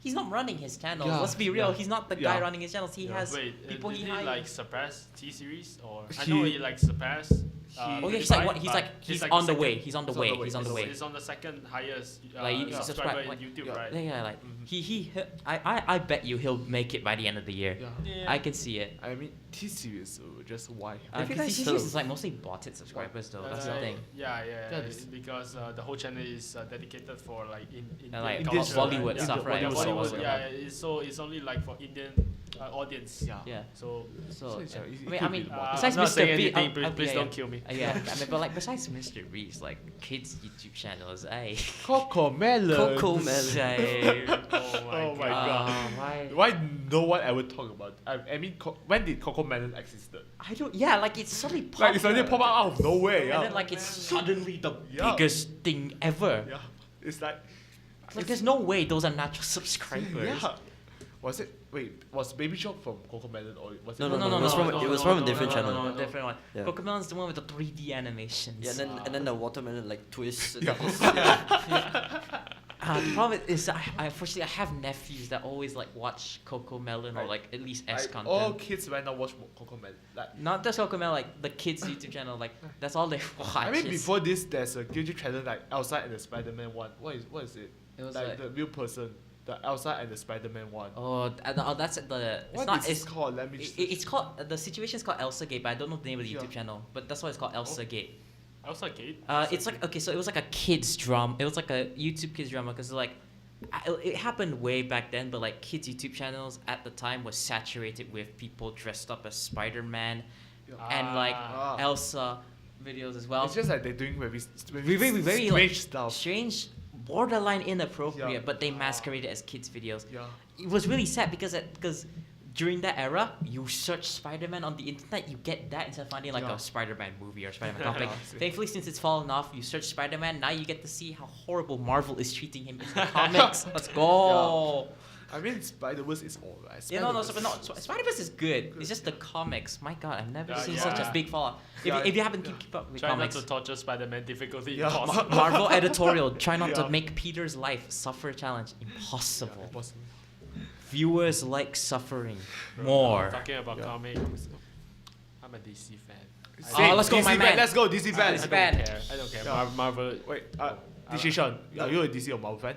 he's not running his channels. Yeah, Let's be real. yeah. He's not the guy Yeah. running his channels. He Yeah. has Wait, people did he he hires. like surpass T series or I He- know he like surpassed. Oh yeah, he's like what? He's but like he's like on the the way. second- He's on the he's on way. the way, He's on the way. He's on the second highest Like, you subscriber subscribe, in like- YouTube, Yeah. right? Yeah, like Mhm. I bet you he'll make it by the end of the year. Yeah. Yeah. I can see it. I mean, T-Series, just why? I feel like Because so. is like mostly botted subscribers though. That's the thing. Yeah, That is- because the whole channel is dedicated for like in Like Indian Bollywood yeah. stuff, right? Bollywood stuff, Bollywood, yeah. yeah. It's only like for Indian audience. Yeah. Yeah. So So it's, I it mean, could I mean, be more. besides I'm not Mr. saying Beast, anything, please don't kill me. Yeah, I mean, but like besides Mr. Beast, like kids' YouTube channels, Coco Melon. Coco Melon. Say, Oh my God. why? Why no one ever talk about? I mean, when did Coco Melon existed? I don't. Yeah, like it's suddenly popped. Like it's suddenly pop out of nowhere. and Yeah. then like it's suddenly the Yeah. biggest thing ever. Yeah. It's like. Like there's no way those are natural subscribers. Yeah. Was it? Wait, was Baby Shark from Coco Melon or was it? No, it was from- it was from a different channel. No, different one. Yeah. Cocomelon's the one with the 3D animations. Yeah, and then the watermelon like twists. and Yeah. it's- The problem is, unfortunately, I have nephews that always like watch Cocomelon or like at least S Like, content. all kids right now watch Coco Melon. Like, Not just Cocomelon, like the kids' YouTube channel. Like that's all they watch. I mean, is- before this, there's a YouTube channel like Elsa and the Spider-Man one. What is it? it was Like, like, the real person, the Elsa and the Spider-Man one. that's the. It's What not. is It's it called? Let me. it's called the situation is called Elsa Gate, but I don't know the name of the Yeah. YouTube channel. But that's why it's called Elsa Gate. I was like, Gate. It's like okay, so it was like a kids drama. It was like a YouTube kids drama because like it happened way back then, but like kids YouTube channels at the time was saturated with people dressed up as Spider-Man and like Ah. Elsa videos as well. It's just like they're doing very Very strange like stuff. strange, borderline inappropriate, Yeah. but they masqueraded as kids videos. Yeah. It was really sad because during that era, you search Spider-Man on the internet, you get that instead of finding like Yeah. a Spider-Man movie or Spider-Man comic. Yeah. Thankfully, since it's fallen off, you search Spider-Man. Now you get to see how horrible Marvel is treating him in the comics. Let's go. I mean, Spider-Verse is alright. Yeah, no, Spider-Verse is good. It's just the comics. My God, I've never seen such a big fallout. If you haven't keep up with Try comics, not to torture Spider-Man difficulty. Yeah. Impossible. Marvel editorial, try not Yeah. to make Peter's life suffer challenge. Impossible. Impossible. Viewers like suffering more. Talking about Yeah. comics, I'm a DC fan. Same, let's go, DC my fan. man. Let's go, DC fan. DC I fan. don't care. I don't care. Yeah. Marvel. Wait, DC Sean, are you a DC or Marvel fan?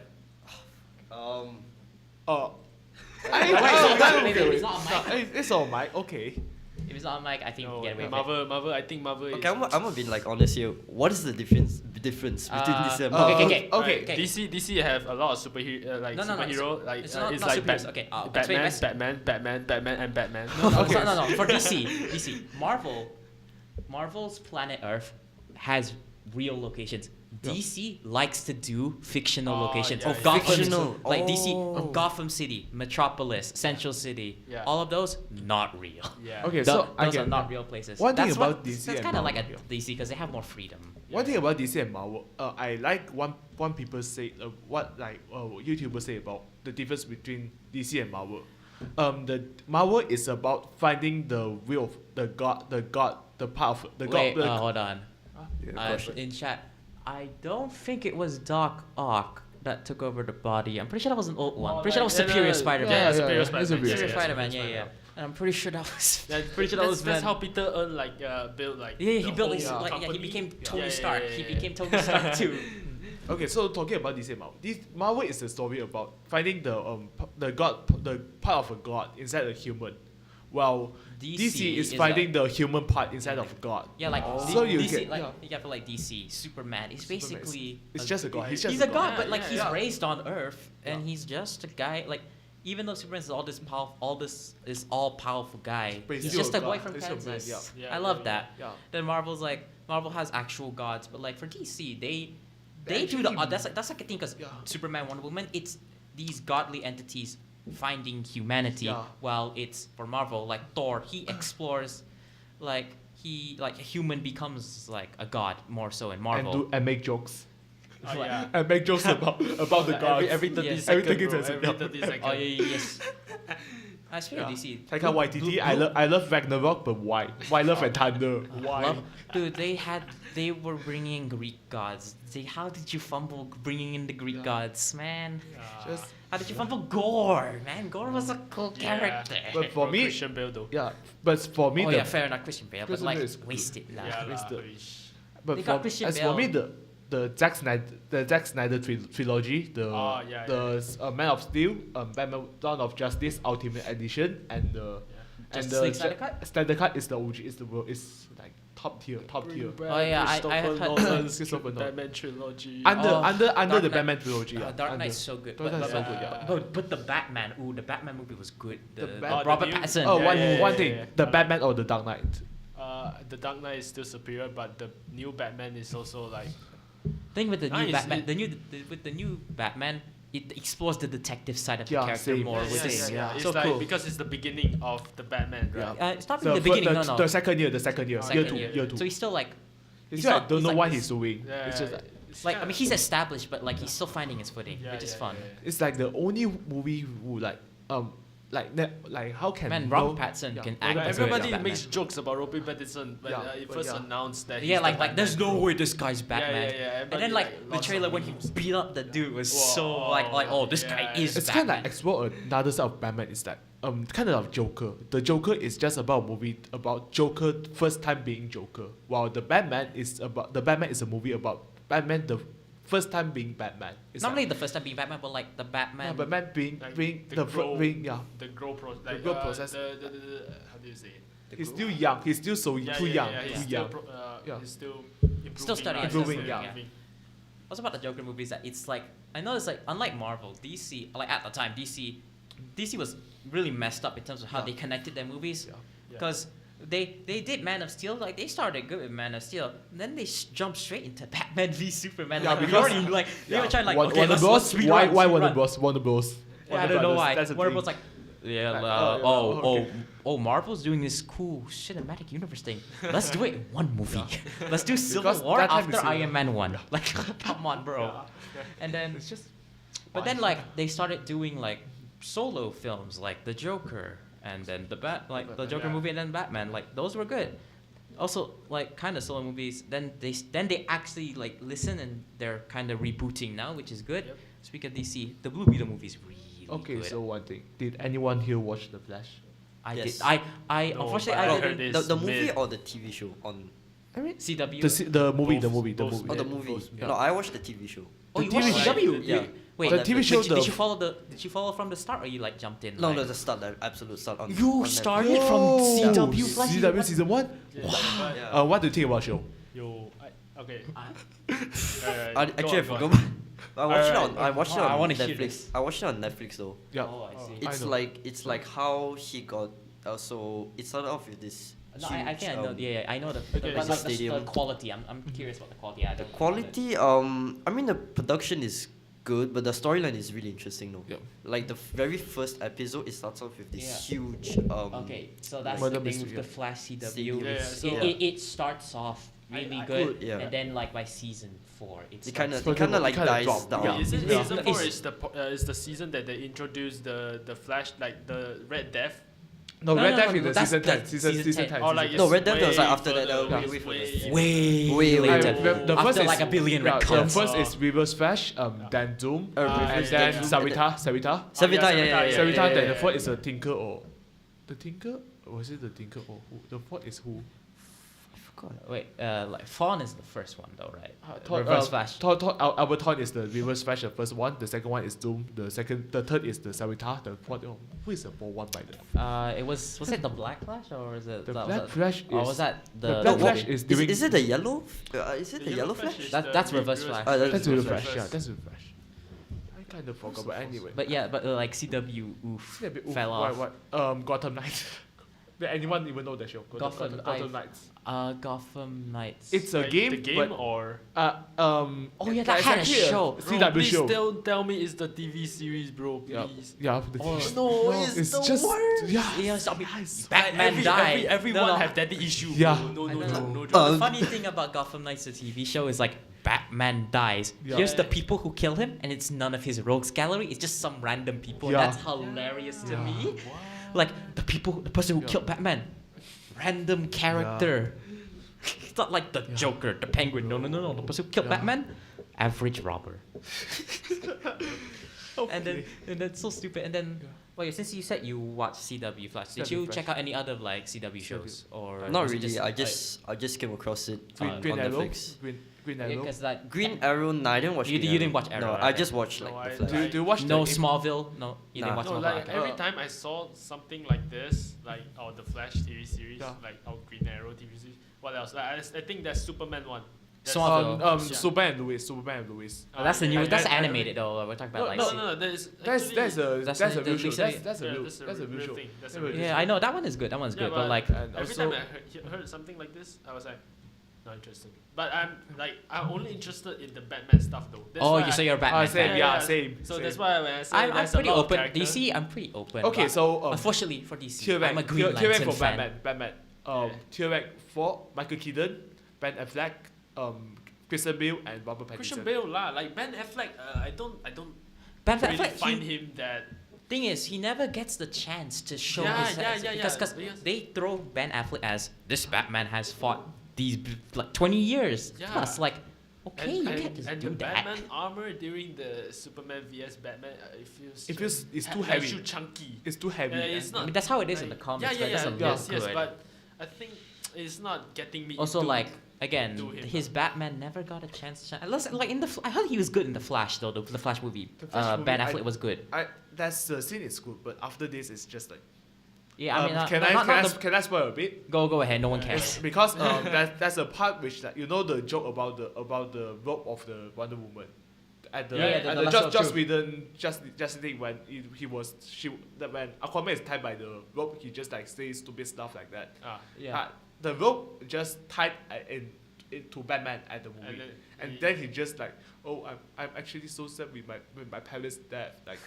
It's not a mic. It's all mic. Okay. If it's not a mic, I think No, you get away with it. Marvel. I think Marvel is. Okay, I'm gonna be like honest here. What is the difference between DC and Marvel? Okay. DC have a lot of superhero No, superhero like it's not it's like superheroes. Okay, explain best. Batman, and Batman. No. For DC, Marvel's Planet Earth has real locations. DC likes to do fictional locations. yeah, Gotham, Fictional. like DC, Oh. Gotham City, Metropolis, Central City. Yeah. All of those not real. Yeah. Okay, so I those get are not real places. One thing That's about what- DC That's and kind of like Marvel, a DC because they have more freedom. One thing about DC and Marvel, I like one people say what like YouTubers say about the difference between DC and Marvel. The Marvel is about finding the will of the God, the part of the Wait, God. hold on. Yeah, In chat, I don't think it was Doc Ock that took over the body. I'm pretty sure that was an old one. Pretty sure that was Superior Spider-Man. Yeah, Yeah, Superior yeah, Spider-Man. Superior Superior Yeah, Spider-Man, Superior yeah. And I'm pretty sure that was. Yeah, pretty sure that was that's Van- how Peter built like. Yeah, he the built whole his like he company. became Tony Yeah, Stark. yeah, He yeah. became Tony Stark too. Okay, so talking about DC and Marvel, Marvel is a story about finding the part of a god inside a human, while DC is finding the human part inside of God. Yeah, like So you DC, get- like yeah. you get for like DC, Superman is basically It's just a god. He's just he's a a god. god, but like Yeah, he's yeah. raised on Earth and he's just a guy. Like even though Superman is all this all powerful guy, But he's he's still just a a boy god. from He's still a man, Kansas. yeah. I love Yeah, that. Yeah. Then Marvel has actual gods, but like for DC, they do actually- the that's like a thing because Yeah. Superman, Wonder Woman, it's these godly entities finding humanity, Yeah. while it's for Marvel like Thor, he explores like a human becomes like a god more so in Marvel. And make jokes. Oh, yeah. And make jokes about the gods. Every 30 Yes. seconds, Everything bro. is a- Every 30 seconds. Oh yeah, yes. I speaking Yeah. of DC. Taika Waititi, I love Ragnarok, but why? Why Love and Thunder? Why? Dude, they were bringing Greek gods. How did you fumble bringing in the Greek gods, man? Just How did you fumble Gore, man? Gore was a cool character. But for me, Christian Bale though. yeah. But for me, Oh the yeah, fair enough, Christian Bale, but Christian like Bale is good. wasted lah. Yeah, it's lah, the- wish. but They for, got Christian as for me, Bale. the Zack Snyder trilogy, the Man of Steel, Batman Dawn of Justice Ultimate Edition, and the Justice League Snyder Cut? Snyder Cut is the OG, is like top tier. Oh, yeah, I have heard- Christopher Nolan. Batman trilogy. Under Oh, under Dark the Knight. Batman trilogy. Yeah, Dark under. Knight's so good. Dark Knight's so good, yeah. But the Batman, the Batman movie was good. The Bat- Robert the new- Pattinson. Oh, Yeah, one yeah, thing, yeah. the Batman or the Dark Knight. The Dark Knight is still superior, but the new Batman is also like. thing with the new Nice, Batman, it- with the new Batman, it explores the detective side of the Yeah, character same. more, Yeah, which yeah, is yeah. It's so like cool. because it's the beginning of the Batman, right? it's not really the beginning. No. The second year, Second year two. So he's still like, He's he's still not- like, don't he's know like what this- he's doing. Yeah, It's just like I mean he's established, but like he's still finding his footing, Yeah, which is yeah, fun. yeah, it's like the only movie who like how can Man, no- Robert Pattinson yeah. can Well, act Like, as good as everybody Batman. makes jokes about Robert Pattinson when Yeah, he but first yeah. announced that. Yeah, he's like the there's Batman. no way this guy's Batman. yeah, And then everybody, like like, the lots trailer of when he memes. beat up the dude was Whoa, so like oh this yeah, guy yeah. is It's kind of Batman. explore another side of Batman. Is that kind of Joker. The Joker is just about a movie about Joker first time being Joker, while the Batman is a movie about Batman the first time being Batman. It's Not only like, the first time being Batman, but like the Batman. Batman being Like, being the the grow- being yeah. The grow process. Like, growth process. The, how do you say it? He's still young. He's still so too young. He's Too still young. yeah. He's still improving. Still studying, right? still Improving, studying, yeah. What's about the Joker movies that it's like I know it's like unlike Marvel, DC like at the time DC was really messed up in terms of how Yeah. they connected their movies Yeah. because they did Man of Steel, like they started good with Man of Steel, and then they jumped straight into Batman v Superman. Yeah, Like, because- already, like they were trying like Warner okay, let's Bros. rerun, Why let's Warner rerun. Bros? Warner Bros. Yeah, I Warner don't know Brothers, why. that's the Warner thing. Bros like yeah, Like, oh, Marvel's doing this cool cinematic universe thing. Let's do it in one movie. Let's do Civil Because War that time after is Iron Man 1. Like, come on, bro. Yeah. And then, It's just but then like they started doing like solo films like The Joker and then the Joker Yeah. movie and then Batman, like those were good. Also, like kind of solo movies. Then they actually like listen and they're kind of rebooting now, which is good. Yep. Speaking of DC, the Blue Beetle movie is really Okay, good. so one thing. Did anyone here watch The Flash? I Yes. did. I No, unfortunately but I I didn't. heard The It's movie mid. or the TV show on? CW. The movie, Both- the movie, the both movie. Oh, the Yeah, movie. both, yeah. No, I watched the TV show. Oh, The you TV watched show. CW? Yeah. Wait, The but- TV but show, Did the- you follow the? Did you follow from the start, or you like jumped in? No, like, no, the start, the absolute start on. You on Netflix. started from CW Flash season CW one? season 1? Yeah, but Yeah. What do you think about show? yo, okay. I, actually, I go on. forgot. I watched it Alright. on. I watched it Oh, I on wanna hear Netflix. this. I watched it on Netflix though. Yeah. Oh, I see. I know. It's like how he got. So it started off with this. No, I huge, think I know. Yeah, I know the. Okay, but so like the stadium. quality. I'm curious about the quality. Yeah, The quality. I mean the production is good, but the storyline is really interesting though. Yep. Like the very first episode, it starts off with this Yeah. huge. Okay, so that's Murder the thing mystery, with the yeah. Flash CW. CW. Yeah, so- It starts off really I- good, yeah. and then like by season 4, it It kind starts of, So it kind of like kinda dies drop. down. Yeah. Wait, is it Yeah. season It's- 4 is the season that they introduced the Flash, like the Red Death? No, No, Red no, Death no, is the that's season the 10. season 10. Or like No, it's Red Death was like way after that, further, way for this. way Way later. later. The After first like is, a billion yeah, retcons. the first Oh. is Reverse Flash, then Doom, and Reverse then Doom, Sarita. Savita, yeah, yeah. Sarita, then the yeah. fourth is a Tinker or... The Tinker? Or was it the Tinker or who? The fourth is who? Wait, like Fawn is the first one though, right? Thought, Reverse Flash. Alberton is the Reverse Flash, the first one. The second one is Doom. The third is the Sarita. The fourth, who is the fourth one by the... It was it the Black Flash or was it The was Black that- Flash or is... was that the the Black the Flash movie? is during... Is it the yellow? Is it the yellow Flash? is That- the that's Reverse Flash. That's Reverse Reverse Flash, yeah. That's Reverse Flash. I kind of forgot, but anyway. But yeah, but like CW, oof, Yeah, but- fell what- off. what? Gotham Knights. Did anyone even know that show? Gotham, Gotham Knights. Gotham Knights. It's a Like, game, the game but or Oh, yeah, that it's had a actually show. bro, CW please show. don't tell me it's the TV series, bro. Yeah, Please. yeah. The Oh, TV No, it's the just worst. yeah. Yes, Guys, Batman died. Everyone No, no. have daddy issue. Yeah. Bro. I No know. joke, no But joke. the funny thing about Gotham Knights, the TV show, is like Batman dies. Yeah. Here's the people who kill him, and it's none of his rogues gallery. It's just some random people. Yeah. That's hilarious to Yeah. me. Like the person who Yeah. killed Batman, random character. It's not like the Yeah. Joker, the Penguin. No. The person who killed Yeah. Batman, average robber. Okay. And then so stupid. And then, Yeah. well, since you said you watched CW Flash, did CW you Flash. check out any other like CW shows or Not was it really. just, I just came across it Green, on Green Arrow. Netflix. Green like, Arrow. because that Green Arrow. No, I didn't watch. You Green didn't watch Arrow, No, right? I just watched No, like I- the Do you, Flash. do you watch no the Smallville. No, you didn't Nah. watch No, Smallville. like okay. every time I saw something like this, like the Flash TV series, Yeah. like Green Arrow TV series. What else? Like, I think that's Superman one. That's Smallville. Yeah. Superman and Louis. Oh, that's the new. I- That's I- I- animated though. We're talking about like. No. There's That's actually- that's a That's that's a the real show. Lisa- That's a yeah, real that's a that's a real show. thing. That's a Yeah, real Yeah, I know that one is good. That one's Yeah, good. But like, And every also time I heard something like this, I was like, not interested. But I'm only interested in the Batman stuff though. That's oh, why you say I- you're a Batman same, fan. yeah, same. So same. that's why when I say I'm there's pretty a lot of open. characters- DC, I'm pretty open. Okay, but so unfortunately for DC, Tear I'm a back, Green tear back Lantern for fan. Batman. Yeah. Tear back for Michael Keaton, Ben Affleck, Christian Bale, and Robert Pattinson. Christian Bale lah, like Ben Affleck. I don't Ben really Affleck, find him that. thing is, he never gets the chance to show Yeah, his yeah, yeah, because because- they throw Ben Affleck as this Batman has fought these like 20 years Yeah. plus. Like, okay, you and, can't just and do the that. Batman armor during the Superman vs Batman, it feels it's too like heavy. too chunky. It's too heavy. It's and- not. I mean, that's how it is in the like- comics, Yeah, but it yeah, doesn't yes, look yes, good. but I think it's not getting me. Also, into like again, to him. his Batman never got a chance to shine. Unless, like in the, I heard he was good in the Flash though. The Flash movie. The Flash movie, Ben I- Affleck was good. That's the scene is good, but after this, it's just like. Yeah, I mean, can not, I not, can I, not the, can I spoil a bit? go ahead. No one Yeah. cares. It's because that's a part which like you know the joke about the rope of the Wonder Woman. At the, Yeah, yeah, at the the last Joss of Whedon just thing when when Aquaman is tied by the rope, he just like says stupid stuff like that. Yeah. The rope just tied into Batman at the movie, And and then then he just like, oh, I'm actually so sad with my parents' death. Like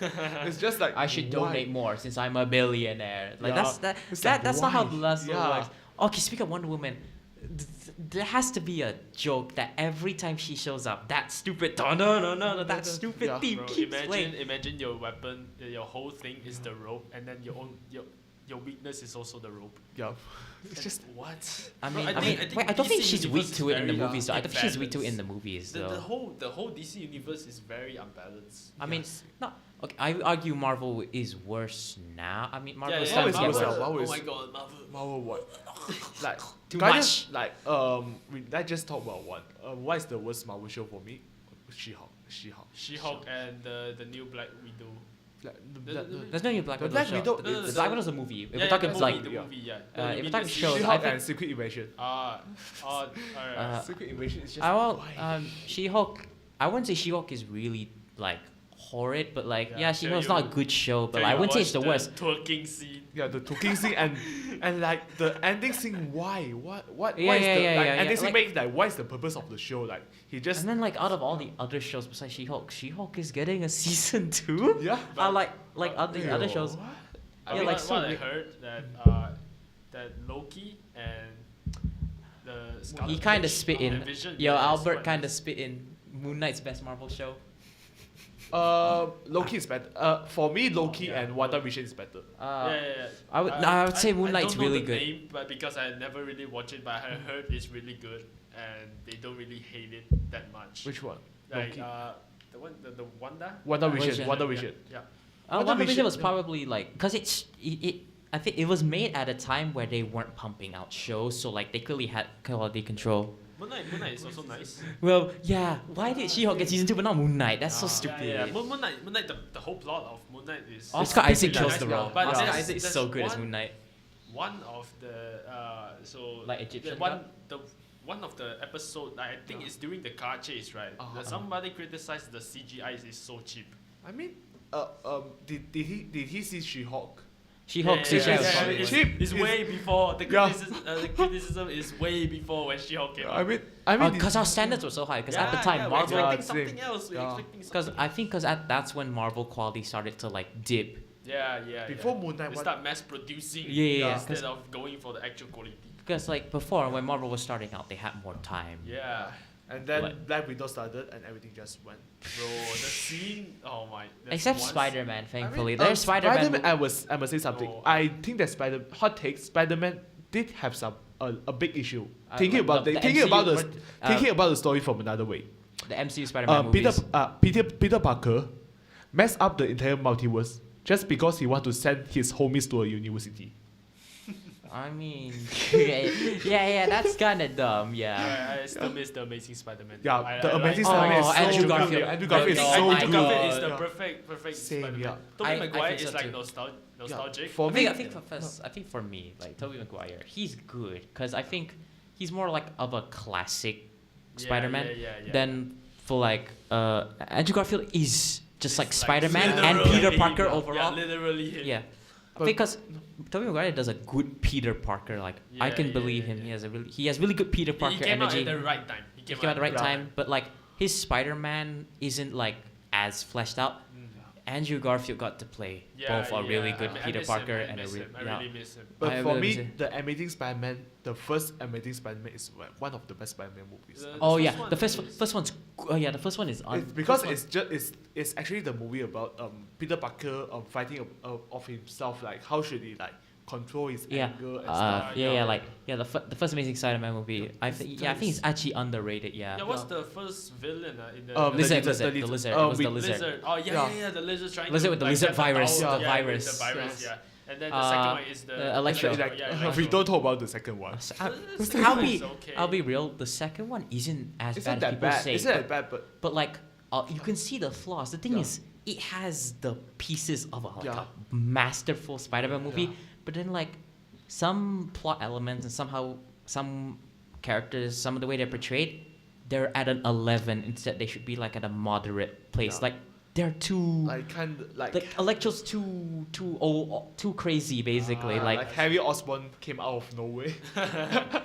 it's just like I should why? donate more since I'm a billionaire. Like Yeah. that's It's like, that's not how why? the last one Yeah. works. Okay, speaking of Wonder Woman, there has to be a joke that every time she shows up, that stupid no, that stupid Yeah. theme Bro, keeps playing. imagine your weapon, your whole thing is the rope, and then your weakness is also the rope. Yeah. It's just what? I Bro, mean, think I don't think DC she's weak universe to is it in the very movies. Though. I don't think she's weak to it in imbalanced. the movies. The Though. whole DC universe is very unbalanced. I mean, not okay. I would argue Marvel is worse now. I mean, Marvel is Marvel starting is to get worse worse. now. Marvel Oh is- my god, Marvel. Marvel what? Like Too Guardians, like let's just talk about one. What is the worst Marvel show for me? She-Hulk. She-Hulk and the new Black Widow. Like, There's no new Black The Widow Black show. Widow The is- Black Widow's a movie. If we're Yeah, talking the like movie, the movie, yeah. if You we're talking mean shows, I She-Hulk think and Secret Invasion. alright. Secret Invasion is just I will. why? She-Hulk. I wouldn't say She-Hulk is really like horrid, but like Yeah, yeah, so She-Hulk's you- not a good show. But Till I you wouldn't say it's the watch worst. Twerking scene. Yeah, the talking scene and like the ending scene. Why? What? Yeah, What is yeah, the yeah, like yeah, ending yeah, scene like- makes like what is the purpose of the show? Like he just And then like out of all the other shows besides She-Hulk, She-Hulk is getting a season 2. yeah. like other Yo, shows. what? I Yeah, mean, like what so I weird. heard that Loki and the He Scarlet kind of Witch spit in. and Vision, Yo, yeah, it's Albert quite kind of nice. spit in Moon Knight's best Marvel show. Loki is better. For me, Loki yeah. and WandaVision is better. Yeah. I would say Moon Knight's I don't know really the good. Name, but because I never really watched it, but I heard it's really good, and they don't really hate it that much. Which one? Like Loki. the one, the Wanda. WandaVision. WandaVision. WandaVision. Yeah. WandaVision was yeah. probably like because I think it was made at a time where they weren't pumping out shows, so like they clearly had quality control. Moon Knight is also nice. Well, yeah. Why did She-Hulk get season 2 but not Moon Knight? That's so stupid. Yeah. Moon Knight, the whole plot of Moon Knight is. Oscar Isaac pretty kills nice. the role. But Oscar there's- Isaac is there's so good as one- Moon Knight. One of the so Like Egyptian one of the episode I think it's during the car chase, right? That somebody criticized the CGI is so cheap. I mean, did he see She-Hulk? She-Hulk CGI was probably it's, worse. it's way before the Yeah. criticism. The criticism is way before when She-Hulk came out. I mean, Because our standards were so high. Because at the time, we're Marvel. expecting Yeah, something same. else. We're Yeah. expecting Because something. I think that's when Marvel quality started to like dip. Yeah. Before Moon Knight, they what- start mass producing Yeah. instead of going for the actual quality. Because like before, when Marvel was starting out, they had more time. Yeah. and then Like- Black Widow started and everything just went. Bro, the scene. Oh my. there's Except one Spider-Man, thankfully. I mean, There's Spider-Man. Spider-Man. I must say something. No. I think that hot take Spider-Man did have some a big issue. Thinking like about the thinking MCU about the were- thinking about the story from another way. the MCU Spider-Man movies. Peter Parker messed up the entire multiverse just because he wanted to send his homies to a university. I mean, yeah, that's kind of dumb. Yeah. I still miss the Amazing Spider-Man. Yeah, the I Amazing like- Spider-Man is Oh, so Andrew good. Garfield. Andrew Garfield is Yeah, so Andrew good. Garfield is the Yeah. perfect Same, Spider-Man. yeah. Tobey I Maguire think is so like too. nostalgic. For I me, think I think for me, like Tobey Maguire, he's good because I think he's more like of a classic Yeah, Spider-Man yeah. than for like Andrew Garfield is just like It's Spider-Man and literally Peter him, Parker yeah. overall. Yeah, literally him. Yeah, But- because Tobey Maguire does a good Peter Parker. Like I Yeah, can yeah, believe yeah, him. yeah. He has really good Peter He Parker came energy. out at the right time. He came out at the right Yeah. time, but like his Spider-Man isn't like as fleshed out. Andrew Garfield got to play both a really good Peter Parker and a I yeah. really miss him. but I for will me, say- the Amazing Spider-Man, the first Amazing Spider-Man is one of the best Spider-Man movies. The Oh first yeah, one the first is- first one's the first one is It's because it's actually the movie about Peter Parker fighting of himself, like how should he like control his yeah anger and stuff. the first Amazing Spider-Man movie. I think it's actually underrated. Yeah. Yeah, what's the first villain in the Lizard, the the lizard. lizard. Oh, It was the we- lizard. Oh Yeah. yeah, the lizard trying Lizard to with the like, lizard get the virus, power. the Yeah, virus. with the virus, Yes. yeah. And then the second one is the Electro. Like, Yeah, we Electro. don't talk about the second one. The second one is okay. I'll be real. The second one isn't as It's bad not as that people bad. say. It's not that bad, but like you can see the flaws. The thing Yeah. is, it has the pieces of Yeah. a masterful Spider-Man movie, Yeah. but then like some plot elements and somehow some characters, some of the way they're portrayed, they're at an 11 instead. They should be like at a moderate place. Yeah. Like they're too like kind of like Electro's too old, too crazy basically. like Harry Osborn came out of nowhere.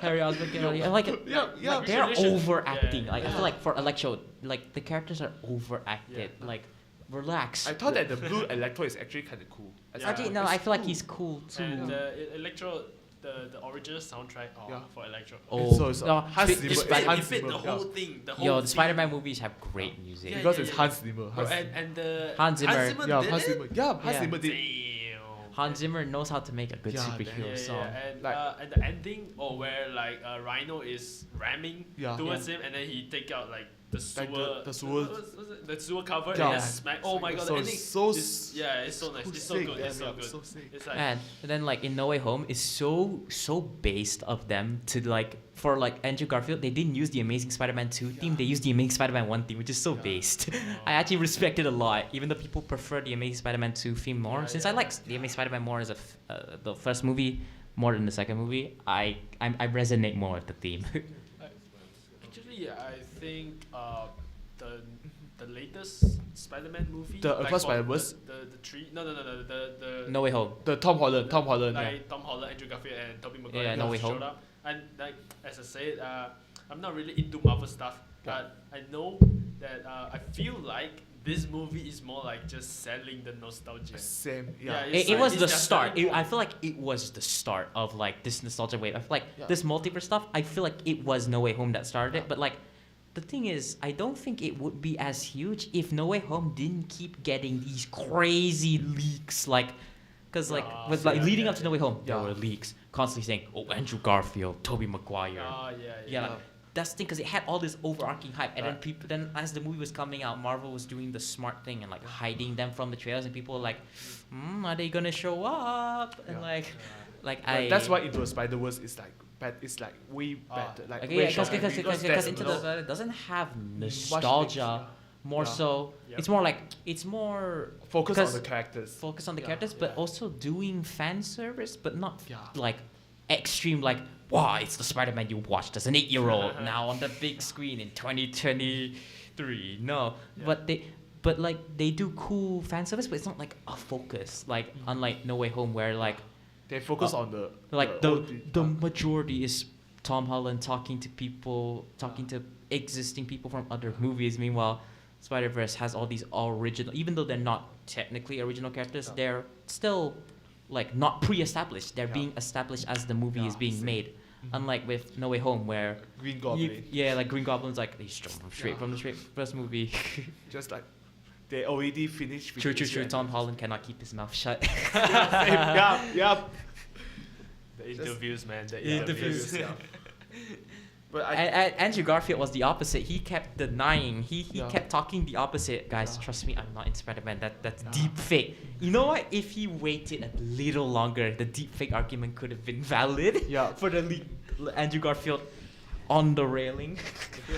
Harry Osborn, and like yeah. like they're Tradition. overacting. Yeah, Like I yeah. feel like for Electro, like the characters are overacted. Yeah. Like relax. I thought that the blue Electro is actually kind of cool. Yeah. Actually, no, It's I feel like cool. he's cool too. And Electro, the original soundtrack for Electro. Oh, it's no, Hans it- Zimmer. it- It's It Hans fit the Zimmer. whole thing. The whole Yo, the theme. Spider-Man movies have great music. Yeah, Because yeah, it's yeah. Hans Zimmer. Bro, and the Hans Zimmer. Yeah, did Hans it? Zimmer. Yeah, Hans Yeah. Zimmer did. Damn. Hans Zimmer knows how to make a good Yeah, superhero Yeah, song. yeah, and Like- and the ending, where like Rhino is ramming Yeah. towards him, and then he take out like the sewer, Like the sewer- the sewer cover, Yeah. and then smack. Oh my god, So the ending so is, yeah, it's so nice, it's so sick, good, yeah, it's so yeah, good. so sick. It's like And then like in No Way Home is so based of them to like for like Andrew Garfield, they didn't use the Amazing Spider-Man 2 theme, they used the Amazing Spider-Man 1 theme, which is so based. I actually respect it a lot, even though people prefer the Amazing Spider-Man 2 theme more. Yeah, Since yeah. I like the Amazing Spider-Man more as the first movie more than the second movie, I resonate more with the theme. actually, I think the latest Spider-Man movie, The like first for Spider-Verse? the three, no, the No Way Home. The Tom Holland. like Tom Holland, Andrew Garfield, and Tobey Maguire Yeah, No Way showed Home. up. And like as I said, I'm not really into Marvel stuff, but I know that I feel like this movie is more like just selling the nostalgia. Same. Yeah, Yeah. it's It like- was it's the just start. selling I feel like it was the start of like this nostalgia wave. I feel like Yeah. this multiverse stuff. I feel like it was No Way Home that started it. But like, the thing is, I don't think it would be as huge if No Way Home didn't keep getting these crazy leaks. Like, cause like with like yeah, leading yeah, up to No Way Home, there Yeah. were leaks constantly saying, "Oh, Andrew Garfield, Tobey Maguire." Yeah, like, that's the thing, because it had all this overarching hype, and then people, then as the movie was coming out, Marvel was doing the smart thing and like hiding them from the trailers, and people were like, "Are they gonna show up?" And Yeah. like But that's why Into the Spider-Verse is like bad. It's like way better. Like okay, way yeah, shocking because that, Into you the know, Spider doesn't have much nostalgia, more Yeah. so. Yep. It's more focus on 'cause the characters. focus on the Yeah, characters, but yeah. also doing fan service, but not Yeah. like extreme, like, wow, it's the Spider-Man you watched as an 8-year-old now on the big screen in 2023. No, but like they do cool fan service, but it's not like a focus. Like unlike No Way Home, where like They focus on the like old- the majority is Tom Holland talking to people, talking to existing people from other movies. Meanwhile, Spider-Verse has all these original, even though they're not technically original characters, they're still like not pre-established. They're Yeah. being established as the movie is Yeah, being same. made. Unlike with No Way Home, where Green Goblin. like Green Goblin's like he's straight from the first movie. Just like they already finished. with True. it, Tom Holland cannot keep his mouth shut. yeah. The interviews, man. The interviews. Yeah. But I And Andrew Garfield was the opposite. He kept denying. He Yeah. kept talking the opposite. Guys, Yeah. trust me, I'm not in Spider-Man. That's Yeah. deep fake. You know what? If he waited a little longer, the deep fake argument could have been valid. Yeah. For the Andrew Garfield on the railing.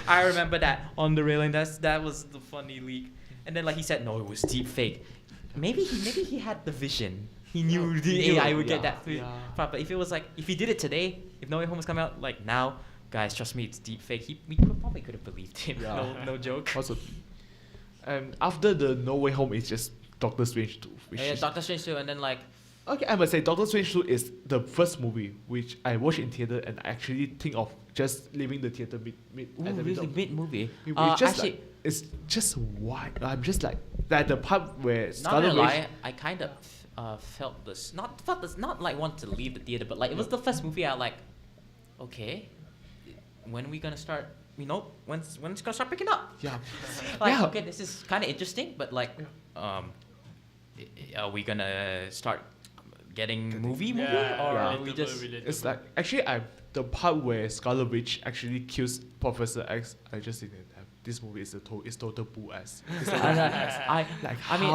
I remember that on the railing. That was the funny leak. And then like he said, no, it was deep fake. Maybe he had the vision. He knew the He knew, AI would get yeah, that food. yeah. But if it was like, if he did it today, if No Way Home was coming out like now, guys, trust me, it's deep fake. We probably could have believed him. Yeah. No joke. also, after the No Way Home is just Doctor Strange 2, which Yeah, is Doctor Strange too, and then like, okay. I must say Doctor Strange 2 is the first movie which I watched in theater and I actually think of just leaving the theater mid ooh, at the really middle. mid movie. It's just Actually, like, it's just why I'm just like that the part where not Scarlet gonna Witch. lie, I kind of felt this. Not like want to leave the theater, but like it was the first movie I like. Okay, when are we gonna start? You know, when's it's gonna start picking up? Yeah. Like, Yeah. okay, this is kind of interesting, but like, are we gonna start getting movie, or are we just? It's like actually the part where Scarlet Witch actually kills Professor X. I just think that this movie is is total bull ass. It's like, I mean,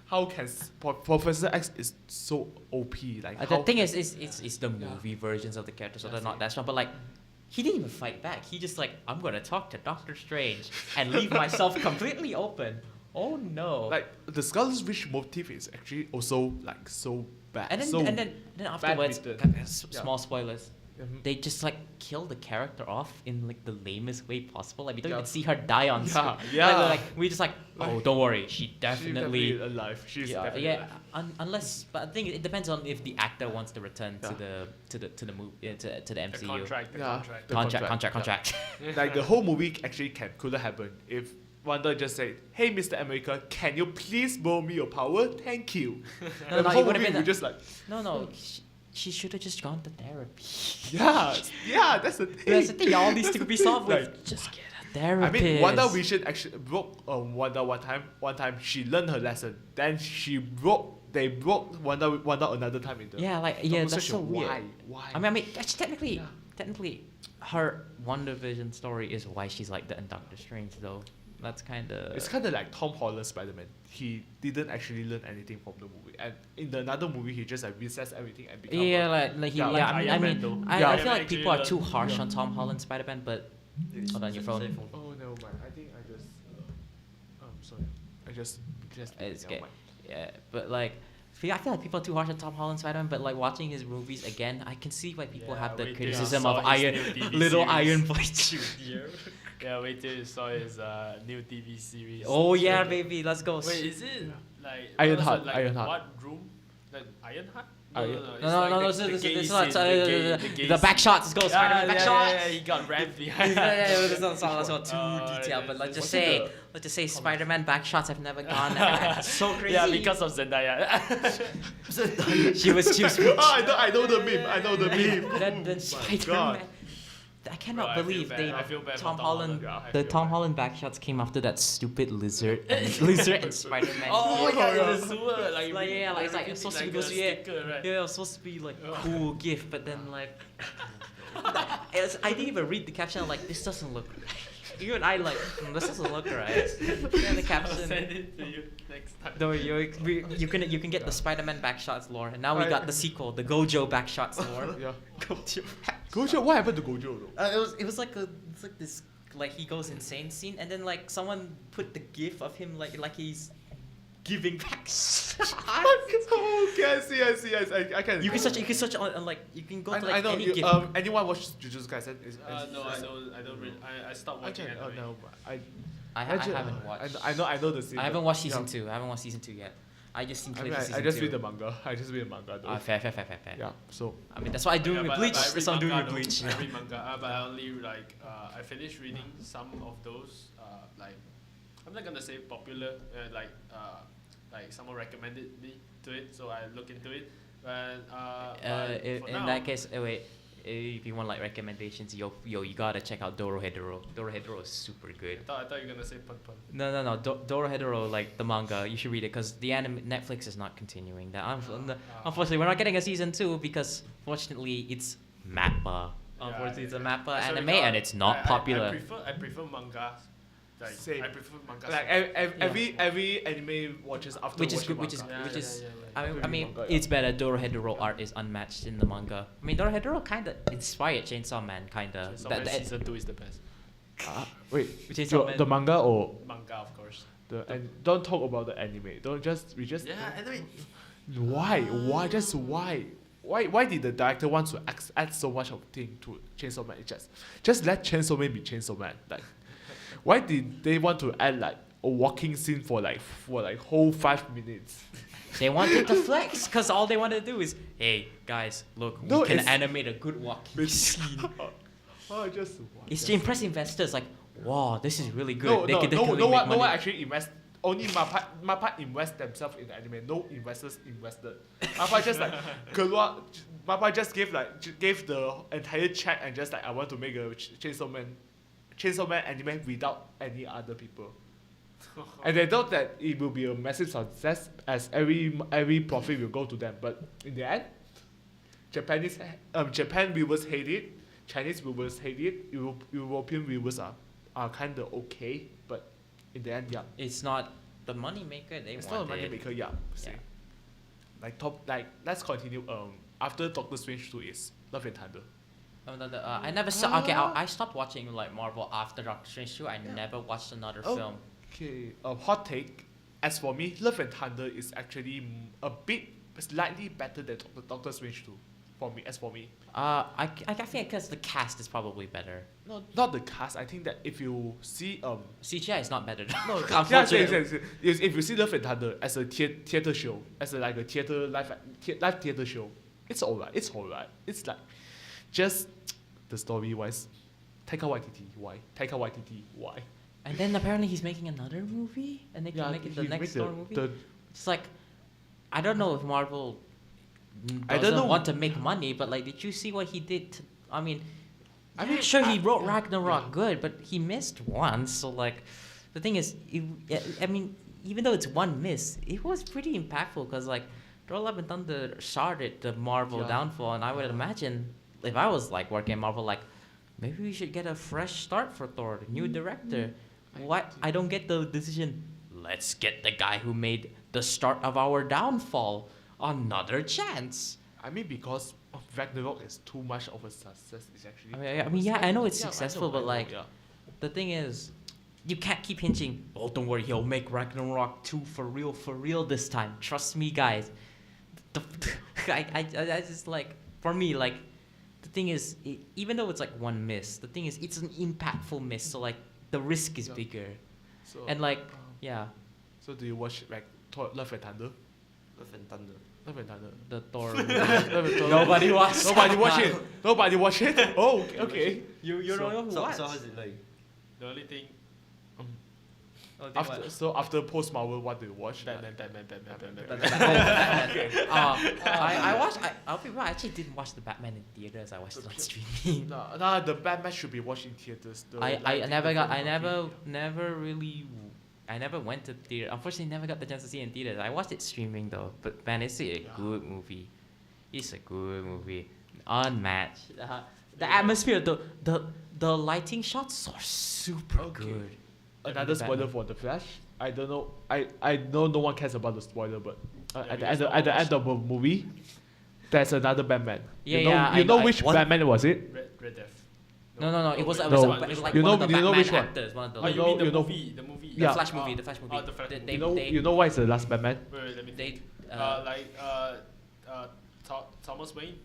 how can Professor X is so OP like the how thing is, it's the movie versions of the characters, so they're not that strong. But like, he didn't even fight back. He just like, I'm gonna talk to Doctor Strange and leave myself completely open. Oh no! like the Scarlet Witch motif is actually also like so bad. and then so and then afterwards, written. Yeah. small spoilers. Mhm. They just like kill the character off in like the lamest way possible. Like we don't Yeah. even see her die on screen. Yeah. Like we just like, oh, don't worry, she definitely. She's alive. She's Yeah, definitely yeah. alive. Unless, but I think it depends on if the actor wants to return Yeah. to the movie to the MCU. The contract. Yeah. The Contract. Like the whole movie actually couldn't happen if Wanda just said, "Hey, Mr. America, can you please borrow me your power? Thank you." No, And the no, whole it would have movie been we just like No, she should have just gone to therapy. Yeah, that's the thing. That's the thing. All these to be solved with Like, just get a I therapist. mean, Wonder Vision actually broke Wanda one time. One time she learned her lesson. Then they broke Wanda another time in the. Yeah, like Doctor that's Strange. so weird. Why? I mean, actually, technically, her WandaVision story is why she's like that in Doctor Strange, though. That's kind of. It's kind of like Tom Holland's Spider-Man. He didn't actually learn anything from the movie, and in another movie, he just like recessed everything and become. Yeah, like he, Yeah, yeah. like I Iron Man, mean, though. I Yeah. feel like people are too Yeah. harsh on Tom Holland's Spider-Man, but hold on your phone. Oh no, man! I think I just. Sorry. I just. It's never good. mind. Yeah, but like, I feel like people are too harsh on Tom Holland's Spider-Man, but like watching his movies again, I can see why people Yeah, have the wait till you criticism saw of his Iron, new TV little series. Iron Boy. Yeah, wait till you saw his new TV series. Oh yeah, baby, let's go. Wait, is it like Ironheart, like Ironheart. what room? Like Ironheart? Iron- No, it's like this the gay is not scene, the back shots. Let's go, Spider-Man back shots. Yeah, he got rammed behind. Let's not too Oh, detailed, but yeah, let's just it's- say Spider-Man back shots have never gone so crazy. Yeah, because of Zendaya. she was Oh, I know the meme. I know the meme. then God. Spider-Man. I cannot Bro, I feel believe bad. they I feel bad for Tom Tom Holland. Holland. Yeah, I The feel Tom bad. Holland backshots came after that stupid lizard and Spider-Man. Oh, yeah, yeah, the sewer. Like, yeah, like, it's like it's supposed to be like a yeah, sticker, right? yeah, it was supposed to be like cool gift, but then like I didn't even read the caption. I'm like, this doesn't look right. Even I like this doesn't look right. And the I'll caption. send it to you next time. No, you can get the Spider-Man backshots lore, and now we got the sequel, the Gojo backshots lore. Yeah. Gojo. Gojo. What happened to Gojo though? It was like this like he goes insane scene, and then like someone put the gif of him like he's giving back. Okay, I see. I can. You can search on like you can go to like I know any you, gif. anyone watch Jujutsu Kaisen? No, I don't really. I stopped watching Okay, anime. no, I haven't watched. I know the scene. I haven't but- watched season yeah. 2. I haven't watched season 2 yet. I just seen I clips mean, of season I just 2. read the manga. I just read the manga though. Fair. Yeah. So. I mean that's what I do Yeah, with but- Bleach. but I read That's what I'm doing with manga, Bleach. though. I read manga, but I only like I finished reading some of those like I'm not gonna say popular like someone recommended me to it, so I look into it. But for In now, that case, wait. If you want like recommendations, yo, you gotta check out Dorohedoro. Dorohedoro is super good. I thought you were gonna say Pun Pun. No. Dorohedoro, like the manga, you should read it because the anime Netflix is not continuing that. Unfortunately, we're not getting a season 2 because fortunately it's Mappa. Unfortunately, it's a Mappa anime and it's not popular. I prefer mangas. Like, Same. I prefer mangas. Like every anime watches after Which is watching good, which is manga. Yeah, which yeah, is. yeah, I mean, Manga, it's better. Dorohedoro art is unmatched in the manga. I mean, Dorohedoro kind of inspired Chainsaw Man, kind of. Chainsaw Man season 2 is the best. Wait, Chainsaw Man. the manga or Manga, of course. don't talk about the anime. Don't just Yeah, anyway. Why? Why did the director want to add so much of thing to Chainsaw Man? Just let Chainsaw Man be Chainsaw Man. Like, why did they want to add like a walking scene for whole 5 minutes? They wanted to flex because all they want to do is, hey guys, look, No, we can it's- animate a good walking scene. It's to just impress investors. Like, wow, this is really good. no They can no make one money. actually invest. Only Mappa invest themselves in the anime. No investors invested. Mappa just like Mappa just gave the entire check and just like I want to make a Chainsaw Man anime without any other people. And they thought that it will be a massive success as every profit will go to them. But in the end, Japan viewers hate it, Chinese viewers hate it, European viewers are kind of okay, but in the end, yeah. It's not the money maker they It's not a wanted. money maker, yeah. See. Let's continue. After Doctor Strange 2 is Love and Thunder. I never saw. Okay, I stopped watching like Marvel after Doctor Strange 2. I never watched another film. Okay, hot take. As for me, Love and Thunder is actually a bit slightly better than Doctor Strange 2. For me. I think because the cast is probably better. No, not the cast. I think that if you see CGI is not better. no, Unfortunately. if you see Love and Thunder as a theater show, as a theater live theater show, it's alright. It's like just the story wise. Taika Waititi, why? And then apparently he's making another movie, and they can make it the he next made Thor movie. It's like, I don't know if Marvel I don't doesn't know. want to make money, but like, did you see what he did? I mean, I mean, sure, he wrote yeah, Ragnarok yeah. good, but he missed once. So like, the thing is, I mean, even though it's one miss, it was pretty impactful because like, Thor: Love and Thunder started the Marvel Yeah. downfall, and I would imagine if I was like working at Marvel, like, maybe we should get a fresh start for Thor, new director. What? I don't get the decision. Let's get the guy who made the start of our downfall another chance. I mean, because Ragnarok is too much of a success. It's actually. I mean, yeah, I know it's Yeah, successful, but like, yeah. the thing is, you can't keep hinting. Oh, don't worry, he'll make Ragnarok 2 for real this time. Trust me, guys. I just like, for me, like, the thing is, even though it's like one miss, the thing is, it's an impactful miss. So like, the risk is Yeah. bigger. So, And like, yeah, so do you watch like Love and Thunder? Love and Thunder. Love and Thunder. the Thor. Love and Thunder. Nobody watched. Nobody watch it. Nobody watch it. Oh, okay. You know who So watched? how's it like? The only thing, After post Marvel, what do you watch? Batman. I watched. I'll be right. I actually didn't watch the Batman in theaters. I watched it on streaming. No, the Batman should be watched in theaters. I never went to theater. Unfortunately, never got the chance to see it in theaters. I watched it streaming though. But man, it's a good movie. It's a good movie. Unmatched. The atmosphere, the lighting shots are super good. Another The spoiler Batman. for the Flash. I don't know. I know no one cares about the spoiler, but Yeah, at because the I end of the movie, there's another Batman. Yeah, you know, yeah, You I- know I- which what? Batman was it? Red Death. No. It was No. it was like You one of know- the you know Batman which one? actors. One of the Oh, you know- mean the you know- movie? The movie. the Yeah. Flash movie. The Flash movie. Oh, the Flash movie. You know why is the last Batman? Wait, let me They think. uh, Thomas Wayne.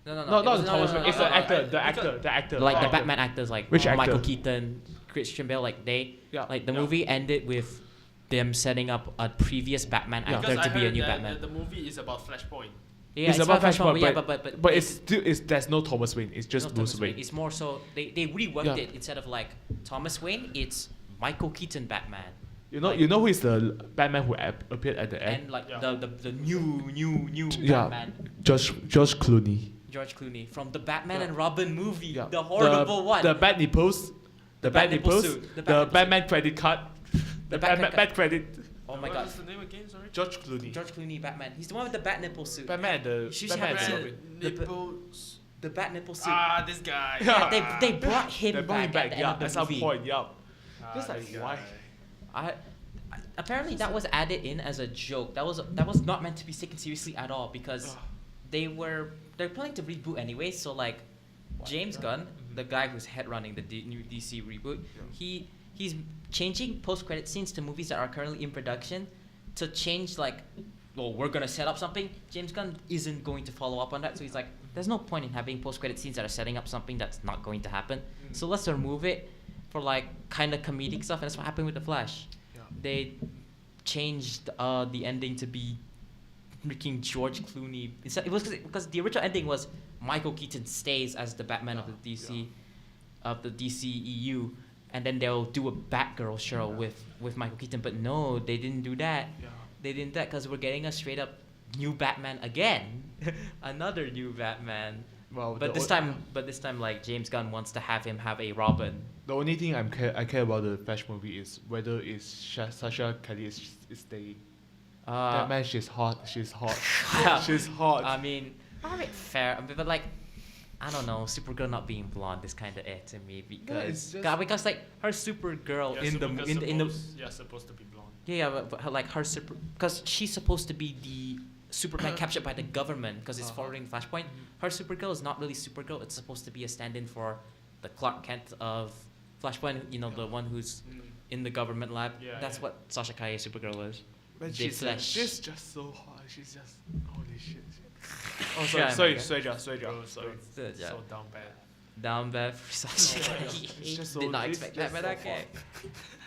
no. No, it not was- Thomas Wayne. It's the no, actor. no, The actor. like the actor. Batman actors, like Which Michael actor? Keaton, Christian Bale, like they, Yeah. like the Yeah. movie ended with them setting up a previous Batman Yeah. actor Because I to be a heard new that Batman. the movie is about Flashpoint. Yeah, It's about Flashpoint, yeah, but but it's still there's no Thomas Wayne. It's just not Bruce Thomas Wayne. It's more so they reworked Yeah. it instead of like Thomas Wayne. It's Michael Keaton Batman. You know who is the Batman who appeared at the end? And like Yeah. the new Yeah. Batman, George Clooney. George Clooney from the Batman Yeah. and Robin movie, Yeah. the horrible one. The bad nipples. The bad nipple nipples. suit, the The bad nipple Batman credit card. The Batman Batman credit. oh my What god, was the name again? Sorry. George Clooney. George Clooney Batman. He's the one with the bat nipple suit. Batman and the You should Batman have and seen the it. Nipples. The bat nipple suit. This guy. Yeah, they brought him They brought him back back. at the Yeah, end of at the some movie. point. Yeah. Just like, this why? guy. Apparently that was added in as a joke. That was not meant to be taken seriously at all because they're planning to reboot anyway. So like James Gunn, the guy who's head running the new DC reboot, he's changing post credit scenes to movies that are currently in production to change like, well, we're gonna set up something. James Gunn isn't going to follow up on that, so he's like, there's no point in having post credit scenes that are setting up something that's not going to happen. So let's remove it for like kind of comedic stuff, and that's what happened with The Flash. They changed the ending to be freaking George Clooney. It was because the original ending was Michael Keaton stays as the Batman of the DC of the DCEU, and then they'll do a Batgirl show with Michael Keaton. But no, they didn't do that. They didn't do that because we're getting a straight up new Batman again, another new Batman. Well, But this time, like James Gunn wants to have him have a Robin. the only thing I care about the Flash movie is whether Sasha Kelly is staying. That man, she's hot. She's hot. She's hot. I mean, fair, but like, I don't know, Supergirl not being blonde is kind of it to me it's because like her Supergirl in the supposed to be blonde. but her, like her because she's supposed to be the Superman captured by the government because it's following Flashpoint. Her Supergirl is not really Supergirl. It's supposed to be a stand-in for the Clark Kent of Flashpoint. You know, the one who's in the government lab. Yeah, That's yeah. what Sasha Calle's Supergirl was. But Big Flash. she's just so hot. She's just holy shit. Oh, Yeah, sorry, man. sorry. So down bad. Down bad for Sasha Calle. It's just so. Did not it's expect just that, but so hot. okay.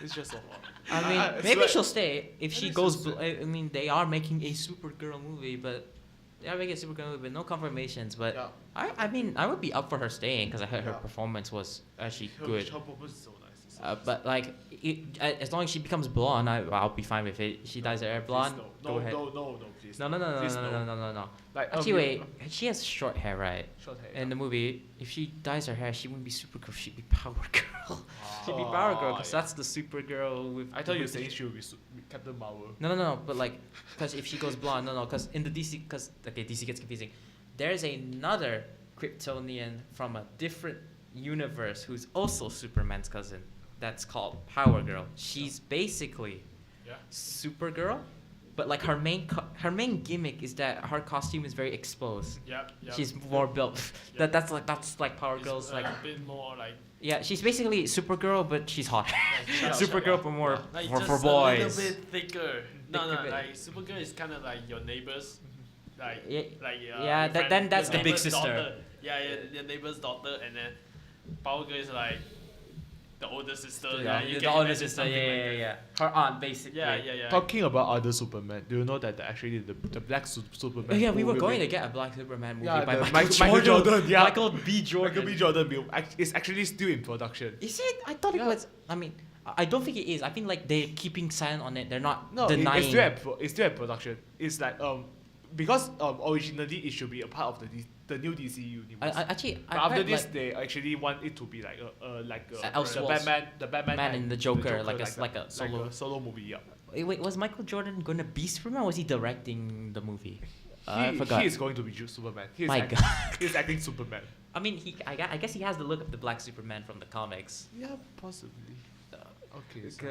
It's just so hot. I mean, I maybe swear- she'll stay if she is goes. just- I mean, they are making a Supergirl movie, but they are making a Supergirl movie, but no confirmations. But Yeah. I mean, I would be up for her staying because I heard her Yeah. performance was actually Her good. performance is so nice. But like, as long as she becomes blonde, I'll be fine with it. She dyes her hair blonde. Go ahead. No, please. No. Please no. No. Like, Actually, wait. She has short hair, right? Short hair. In the movie, if she dyes her hair, she wouldn't be Supergirl. She'd be Power Girl. She'd be Power Girl because that's the Supergirl with. I thought you were with the- saying she would be Captain Marvel. No. But like, because if she goes blonde, because in the DC, DC gets confusing. There's another Kryptonian from a different universe who's also Superman's cousin. That's called Power Girl. She's basically Supergirl, but like her main gimmick is that her costume is very exposed. Yep. She's more built. Yep. That's like Power It's, Girl's like. a bit more like. Yeah, she's basically Supergirl, but she's hot. Supergirl for more Like for just boys. a little bit thicker. No, Thicker bit. like Supergirl is kind of like your neighbors, like Yeah, your then that's your the big neighbor's sister. Daughter. Yeah, your neighbor's daughter, and then Power Girl is like the older sister. You the can older imagine sister. something like that. Yeah. Her aunt, basically. Yeah. Talking about other Superman, do you know that actually the black Superman? Yeah, we who were will going be- to get a Black Superman movie Yeah, by the Michael Jordan. Yeah. Michael B. Jordan. Michael B. Jordan is actually still in production. Is it? I thought it was. I mean, I don't think it is. I think like they're keeping silent on it. They're not denying. It's still at production. It's like because originally it should be a part of the new DC universe. But after heard, this, like, they actually want it to be like the Elseworlds. Batman Man and the Joker, like a solo solo. movie. Yeah. Wait, was Michael Jordan gonna be Superman? Or was he directing the movie? I He forgot. is going to be Superman. My God. He's acting Superman. I mean, I guess he has the look of the Black Superman from the comics. Yeah, possibly. Okay. So,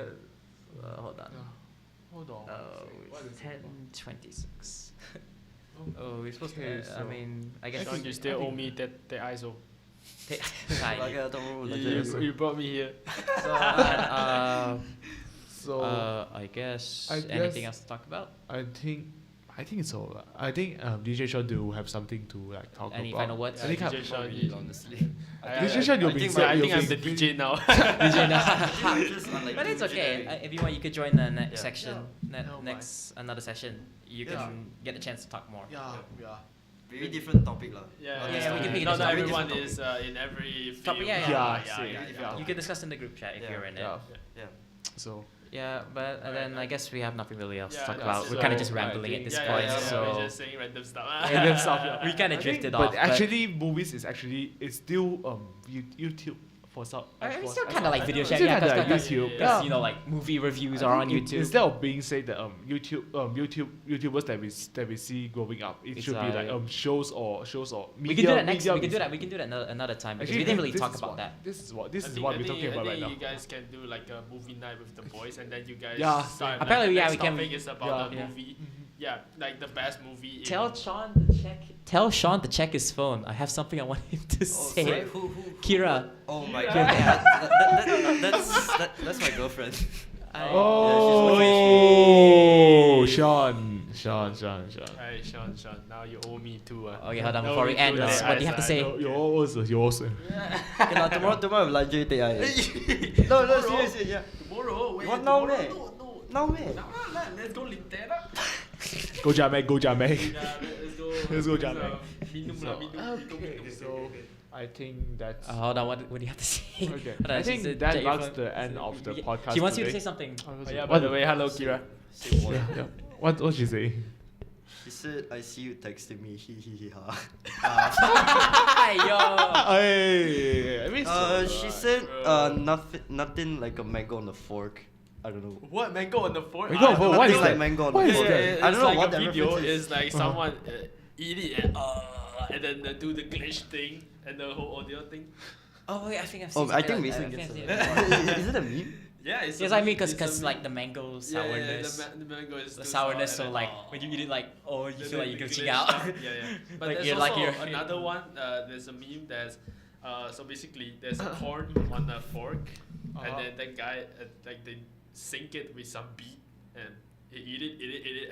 Hold on. hold on. Oh, 10:26. Oh. Oh, we're supposed Okay, to. I so- mean, I guess. Sean, you still owe me that ISO. Hi. You brought me here. So, I guess. I Anything guess- else to talk about? I think it's all. I think DJ Sean do have something to like talk Any about. final words? Any Yeah, kind- DJ Sean, Really, honestly. DJ Sean, you'll be I think I'm the DJ now. But it's okay. If you want, you could join the next Yeah. section. No, Next another session. You Yeah. can get a chance to talk more. Yeah. Very different topic lah. Yeah, Yeah, we can pick it not as well. everyone is in every field. Topic, yeah. Yeah. You can discuss in the group chat if Yeah. you're in it. Yeah. Yeah. So Yeah, but then I guess we have nothing really else to Yeah, talk yeah, about. We're so kind of just I rambling at think- this Yeah, point. yeah, So we're just saying random stuff. random stuff. Yeah. we kind I of think- drifted off. But actually, movies is actually it's still YouTube for some. It's still kind of like video chat. Still Yeah, kinda because YouTube. because Yeah. you know, like movie reviews I are on think YouTube. Instead of being said that YouTubers that we see growing up, it It's, should be like shows or we media. can do that next. media We can do is- that. We can do that another time because Actually, we didn't really this talk is about what- that. This is what we're I talking think, about right now. you guys can do like a movie night with the boys, and then you guys Yeah, start. apparently, like, yeah, the we next can- topic is about Yeah. the Yeah. movie. Yeah, like the best movie. Tell Sean to check. Tell Sean to check his phone. I have something I want him to say. sorry, who, Kira. Oh my Kira. god. That's my girlfriend. Oh, Sean. Alright, Sean, now you owe me too. Okay, hold on. No, Before we we end, do that. what do you have to say? Yours. Okay lah, tomorrow lunch take No, seriously, yeah. Tomorrow, wait. What now, tomorrow? meh? No. Now man. Let's go Lintera. Go Jamaica. Yeah, let's go. Let's go, Jamaica. Minum lah, minum. So I think that's. Hold on. What do you have to say? Okay. Hold on, I think check that your marks phone. the end of the Yeah, podcast. She wants you to today. say something. Oh, yeah, by the way, hello Kira. Yeah. What she say? She said, I see you texting me, he ha. Yo. Hey, I mean, She said, nothing like a mango on a fork. I don't know. What, mango on the fork? Mango on the fork? What is Nothing that? like mango on What the is fork. that? I don't know like what a that video reference is. is like someone eat it and then do the glitch thing and the whole audio thing. Oh wait, I think I've seen. Oh, I think something Mason like that. gets I think it. I've seen it. Is it a meme? Yeah, it's. Yes, a I mean, meme, because it's a like meme. the mango Yeah, sourness. the mango is The too sourness, sour so and like then, when you eat it, like you the- feel like the you're glitching glitch out. stuff, yeah. But Like there's you're- also like you're- another one. There's a meme that's so basically there's a corn on a fork, and then that guy like they sink it with some beat and he eat it,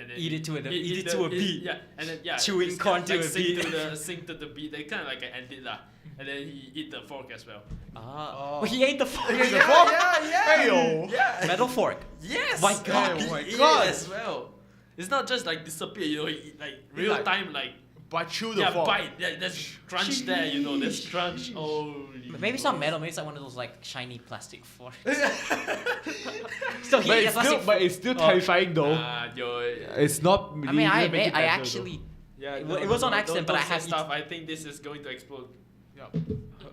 and then Eat it to a- he- eat he it the- to a he- beat. Yeah, and then Chewing it's corn kinda to a beat. Sink to the beat. They kind of like end it lah, and then he eat the fork as well. Well, he ate the fork. Yeah. Metal fork. Yes. My God. He Oh my eat it God. as well. It's not just like disappear. He eat, like real time like Bite through the Yeah, fork. bite. Yeah, there's crunch there, you know. There's crunch. Oh. Maybe it's not metal. Maybe it's like one of those like shiny plastic forks. So But it's still, terrifying though. It's not. I mean, I really make it admit, I better, actually. Yeah, It was on accident, but I had stuff. I think this is going to explode. though.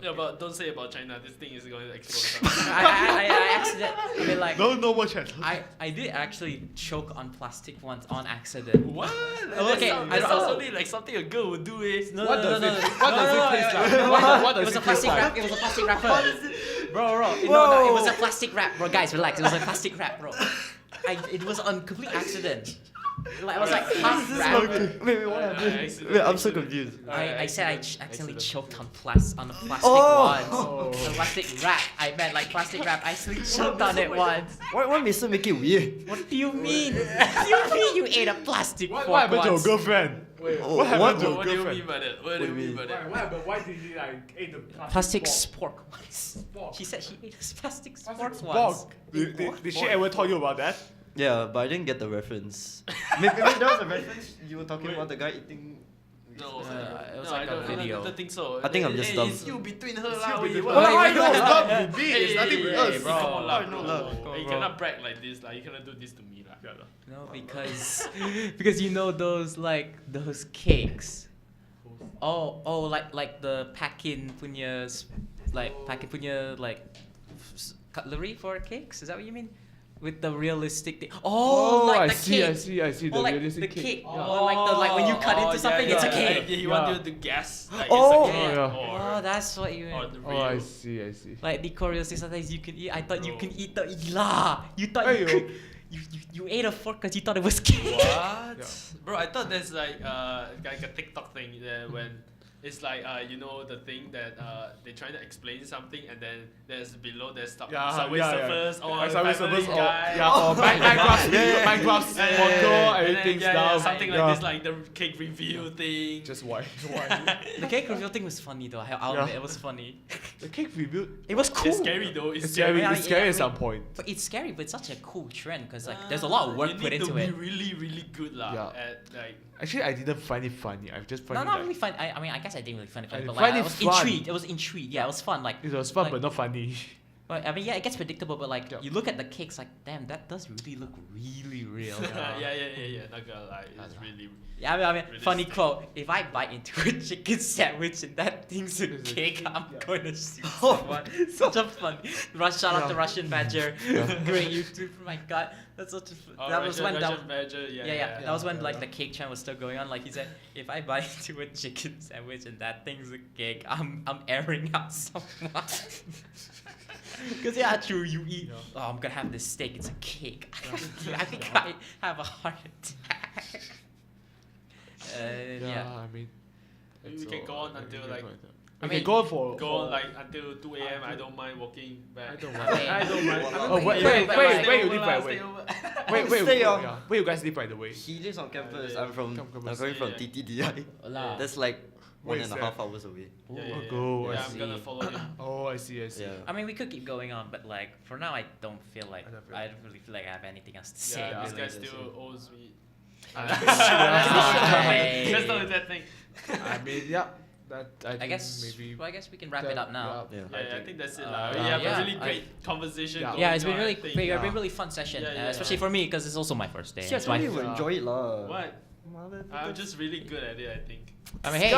Yeah, but don't say about China. This thing is going to explode. I accident. I mean, like. No more chat. I did actually choke on plastic once on accident. What? Okay, That sounds only like something a girl would do. No, What no, does no, it- no, what no, does no, it no, taste no, like? no, What it does was it a plastic taste wrap. It was a plastic wrapper. Bro, no, it was a plastic wrap. Bro, guys, relax. It was a plastic wrap, bro. It was on complete accident. Like, I was like half wrapped. Wait, what happened? Wait, I'm so confused. I said I accidentally choked on a plastic once. A plastic wrap. I meant like plastic wrap. I accidentally choked on it once. Why Mr. make it weird? What do you mean? What do you mean you ate a plastic fork What happened to your once? girlfriend? Oh, What happened to your What do you girlfriend? mean by that? What do you mean by that? What happened? Why did he like eat the Plastic spork once. She said she ate a plastic spork once. Pork. Did she ever tell you about that? Yeah, but I didn't get the reference. Maybe that was a reference. You were talking about the guy eating. No, it was no, like I a don't, video. I don't think so. I think I'm just Hey, dumb. It's you between her It's lah. you between- What- Well, what- I know, it's not with me, Hey, it's nothing with hey, us. bro. Come on lah, I know bro. lah. Hey, you cannot brag like this lah. You cannot do this to me lah. No, because you know those cakes. Oh, like the Pakin punya cutlery for cakes. Is that what you mean? With the realistic thing. Oh, like the cake. I see. Or The like realistic the cake. cake. Or like when you cut into something, it's a cake. Yeah, he Yeah. want you to guess. Like Oh. it's a cake. Yeah. Oh, that's what you Or meant. the Oh, I real. see. Like the realistic sometimes you can eat. I thought you Bro. can eat the ila. You thought you Aiyo. could. You ate a fork because you thought it was cake. What? Yeah. Bro, I thought there's like a TikTok thing there when it's like you know the thing that they trying to explain something and then there's below there's Subway Surfers or Subway Family Surfers or Guy. or Minecraft And everything's then, down. something like Yeah. this, like the cake review thing. Just why? The cake reveal thing was funny though. I'll Yeah. admit it was funny. The cake review. It was cool. It's scary though. It's scary. Yeah, It's scary yeah, at some point. But it's scary, but it's such a cool trend because like there's a lot of work put into You it. need to be really, really good lah Yeah. at like. Actually, I didn't find it funny. I just found No, it not like, really fun. I mean, I guess I didn't really find it funny, I but find like, I it was fun. intrigued. It was intrigued. Yeah, it was fun. Like, it was fun, like- but not funny. but, I mean, yeah, it gets predictable, but like, Yeah. you look at the cakes, like, damn, that does really look really real. yeah. Not gonna lie, it's really. Yeah, I mean, funny Realistic. quote. If I bite into a chicken sandwich and that thing's a It's a cake, cake, I'm yeah. going to shoot someone. Such a fun. Shout out to Yeah. Russian Badger. Yeah. Great YouTube. Oh my god, that's such a. That was when that. Yeah. That was when like the cake trend was still going on. Like he said, if I bite into a chicken sandwich and that thing's a cake, I'm airing out someone. Because yeah, true. You eat. Yeah. Oh, I'm gonna have this steak. It's a cake. I think I have a heart attack. Yeah. I mean, We it's can go all- on until, we like- can I we mean, can go for Go on like until 2 a.m. I don't mind walking back. I don't mind. I don't mind. Oh, Oh, wait, Yeah, wait, but wait, like- where you Stay live, over by lah, the way? stay over. Stay on. Where you guys live, by the way? He lives on campus. yeah. I'm from. Campus. I'm coming from Yeah. TTDI. Hola. That's like Where 1.5 is that? hours away. Go, I Yeah, I'm gonna see. follow him. Oh, I see. Yeah. I mean, we could keep going on, but like for now, I don't feel like I don't feel- I don't really feel like I have anything else to say. Yeah, this really. guy still owes me. Hey. Let's not do that thing. I mean, yeah. That I guess. maybe. Well, I guess we can wrap it up now. Yeah. Yeah, I think that's it. Uh, We have yeah, a really great conversation. Yeah. going Yeah, it's been on, really I think. great. It's been Yeah. really fun session, Yeah, yeah, especially yeah. for me because it's also my first day. See, I It's told my you Yeah. will enjoy it lah. What? I'm just really good at it, I think. I mean, hey.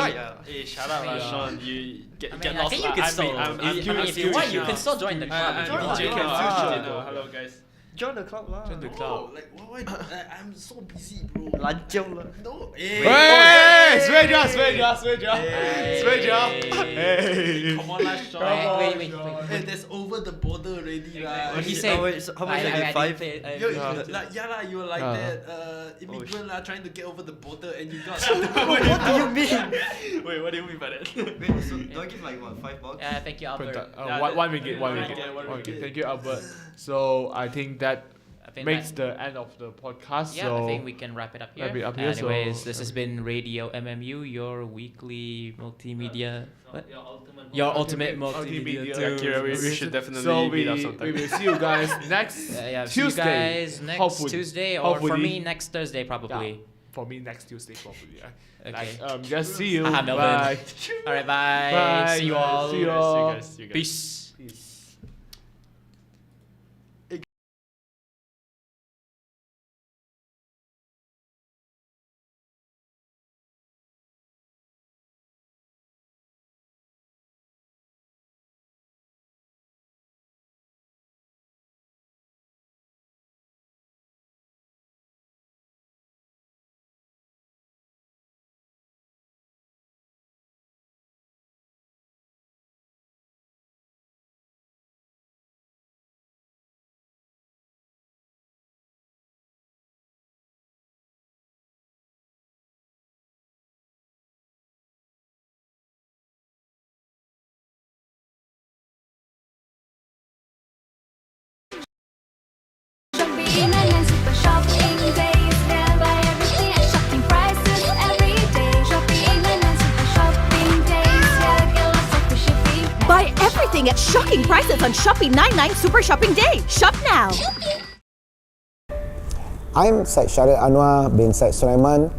Hey, shut up, Yeah. Sean. You get, I mean, get I lost. think you lah. can I'm still. in- I'm I mean, if you future want, you now. can still join the club. I'm if you want. DJ Join now. the club. DJ now. Hello, guys. Join the club lah. Join the Oh, club. like why? I'm so busy, bro. Lanjang lah. No. Hey, Sveja. Hey. Come on, last Wait, Sean. wait. Hey, that's over the border already, lah. What he Oh, said. wait, so how much I I get? didn't 5? pay- I Yo, didn't pay- like, yeah, lah, you were like Uh. that immigrant lah, trying to get over the border, and you got. What do you mean? Wait, what do you mean by that? Wait, so do I give like what, $5? Yeah, thank you, Albert. Yeah, One that- ringgit. one ringgit. Thank you, Albert. So I think that I think makes that- the end of the podcast. Yeah, so I think we can wrap it up here. Wrap it up here, Anyways, so- this has been Radio MMU, your weekly multimedia. What? Your Your ultimate. ultimate multimedia. multimedia. tool. we should definitely So meet up we sometime. will see you guys next Yeah, see you Tuesday. guys next Hopefully. Tuesday, or for Hopefully. me next Thursday probably. for me next Tuesday probably. Okay. Like just see you. Melvin. Bye. All right, bye. Bye. See you all. See you all. See you guys. Peace. Peace. Shopping and super shopping days. Can buy everything at shocking prices every day. Shopping and super shopping days. Yeah, get lots of free shipping. Buy everything at shocking prices on Shopee 99 Super Shopping Day. Shop now. I'm Syed Syaril Anwar bin Syed Sulaiman